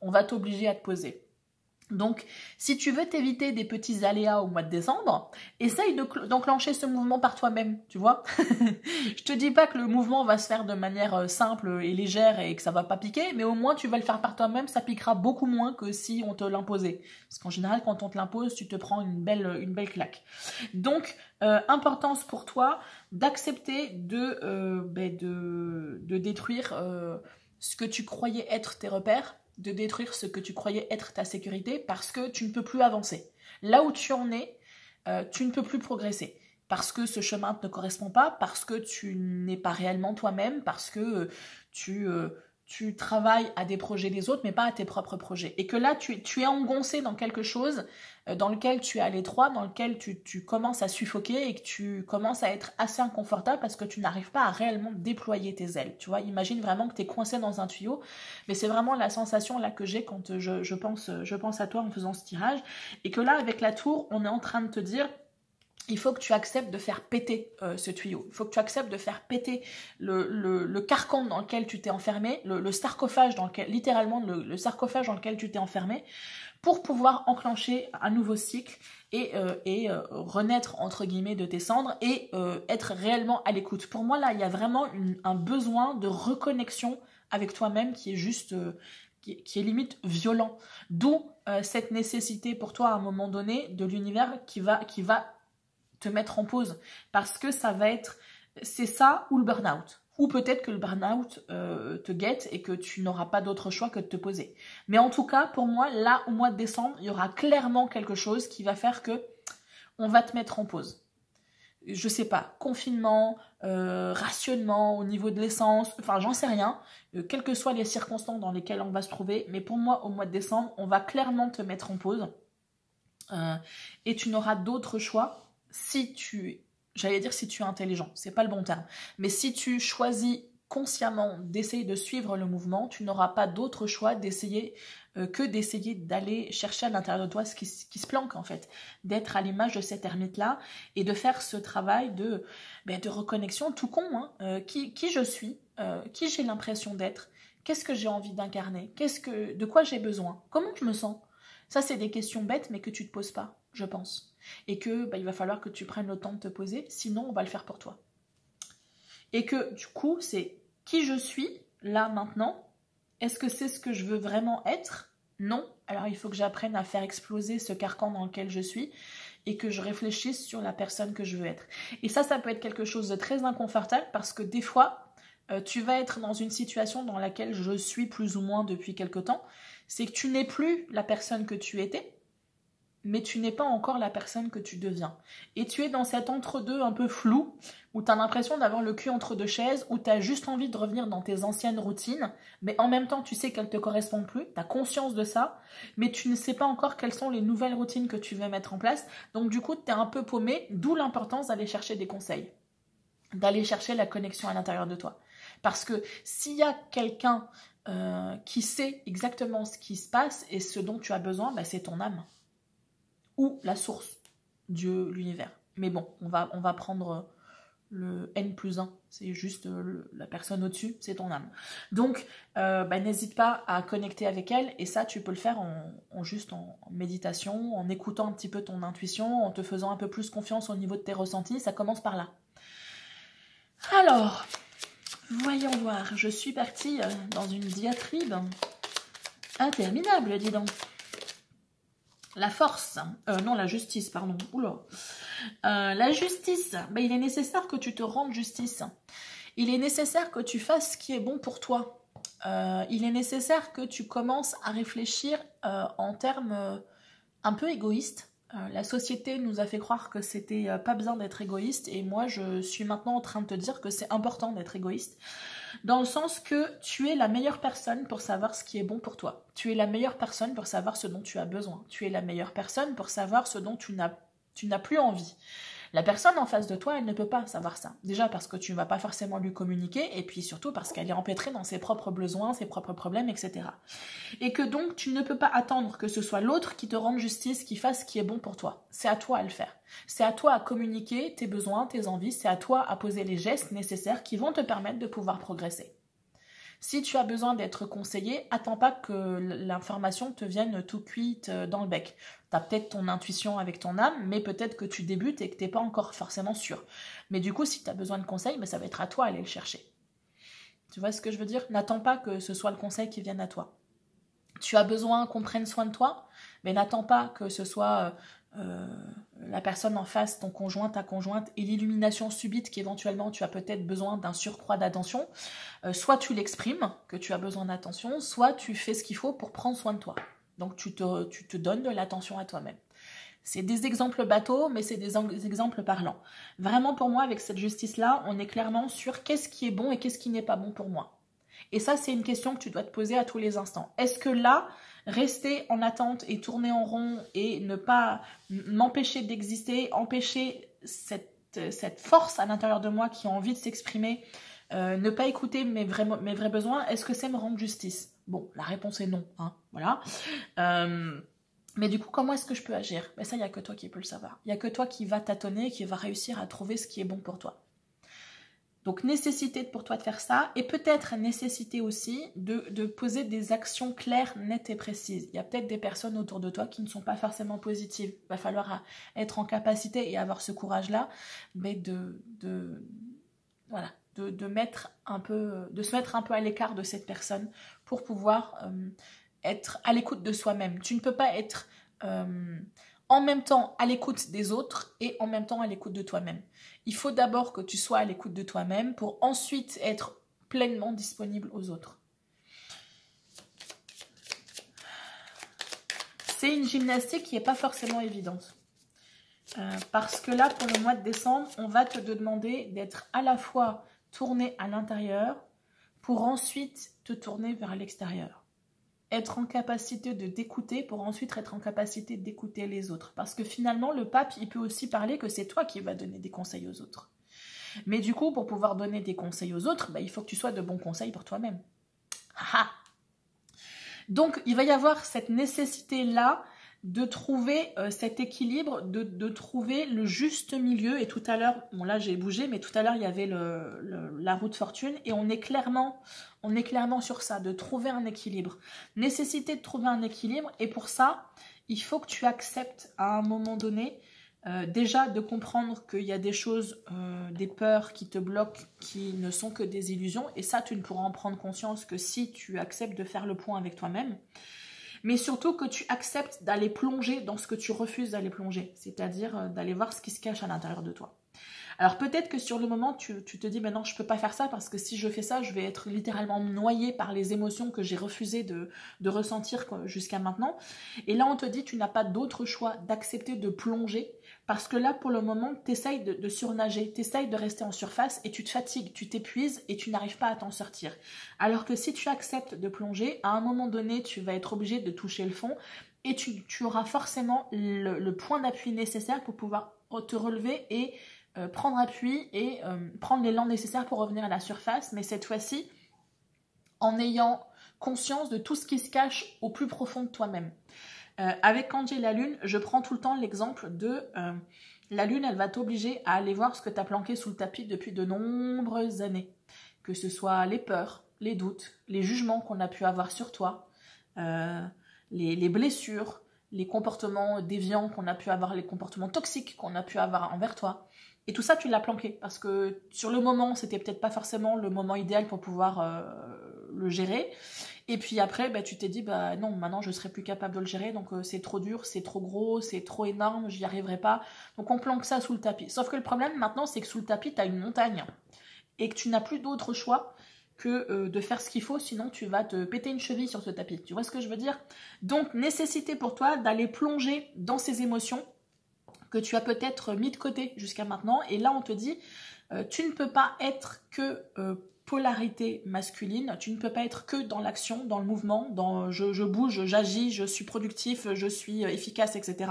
on va t'obliger à te poser. Donc, si tu veux t'éviter des petits aléas au mois de décembre, essaye d'enclencher ce mouvement par toi-même, tu vois. Je te dis pas que le mouvement va se faire de manière simple et légère et que ça va pas piquer, mais au moins tu vas le faire par toi-même, ça piquera beaucoup moins que si on te l'imposait. Parce qu'en général, quand on te l'impose, tu te prends une belle claque. Donc, importance pour toi d'accepter de détruire ce que tu croyais être tes repères, de détruire ce que tu croyais être ta sécurité parce que tu ne peux plus avancer. Là où tu en es, tu ne peux plus progresser parce que ce chemin ne te correspond pas, parce que tu n'es pas réellement toi-même, parce que tu travailles à des projets des autres mais pas à tes propres projets. Et que là, tu es engoncé dans quelque chose dans lequel tu es à l'étroit, dans lequel tu commences à suffoquer et que tu commences à être assez inconfortable parce que tu n'arrives pas à réellement déployer tes ailes. Tu vois, imagine vraiment que tu es coincé dans un tuyau, mais c'est vraiment la sensation là que j'ai quand je pense à toi en faisant ce tirage. Et que là, avec la tour, on est en train de te dire... Il faut que tu acceptes de faire péter ce tuyau. Il faut que tu acceptes de faire péter le carcan dans lequel tu t'es enfermé, le sarcophage dans lequel, littéralement le sarcophage dans lequel tu t'es enfermé, pour pouvoir enclencher un nouveau cycle et renaître entre guillemets de tes cendres et être réellement à l'écoute. Pour moi là, il y a vraiment un besoin de reconnexion avec toi-même qui est juste... qui est limite violent. D'où cette nécessité pour toi à un moment donné de l'univers qui va te mettre en pause, parce que c'est ça ou le burn-out, ou peut-être que le burn-out te guette et que tu n'auras pas d'autre choix que de te poser. Mais en tout cas, pour moi, là, au mois de décembre, il y aura clairement quelque chose qui va faire que on va te mettre en pause. Je sais pas, confinement, rationnement au niveau de l'essence, enfin j'en sais rien, quelles que soient les circonstances dans lesquelles on va se trouver, mais pour moi, au mois de décembre, on va clairement te mettre en pause et tu n'auras d'autre choix si tu es intelligent, c'est pas le bon terme, mais si tu choisis consciemment d'essayer de suivre le mouvement, tu n'auras pas d'autre choix que d'essayer d'aller chercher à l'intérieur de toi ce qui se planque en fait, d'être à l'image de cet ermite-là et de faire ce travail de reconnexion tout con, qui je suis, qui j'ai l'impression d'être, qu'est-ce que j'ai envie d'incarner, de quoi j'ai besoin, comment je me sens. Ça, c'est des questions bêtes, mais que tu ne te poses pas, je pense. Et que il va falloir que tu prennes le temps de te poser, sinon on va le faire pour toi. Et que du coup, c'est qui je suis, là, maintenant. Est-ce que c'est ce que je veux vraiment être? Non. Alors il faut que j'apprenne à faire exploser ce carcan dans lequel je suis et que je réfléchisse sur la personne que je veux être. Et ça peut être quelque chose de très inconfortable parce que des fois, tu vas être dans une situation dans laquelle je suis plus ou moins depuis quelque temps. C'est que tu n'es plus la personne que tu étais, mais tu n'es pas encore la personne que tu deviens. Et tu es dans cet entre-deux un peu flou, où tu as l'impression d'avoir le cul entre deux chaises, où tu as juste envie de revenir dans tes anciennes routines, mais en même temps tu sais qu'elles ne te correspondent plus, tu as conscience de ça, mais tu ne sais pas encore quelles sont les nouvelles routines que tu veux mettre en place. Donc du coup, tu es un peu paumé, d'où l'importance d'aller chercher des conseils, d'aller chercher la connexion à l'intérieur de toi. Parce que s'il y a quelqu'un qui sait exactement ce qui se passe et ce dont tu as besoin, c'est ton âme. Ou la source, Dieu, l'univers. Mais bon, on va prendre le N+1, c'est juste la personne au-dessus, c'est ton âme. Donc, n'hésite pas à connecter avec elle, et ça, tu peux le faire juste en méditation, en écoutant un petit peu ton intuition, en te faisant un peu plus confiance au niveau de tes ressentis, ça commence par là. Alors, voyons voir, je suis partie dans une diatribe interminable, dis donc. La force, non la justice, pardon, oula. La justice, il est nécessaire que tu te rendes justice. Il est nécessaire que tu fasses ce qui est bon pour toi. Il est nécessaire que tu commences à réfléchir en termes un peu égoïstes. La société nous a fait croire que c'était pas besoin d'être égoïste, et moi je suis maintenant en train de te dire que c'est important d'être égoïste. Dans le sens que tu es la meilleure personne pour savoir ce qui est bon pour toi. Tu es la meilleure personne pour savoir ce dont tu as besoin. Tu es la meilleure personne pour savoir ce dont tu n'as plus envie. La personne en face de toi, elle ne peut pas savoir ça. Déjà parce que tu ne vas pas forcément lui communiquer, et puis surtout parce qu'elle est empêtrée dans ses propres besoins, ses propres problèmes, etc. Et que donc tu ne peux pas attendre que ce soit l'autre qui te rende justice, qui fasse ce qui est bon pour toi. C'est à toi à le faire. C'est à toi à communiquer tes besoins, tes envies, c'est à toi à poser les gestes nécessaires qui vont te permettre de pouvoir progresser. Si tu as besoin d'être conseillé, attends pas que l'information te vienne tout cuite dans le bec. Tu as peut-être ton intuition avec ton âme, mais peut-être que tu débutes et que tu n'es pas encore forcément sûr. Mais du coup, si tu as besoin de conseils, ça va être à toi d'aller le chercher. Tu vois ce que je veux dire? N'attends pas que ce soit le conseil qui vienne à toi. Tu as besoin qu'on prenne soin de toi, mais n'attends pas que ce soit la personne en face, ton conjoint, ta conjointe, et l'illumination subite qu'éventuellement tu as peut-être besoin d'un surcroît d'attention. Soit tu l'exprimes, que tu as besoin d'attention, soit tu fais ce qu'il faut pour prendre soin de toi. Donc tu te donnes de l'attention à toi-même. C'est des exemples bateaux, mais c'est des exemples parlants. Vraiment pour moi, avec cette justice-là, on est clairement sur qu'est-ce qui est bon et qu'est-ce qui n'est pas bon pour moi. Et ça, c'est une question que tu dois te poser à tous les instants. Est-ce que là, rester en attente et tourner en rond et ne pas m'empêcher d'exister, empêcher cette force à l'intérieur de moi qui a envie de s'exprimer, ne pas écouter mes vrais besoins, est-ce que c'est me rendre justice? Bon, la réponse est non, hein, voilà. Mais du coup, comment est-ce que je peux agir? Ça, il n'y a que toi qui peux le savoir. Il n'y a que toi qui va tâtonner, qui va réussir à trouver ce qui est bon pour toi. Donc, nécessité pour toi de faire ça, et peut-être nécessité aussi de poser des actions claires, nettes et précises. Il y a peut-être des personnes autour de toi qui ne sont pas forcément positives. Il va falloir être en capacité et avoir ce courage-là, mais de se mettre un peu à l'écart de cette personne pour pouvoir être à l'écoute de soi-même. Tu ne peux pas être en même temps à l'écoute des autres et en même temps à l'écoute de toi-même. Il faut d'abord que tu sois à l'écoute de toi-même pour ensuite être pleinement disponible aux autres. C'est une gymnastique qui n'est pas forcément évidente. Parce que là, pour le mois de décembre, on va te demander d'être à la fois tourné à l'intérieur pour ensuite te tourner vers l'extérieur. Être en capacité de t'écouter pour ensuite être en capacité d'écouter les autres. Parce que finalement, le pape, il peut aussi parler que c'est toi qui vas donner des conseils aux autres. Mais du coup, pour pouvoir donner des conseils aux autres, il faut que tu sois de bons conseils pour toi-même. Donc, il va y avoir cette nécessité-là de trouver cet équilibre, de trouver le juste milieu. Et tout à l'heure, bon là j'ai bougé, mais tout à l'heure il y avait la roue de fortune, et on est clairement sur ça, de trouver un équilibre. Nécessité de trouver un équilibre, et pour ça, il faut que tu acceptes à un moment donné déjà de comprendre qu'il y a des choses, des peurs qui te bloquent, qui ne sont que des illusions. Et ça, tu ne pourras en prendre conscience que si tu acceptes de faire le point avec toi-même. Mais surtout que tu acceptes d'aller plonger dans ce que tu refuses d'aller plonger. C'est-à-dire d'aller voir ce qui se cache à l'intérieur de toi. Alors peut-être que sur le moment, tu te dis, mais non, je ne peux pas faire ça parce que si je fais ça, je vais être littéralement noyée par les émotions que j'ai refusé de ressentir jusqu'à maintenant. Et là, on te dit, tu n'as pas d'autre choix d'accepter de plonger parce que là, pour le moment, tu essayes de surnager, tu essayes de rester en surface et tu te fatigues, tu t'épuises et tu n'arrives pas à t'en sortir. Alors que si tu acceptes de plonger, à un moment donné, tu vas être obligé de toucher le fond et tu auras forcément le point d'appui nécessaire pour pouvoir te relever et prendre appui et prendre l'élan nécessaire pour revenir à la surface, mais cette fois-ci en ayant conscience de tout ce qui se cache au plus profond de toi-même. Avec Kanji et la lune, je prends tout le temps l'exemple de la lune, elle va t'obliger à aller voir ce que tu as planqué sous le tapis depuis de nombreuses années, que ce soit les peurs, les doutes, les jugements qu'on a pu avoir sur toi, les blessures, les comportements déviants qu'on a pu avoir, les comportements toxiques qu'on a pu avoir envers toi. Et tout ça, tu l'as planqué parce que sur le moment, c'était peut-être pas forcément le moment idéal pour pouvoir le gérer. Et puis après, bah, tu t'es dit, bah non, maintenant je serai plus capable de le gérer, donc c'est trop dur, c'est trop gros, c'est trop énorme, j'y arriverai pas. Donc on planque ça sous le tapis. Sauf que le problème maintenant, c'est que sous le tapis, tu as une montagne et que tu n'as plus d'autre choix que de faire ce qu'il faut, sinon tu vas te péter une cheville sur ce tapis. Tu vois ce que je veux dire? Donc, nécessité pour toi d'aller plonger dans ces émotions que tu as peut-être mis de côté jusqu'à maintenant. Et là, on te dit, tu ne peux pas être que polarité masculine, tu ne peux pas être que dans l'action, dans le mouvement, dans je bouge, j'agis, je suis productif, je suis efficace, etc.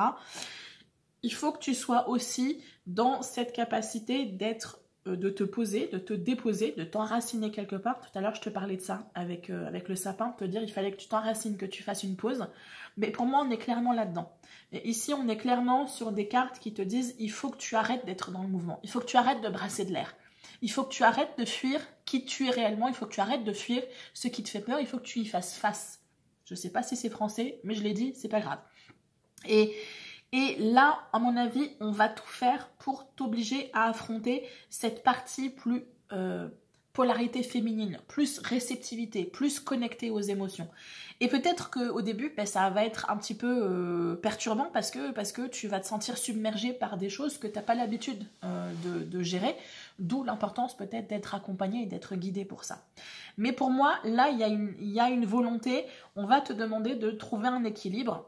Il faut que tu sois aussi dans cette capacité d'être de te poser, de te déposer, de t'enraciner quelque part. Tout à l'heure, je te parlais de ça avec le sapin, te dire il fallait que tu t'enracines, que tu fasses une pause. Mais pour moi, on est clairement là-dedans. Et ici, on est clairement sur des cartes qui te disent il faut que tu arrêtes d'être dans le mouvement. Il faut que tu arrêtes de brasser de l'air. Il faut que tu arrêtes de fuir qui tu es réellement. Il faut que tu arrêtes de fuir ce qui te fait peur. Il faut que tu y fasses face. Je ne sais pas si c'est français, mais je l'ai dit, c'est pas grave. Et là, à mon avis, on va tout faire pour t'obliger à affronter cette partie plus polarité féminine, plus réceptivité, plus connectée aux émotions. Et peut-être qu'au début, ben, ça va être un petit peu perturbant parce que tu vas te sentir submergé par des choses que tu n'as pas l'habitude de gérer, d'où l'importance peut-être d'être accompagné et d'être guidé pour ça. Mais pour moi, là, il y a une volonté, on va te demander de trouver un équilibre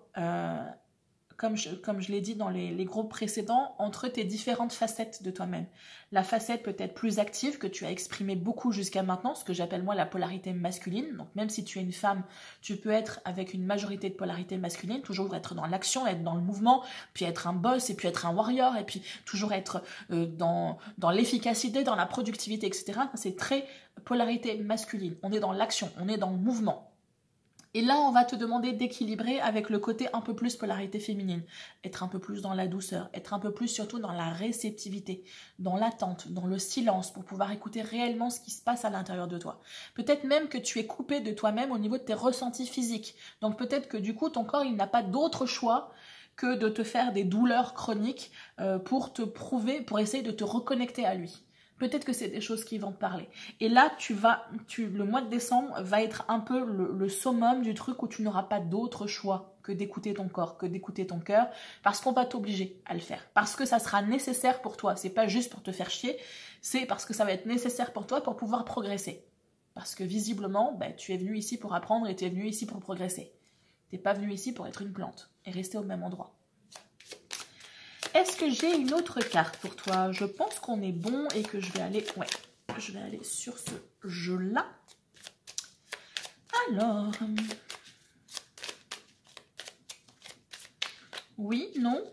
comme je l'ai dit dans les groupes précédents, entre tes différentes facettes de toi-même. La facette peut-être plus active, que tu as exprimée beaucoup jusqu'à maintenant, ce que j'appelle moi la polarité masculine. Donc même si tu es une femme, tu peux être avec une majorité de polarité masculine, toujours être dans l'action, être dans le mouvement, puis être un boss, et puis être un warrior, et puis toujours être dans l'efficacité, dans la productivité, etc. C'est très polarité masculine. On est dans l'action, on est dans le mouvement. Et là, on va te demander d'équilibrer avec le côté un peu plus polarité féminine. Être un peu plus dans la douceur, être un peu plus surtout dans la réceptivité, dans l'attente, dans le silence, pour pouvoir écouter réellement ce qui se passe à l'intérieur de toi. Peut-être même que tu es coupé de toi-même au niveau de tes ressentis physiques. Donc peut-être que du coup, ton corps, il n'a pas d'autre choix que de te faire des douleurs chroniques pour te prouver, pour essayer de te reconnecter à lui. Peut-être que c'est des choses qui vont te parler. Et là, le mois de décembre va être un peu le summum du truc où tu n'auras pas d'autre choix que d'écouter ton corps, que d'écouter ton cœur, parce qu'on va t'obliger à le faire. Parce que ça sera nécessaire pour toi. C'est pas juste pour te faire chier, c'est parce que ça va être nécessaire pour toi pour pouvoir progresser. Parce que visiblement, tu es venu ici pour apprendre et tu es venu ici pour progresser. Tu n'es pas venu ici pour être une plante et rester au même endroit. Est-ce que j'ai une autre carte pour toi? Je pense qu'on est bon et que je vais aller... Ouais, je vais aller sur ce jeu-là. Alors... Oui, non?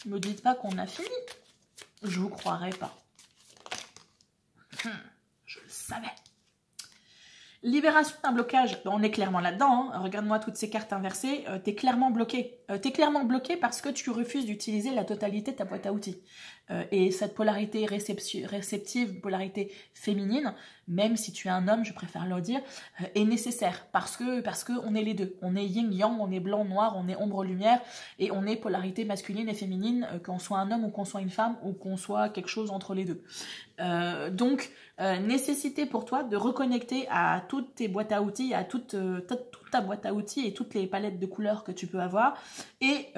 Me dites pas qu'on a fini. Je vous croirais pas. Je le savais. Libération d'un blocage, on est clairement là-dedans, hein. Regarde-moi toutes ces cartes inversées, t'es clairement bloqué. T'es clairement bloqué parce que tu refuses d'utiliser la totalité de ta boîte à outils. Et cette polarité réceptive, polarité féminine, même si tu es un homme, je préfère le dire, est nécessaire parce que on est les deux. On est yin-yang, on est blanc-noir, on est ombre-lumière et on est polarité masculine et féminine, qu'on soit un homme ou qu'on soit une femme ou qu'on soit quelque chose entre les deux. Donc, nécessité pour toi de reconnecter à toutes tes boîtes à outils, à toute ta boîte à outils et toutes les palettes de couleurs que tu peux avoir et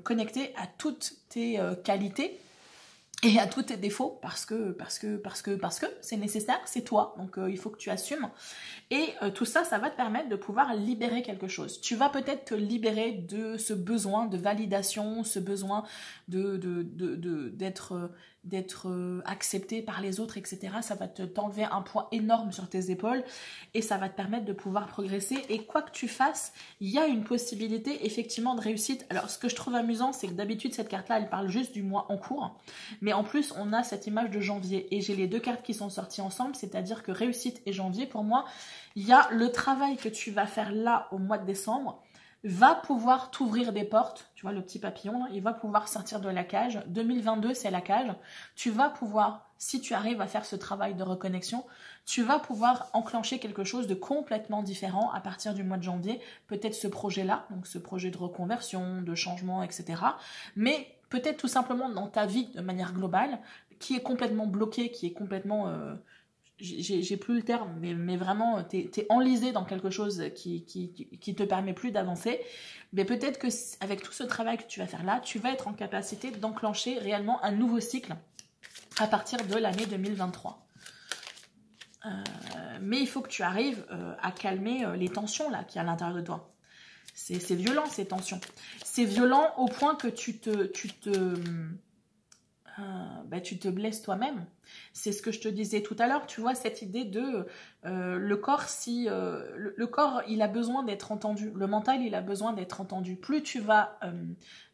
connecter à toutes tes qualités et à tous tes défauts parce que c'est nécessaire, c'est toi, donc il faut que tu assumes. Et tout ça, ça va te permettre de pouvoir libérer quelque chose. Tu vas peut-être te libérer de ce besoin de validation, ce besoin d'être accepté par les autres, etc. Ça va t'enlever un poids énorme sur tes épaules et ça va te permettre de pouvoir progresser. Et quoi que tu fasses, il y a une possibilité effectivement de réussite. Alors ce que je trouve amusant, c'est que d'habitude cette carte-là, elle parle juste du mois en cours. Mais en plus, on a cette image de janvier et j'ai les deux cartes qui sont sorties ensemble, c'est-à-dire que réussite et janvier, pour moi, il y a le travail que tu vas faire là au mois de décembre va pouvoir t'ouvrir des portes, tu vois le petit papillon, là, il va pouvoir sortir de la cage. 2022, c'est la cage. Tu vas pouvoir, si tu arrives à faire ce travail de reconnexion, tu vas pouvoir enclencher quelque chose de complètement différent à partir du mois de janvier. Peut-être ce projet-là, donc ce projet de reconversion, de changement, etc. Mais peut-être tout simplement dans ta vie de manière globale, qui est complètement bloquée, qui est complètement... j'ai plus le terme, mais vraiment, t'es enlisé dans quelque chose qui te permet plus d'avancer. Mais peut-être que avec tout ce travail que tu vas faire là, tu vas être en capacité d'enclencher réellement un nouveau cycle à partir de l'année 2023. Mais il faut que tu arrives à calmer les tensions là qu'il y a à l'intérieur de toi. C'est violent ces tensions. C'est violent au point que tu te blesses toi-même. C'est ce que je te disais tout à l'heure, tu vois, cette idée de le corps, le corps, il a besoin d'être entendu, le mental, il a besoin d'être entendu. Plus tu vas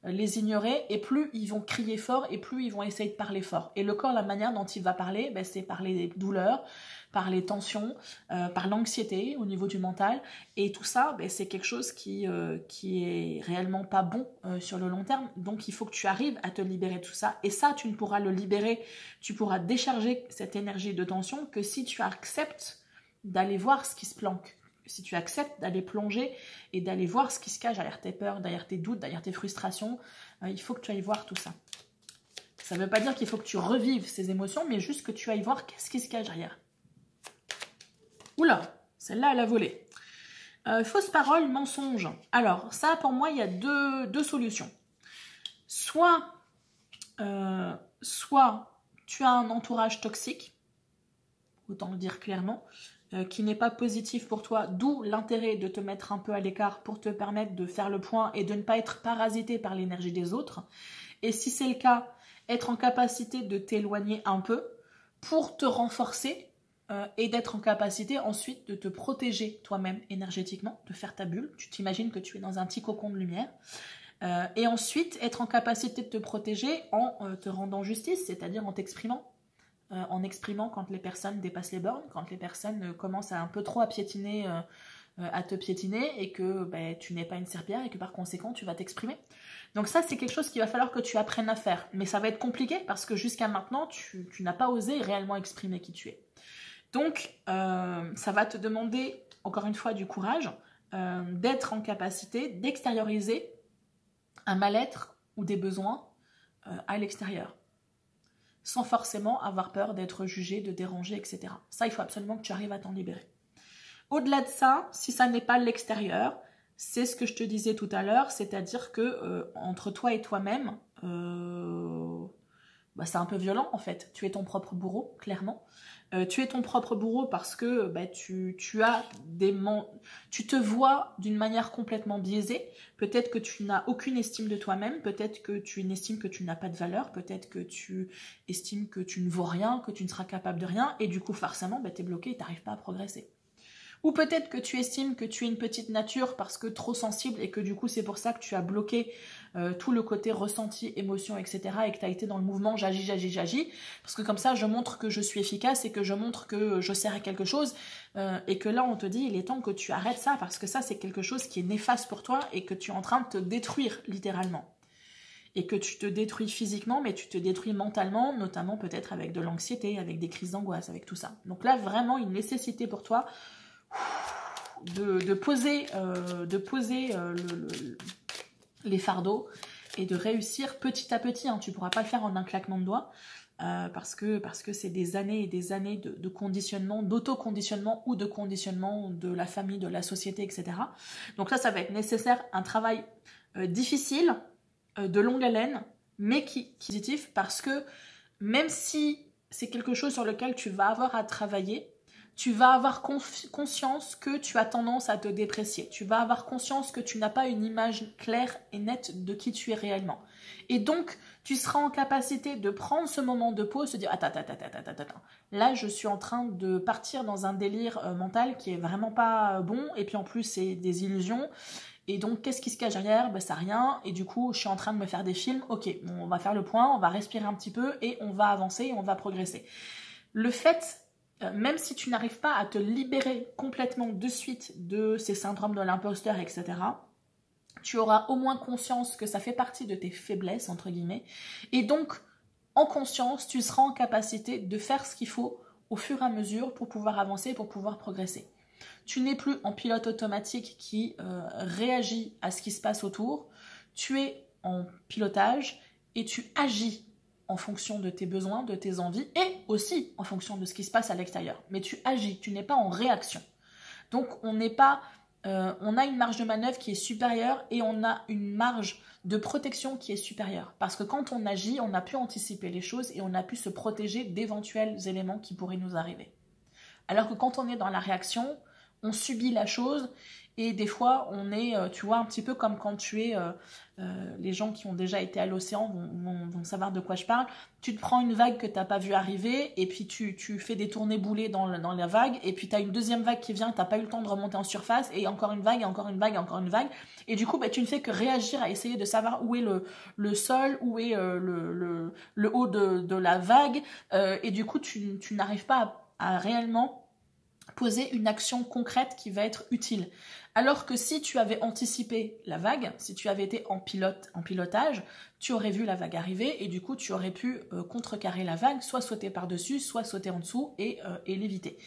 les ignorer, et plus ils vont crier fort, et plus ils vont essayer de parler fort. Et le corps, la manière dont il va parler, c'est par les douleurs, par les tensions, par l'anxiété au niveau du mental. Et tout ça, c'est quelque chose qui est réellement pas bon sur le long terme. Donc, il faut que tu arrives à te libérer de tout ça. Et ça, tu ne pourras le libérer, tu pourras décharger cette énergie de tension que si tu acceptes d'aller voir ce qui se planque. Si tu acceptes d'aller plonger et d'aller voir ce qui se cache derrière tes peurs, derrière tes doutes, derrière tes frustrations, il faut que tu ailles voir tout ça. Ça ne veut pas dire qu'il faut que tu revives ces émotions, mais juste que tu ailles voir qu'est-ce qui se cache derrière. Oula, celle-là, elle a volé. Fausse parole, mensonge. Alors, ça, pour moi, il y a deux solutions. Soit tu as un entourage toxique, autant le dire clairement, qui n'est pas positif pour toi, d'où l'intérêt de te mettre un peu à l'écart pour te permettre de faire le point et de ne pas être parasité par l'énergie des autres. Et si c'est le cas, être en capacité de t'éloigner un peu pour te renforcer et d'être en capacité ensuite de te protéger toi-même énergétiquement, de faire ta bulle. Tu t'imagines que tu es dans un petit cocon de lumière. Et ensuite, être en capacité de te protéger en te rendant justice, c'est-à-dire en t'exprimant. En exprimant quand les personnes dépassent les bornes, quand les personnes commencent un peu trop à piétiner, à te piétiner et que tu n'es pas une serpillière et que par conséquent tu vas t'exprimer. Donc ça c'est quelque chose qu'il va falloir que tu apprennes à faire. Mais ça va être compliqué parce que jusqu'à maintenant tu n'as pas osé réellement exprimer qui tu es. Donc ça va te demander encore une fois du courage, d'être en capacité d'extérioriser un mal-être ou des besoins à l'extérieur, sans forcément avoir peur d'être jugé, de déranger, etc. Ça, il faut absolument que tu arrives à t'en libérer. Au-delà de ça, si ça n'est pas l'extérieur, c'est ce que je te disais tout à l'heure, c'est-à-dire que entre toi et toi-même, c'est un peu violent en fait. Tu es ton propre bourreau, clairement. Tu es ton propre bourreau parce que tu te vois d'une manière complètement biaisée. Peut-être que tu n'as aucune estime de toi-même, peut-être que tu estimes que tu n'as pas de valeur, peut-être que tu estimes que tu ne vaux rien, que tu ne seras capable de rien, et du coup forcément tu es bloqué et tu n'arrives pas à progresser. Ou peut-être que tu estimes que tu es une petite nature parce que trop sensible et que du coup c'est pour ça que tu as bloqué tout le côté ressenti, émotion, etc. et que tu as été dans le mouvement j'agis, parce que comme ça je montre que je suis efficace et que je montre que je sers à quelque chose et que là on te dit il est temps que tu arrêtes ça parce que ça c'est quelque chose qui est néfaste pour toi et que tu es en train de te détruire littéralement. et que tu te détruis physiquement, mais tu te détruis mentalement, notamment peut-être avec de l'anxiété, avec des crises d'angoisse, avec tout ça. Donc là, vraiment une nécessité pour toi de poser les fardeaux et de réussir petit à petit. Hein. Tu ne pourras pas le faire en un claquement de doigts parce que c'est des années et des années de conditionnement, d'autoconditionnement ou de conditionnement de la famille, de la société, etc. Donc là, ça va être nécessaire, un travail difficile, de longue haleine, mais qui est positif parce que même si c'est quelque chose sur lequel tu vas avoir à travailler, tu vas avoir conscience que tu as tendance à te déprécier. Tu vas avoir conscience que tu n'as pas une image claire et nette de qui tu es réellement. Et donc, tu seras en capacité de prendre ce moment de pause, de dire attends. Là, je suis en train de partir dans un délire mental qui est vraiment pas bon. Et puis en plus, c'est des illusions. Et donc, qu'est-ce qui se cache derrière? Ben, ça rien. Et du coup, je suis en train de me faire des films. Ok, bon, on va faire le point, on va respirer un petit peu et on va avancer et on va progresser. Le fait, même si tu n'arrives pas à te libérer complètement de suite de ces syndromes de l'imposteur, etc., tu auras au moins conscience que ça fait partie de tes faiblesses, entre guillemets. Et donc, en conscience, tu seras en capacité de faire ce qu'il faut au fur et à mesure pour pouvoir avancer, pour pouvoir progresser. Tu n'es plus en pilote automatique qui réagit à ce qui se passe autour. Tu es en pilotage et tu agis en fonction de tes besoins, de tes envies et aussi en fonction de ce qui se passe à l'extérieur. Mais tu agis, tu n'es pas en réaction. Donc on a une marge de manœuvre qui est supérieure et on a une marge de protection qui est supérieure. Parce que quand on agit, on a pu anticiper les choses et on a pu se protéger d'éventuels éléments qui pourraient nous arriver. Alors que quand on est dans la réaction, on subit la chose et des fois on est, tu vois, un petit peu comme quand tu es, les gens qui ont déjà été à l'océan vont savoir de quoi je parle. Tu te prends une vague que tu n'as pas vue arriver et puis tu fais des tournées boulées dans la vague et puis tu as une deuxième vague qui vient, tu n'as pas eu le temps de remonter en surface et encore une vague, et encore une vague, et encore une vague. Et du coup, bah, tu ne fais que réagir à essayer de savoir où est le sol, où est le haut de la vague et du coup, tu n'arrives pas à réellement poser une action concrète qui va être utile. Alors que si tu avais anticipé la vague, si tu avais été en pilotage, tu aurais vu la vague arriver et du coup tu aurais pu contrecarrer la vague, soit sauter par-dessus, soit sauter en dessous et l'éviter.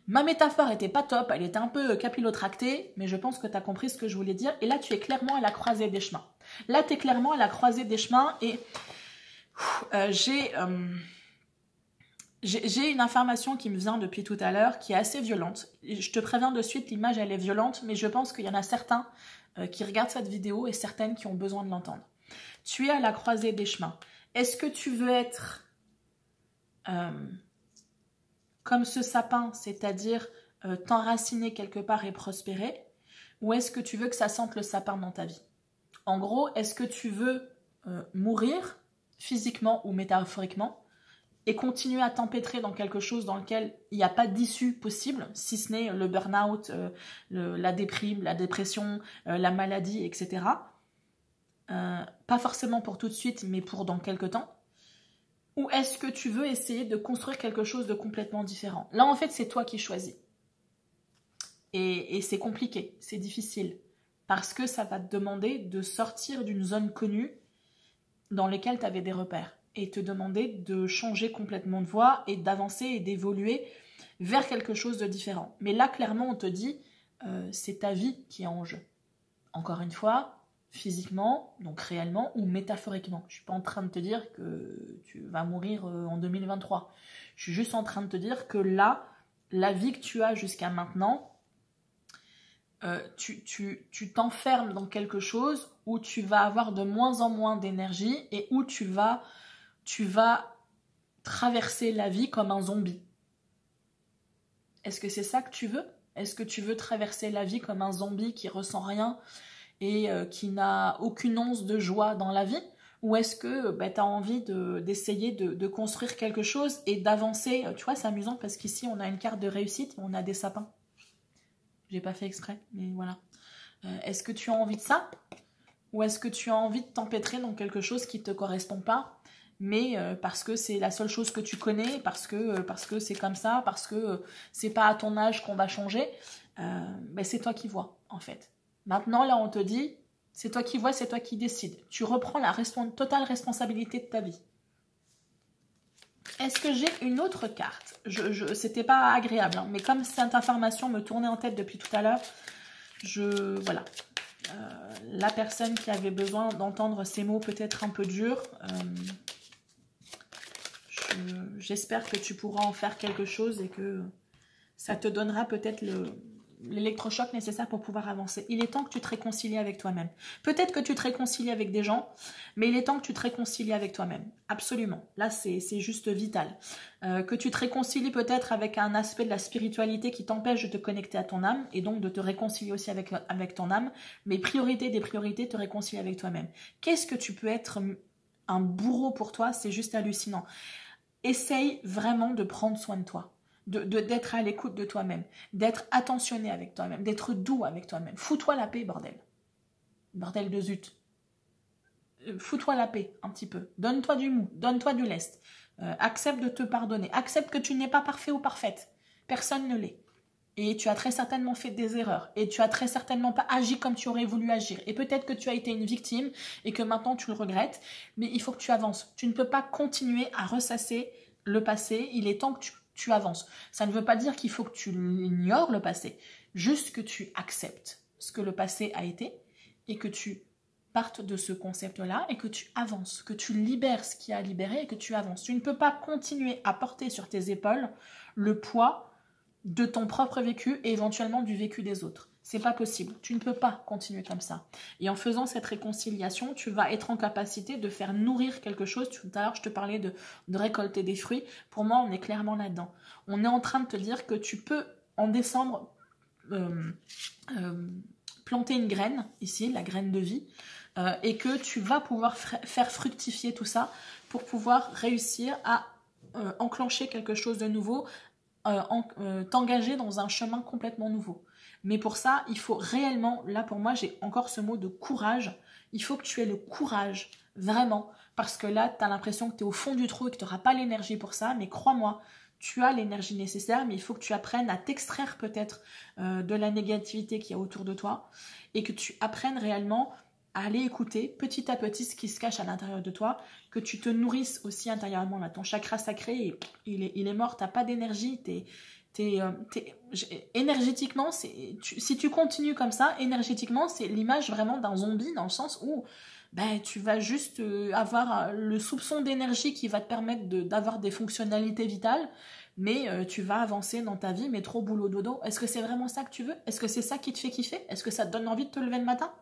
Ma métaphore était pas top, elle était un peu capillotractée, mais je pense que tu as compris ce que je voulais dire. Et là, tu es clairement à la croisée des chemins. Là, tu es clairement à la croisée des chemins et j'ai une information qui me vient depuis tout à l'heure qui est assez violente. Je te préviens de suite, l'image elle est violente, mais je pense qu'il y en a certains qui regardent cette vidéo et certaines qui ont besoin de l'entendre. Tu es à la croisée des chemins. Est-ce que tu veux être comme ce sapin, c'est-à-dire t'enraciner quelque part et prospérer, ou est-ce que tu veux que ça sente le sapin dans ta vie? En gros, est-ce que tu veux mourir physiquement ou métaphoriquement et continuer à t'empêtrer dans quelque chose dans lequel il n'y a pas d'issue possible, si ce n'est le burn-out, la déprime, la dépression, la maladie, etc. Pas forcément pour tout de suite, mais pour dans quelque temps. Ou est-ce que tu veux essayer de construire quelque chose de complètement différent? Là, en fait, c'est toi qui choisis. Et c'est compliqué, c'est difficile. Parce que ça va te demander de sortir d'une zone connue dans laquelle tu avais des repères. Et te demander de changer complètement de voie et d'avancer et d'évoluer vers quelque chose de différent. Mais là, clairement, on te dit, c'est ta vie qui est en jeu. Encore une fois, physiquement, donc réellement ou métaphoriquement. Je ne suis pas en train de te dire que tu vas mourir en 2023. Je suis juste en train de te dire que là, la vie que tu as jusqu'à maintenant, tu t'enfermes dans quelque chose où tu vas avoir de moins en moins d'énergie et où tu vas traverser la vie comme un zombie. Est-ce que c'est ça que tu veux? Est-ce que tu veux traverser la vie comme un zombie qui ressent rien et qui n'a aucune once de joie dans la vie? Ou est-ce que tu as envie d'essayer de construire quelque chose et d'avancer? Tu vois, c'est amusant parce qu'ici, on a une carte de réussite et on a des sapins. J'ai pas fait exprès, mais voilà. Est-ce que tu as envie de ça? Ou est-ce que tu as envie de t'empêtrer dans quelque chose qui ne te correspond pas, mais parce que c'est la seule chose que tu connais, parce que c'est comme ça, parce que c'est pas à ton âge qu'on va changer, c'est toi qui vois, en fait. Maintenant, là, on te dit, C'est toi qui vois, c'est toi qui décides. Tu reprends la totale responsabilité de ta vie. Est-ce que j'ai une autre carte? C'était pas agréable, hein, mais comme cette information me tournait en tête depuis tout à l'heure, voilà. La personne qui avait besoin d'entendre ces mots peut-être un peu durs, j'espère que tu pourras en faire quelque chose et que ça te donnera peut-être l'électrochoc nécessaire pour pouvoir avancer. Il est temps que tu te réconcilies avec toi-même. Peut-être que tu te réconcilies avec des gens, mais il est temps que tu te réconcilies avec toi-même. Absolument. Là, c'est juste vital. Que tu te réconcilies peut-être avec un aspect de la spiritualité qui t'empêche de te connecter à ton âme et donc de te réconcilier aussi avec ton âme. Mais priorité des priorités, te réconcilier avec toi-même. Qu'est-ce que tu peux être un bourreau pour toi? C'est juste hallucinant. Essaye vraiment de prendre soin de toi. D'être à l'écoute de toi-même, d'être attentionné avec toi-même, d'être doux avec toi-même. Fous-toi la paix, bordel. Bordel de zut. Fous-toi la paix, un petit peu. Donne-toi du mou, donne-toi du lest. Accepte de te pardonner. Accepte que tu n'es pas parfait ou parfaite. Personne ne l'est. Et tu as très certainement fait des erreurs. Et tu as très certainement pas agi comme tu aurais voulu agir. Et peut-être que tu as été une victime et que maintenant tu le regrettes. Mais il faut que tu avances. Tu ne peux pas continuer à ressasser le passé. Il est temps que tu avances. Ça ne veut pas dire qu'il faut que tu ignores le passé, juste que tu acceptes ce que le passé a été et que tu partes de ce concept-là et que tu avances, que tu libères ce qui a libéré et que tu avances. Tu ne peux pas continuer à porter sur tes épaules le poids de ton propre vécu et éventuellement du vécu des autres. C'est pas possible. Tu ne peux pas continuer comme ça. Et en faisant cette réconciliation, tu vas être en capacité de faire nourrir quelque chose. Tout à l'heure, je te parlais de récolter des fruits. Pour moi, on est clairement là-dedans. On est en train de te dire que tu peux, en décembre, planter une graine, ici, la graine de vie, et que tu vas pouvoir faire fructifier tout ça pour pouvoir réussir à enclencher quelque chose de nouveau, t'engager dans un chemin complètement nouveau. Mais pour ça, il faut réellement, là pour moi, j'ai encore ce mot de courage. Il faut que tu aies le courage, vraiment, parce que là, tu as l'impression que tu es au fond du trou et que tu n'auras pas l'énergie pour ça, mais crois-moi, tu as l'énergie nécessaire, mais il faut que tu apprennes à t'extraire peut-être de la négativité qu'il y a autour de toi et que tu apprennes réellement à aller écouter petit à petit ce qui se cache à l'intérieur de toi, que tu te nourrisses aussi intérieurement. Là, ton chakra sacré, il est mort, tu n'as pas d'énergie, énergétiquement, si tu continues comme ça, énergétiquement, c'est l'image vraiment d'un zombie dans le sens où tu vas juste avoir le soupçon d'énergie qui va te permettre d'avoir des fonctionnalités vitales, mais tu vas avancer dans ta vie, mais trop boulot dodo. Est-ce que c'est vraiment ça que tu veux? Est-ce que c'est ça qui te fait kiffer? Est-ce que ça te donne envie de te lever le matin?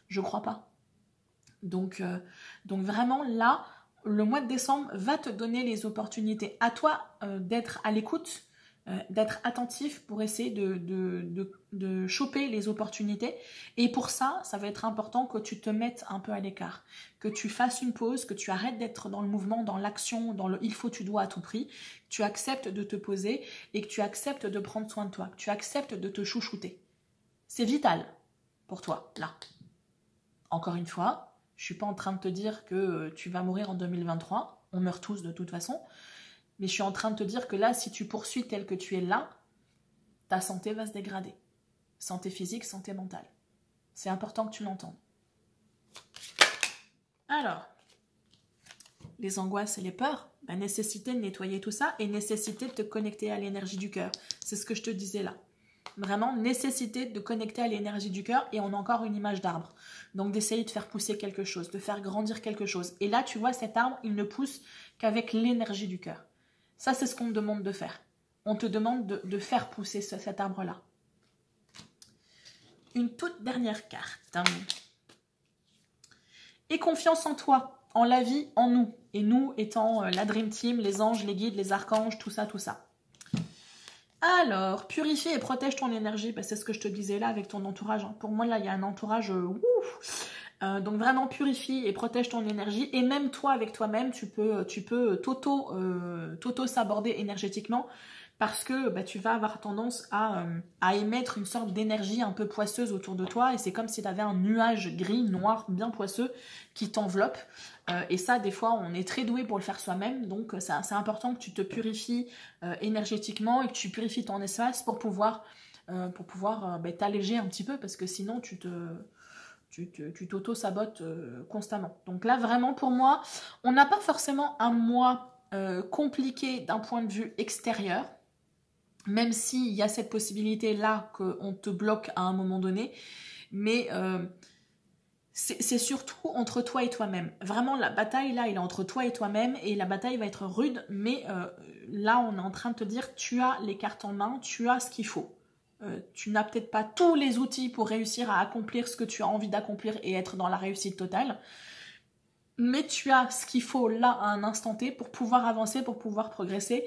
Je crois pas. Donc vraiment là, le mois de décembre va te donner les opportunités. À toi d'être à l'écoute, d'être attentif pour essayer de choper les opportunités. Et pour ça, ça va être important que tu te mettes un peu à l'écart, que tu fasses une pause, que tu arrêtes d'être dans le mouvement, dans l'action, dans le il faut, tu dois à tout prix, que tu acceptes de te poser et que tu acceptes de prendre soin de toi, que tu acceptes de te chouchouter. C'est vital pour toi, là. Encore une fois, je ne suis pas en train de te dire que tu vas mourir en 2023, on meurt tous de toute façon, mais je suis en train de te dire que là, si tu poursuis tel que tu es là, ta santé va se dégrader. Santé physique, santé mentale. C'est important que tu l'entendes. Alors, les angoisses et les peurs, nécessité de nettoyer tout ça et nécessité de te connecter à l'énergie du cœur. C'est ce que je te disais là. Vraiment, nécessité de connecter à l'énergie du cœur et on a encore une image d'arbre. Donc d'essayer de faire pousser quelque chose, de faire grandir quelque chose. Et là, tu vois, cet arbre, il ne pousse qu'avec l'énergie du cœur. Ça, c'est ce qu'on te demande de faire. On te demande de faire pousser cet arbre-là. Une toute dernière carte. Aie confiance en toi, en la vie, en nous. Et nous étant la Dream Team, les anges, les guides, les archanges, tout ça, tout ça. Alors, purifie et protège ton énergie. c'est ce que je te disais là avec ton entourage. Pour moi, là, il y a un entourage... donc vraiment purifie et protège ton énergie et même toi avec toi-même tu peux t'auto-saborder énergétiquement parce que tu vas avoir tendance à émettre une sorte d'énergie un peu poisseuse autour de toi et c'est comme si tu avais un nuage gris, noir, bien poisseux qui t'enveloppe et ça des fois on est très doué pour le faire soi-même donc c'est important que tu te purifies énergétiquement et que tu purifies ton espace pour pouvoir t'alléger un petit peu parce que sinon tu tu t'auto-sabotes constamment. Donc là, vraiment, pour moi, on n'a pas forcément un mois compliqué d'un point de vue extérieur, même s'il y a cette possibilité-là qu'on te bloque à un moment donné, mais c'est surtout entre toi et toi-même. Vraiment, la bataille, là, elle est entre toi et toi-même, et la bataille va être rude, mais là, on est en train de te dire, tu as les cartes en main, tu as ce qu'il faut. Tu n'as peut-être pas tous les outils pour réussir à accomplir ce que tu as envie d'accomplir et être dans la réussite totale, mais tu as ce qu'il faut là, à un instant T, pour pouvoir avancer, pour pouvoir progresser,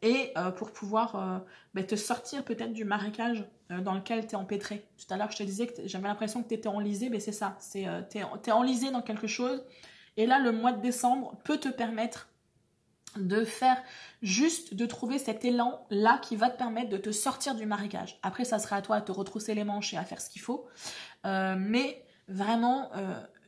et pour pouvoir te sortir peut-être du marécage dans lequel tu es empêtré. Tout à l'heure, je te disais que j'avais l'impression que tu étais enlisé, mais c'est ça, tu es enlisé dans quelque chose, et là, le mois de décembre peut te permettre de faire juste, de trouver cet élan-là qui va te permettre de te sortir du marécage. Après, ça sera à toi de te retrousser les manches et à faire ce qu'il faut, mais vraiment...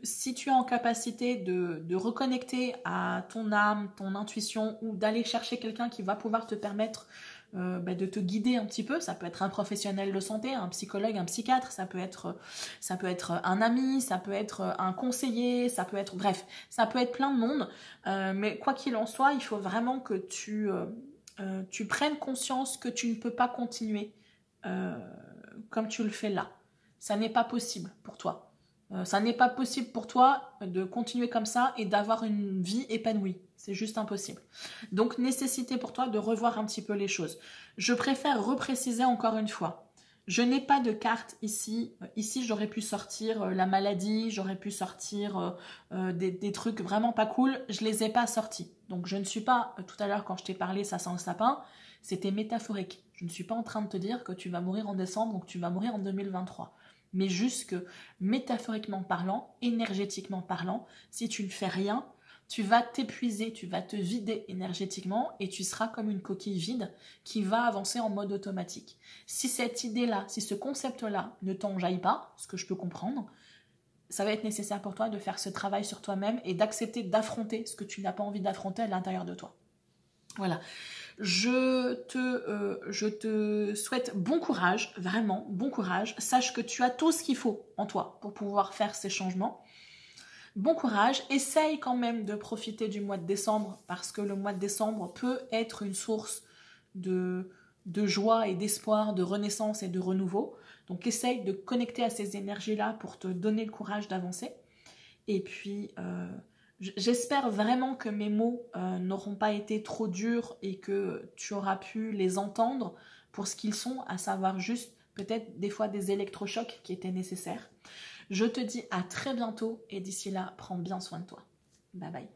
si tu es en capacité de reconnecter à ton âme, ton intuition, ou d'aller chercher quelqu'un qui va pouvoir te permettre de te guider un petit peu, ça peut être un professionnel de santé, un psychologue, un psychiatre, ça peut être un ami, ça peut être un conseiller, ça peut être, bref, ça peut être plein de monde, mais quoi qu'il en soit, il faut vraiment que tu prennes conscience que tu ne peux pas continuer comme tu le fais là. Ça n'est pas possible pour toi. Ça n'est pas possible pour toi de continuer comme ça et d'avoir une vie épanouie. C'est juste impossible. Donc, nécessité pour toi de revoir un petit peu les choses. Je préfère repréciser encore une fois. Je n'ai pas de carte ici. Ici, j'aurais pu sortir la maladie, j'aurais pu sortir des trucs vraiment pas cool. Je les ai pas sortis. Donc, je ne suis pas, tout à l'heure quand je t'ai parlé, ça sent le sapin, c'était métaphorique. Je ne suis pas en train de te dire que tu vas mourir en décembre, donc tu vas mourir en 2023. Mais juste que, métaphoriquement parlant, énergétiquement parlant, si tu ne fais rien, tu vas t'épuiser, tu vas te vider énergétiquement et tu seras comme une coquille vide qui va avancer en mode automatique. Si cette idée-là, si ce concept-là ne t'enjaille pas, ce que je peux comprendre, ça va être nécessaire pour toi de faire ce travail sur toi-même et d'accepter d'affronter ce que tu n'as pas envie d'affronter à l'intérieur de toi. Voilà. Je te souhaite bon courage, vraiment bon courage. Sache que tu as tout ce qu'il faut en toi pour pouvoir faire ces changements. Bon courage, essaye quand même de profiter du mois de décembre parce que le mois de décembre peut être une source de joie et d'espoir, de renaissance et de renouveau. Donc essaye de connecter à ces énergies-là pour te donner le courage d'avancer. Et puis... j'espère vraiment que mes mots n'auront pas été trop durs et que tu auras pu les entendre pour ce qu'ils sont, à savoir juste peut-être des fois des électrochocs qui étaient nécessaires. Je te dis à très bientôt et d'ici là, prends bien soin de toi. Bye bye.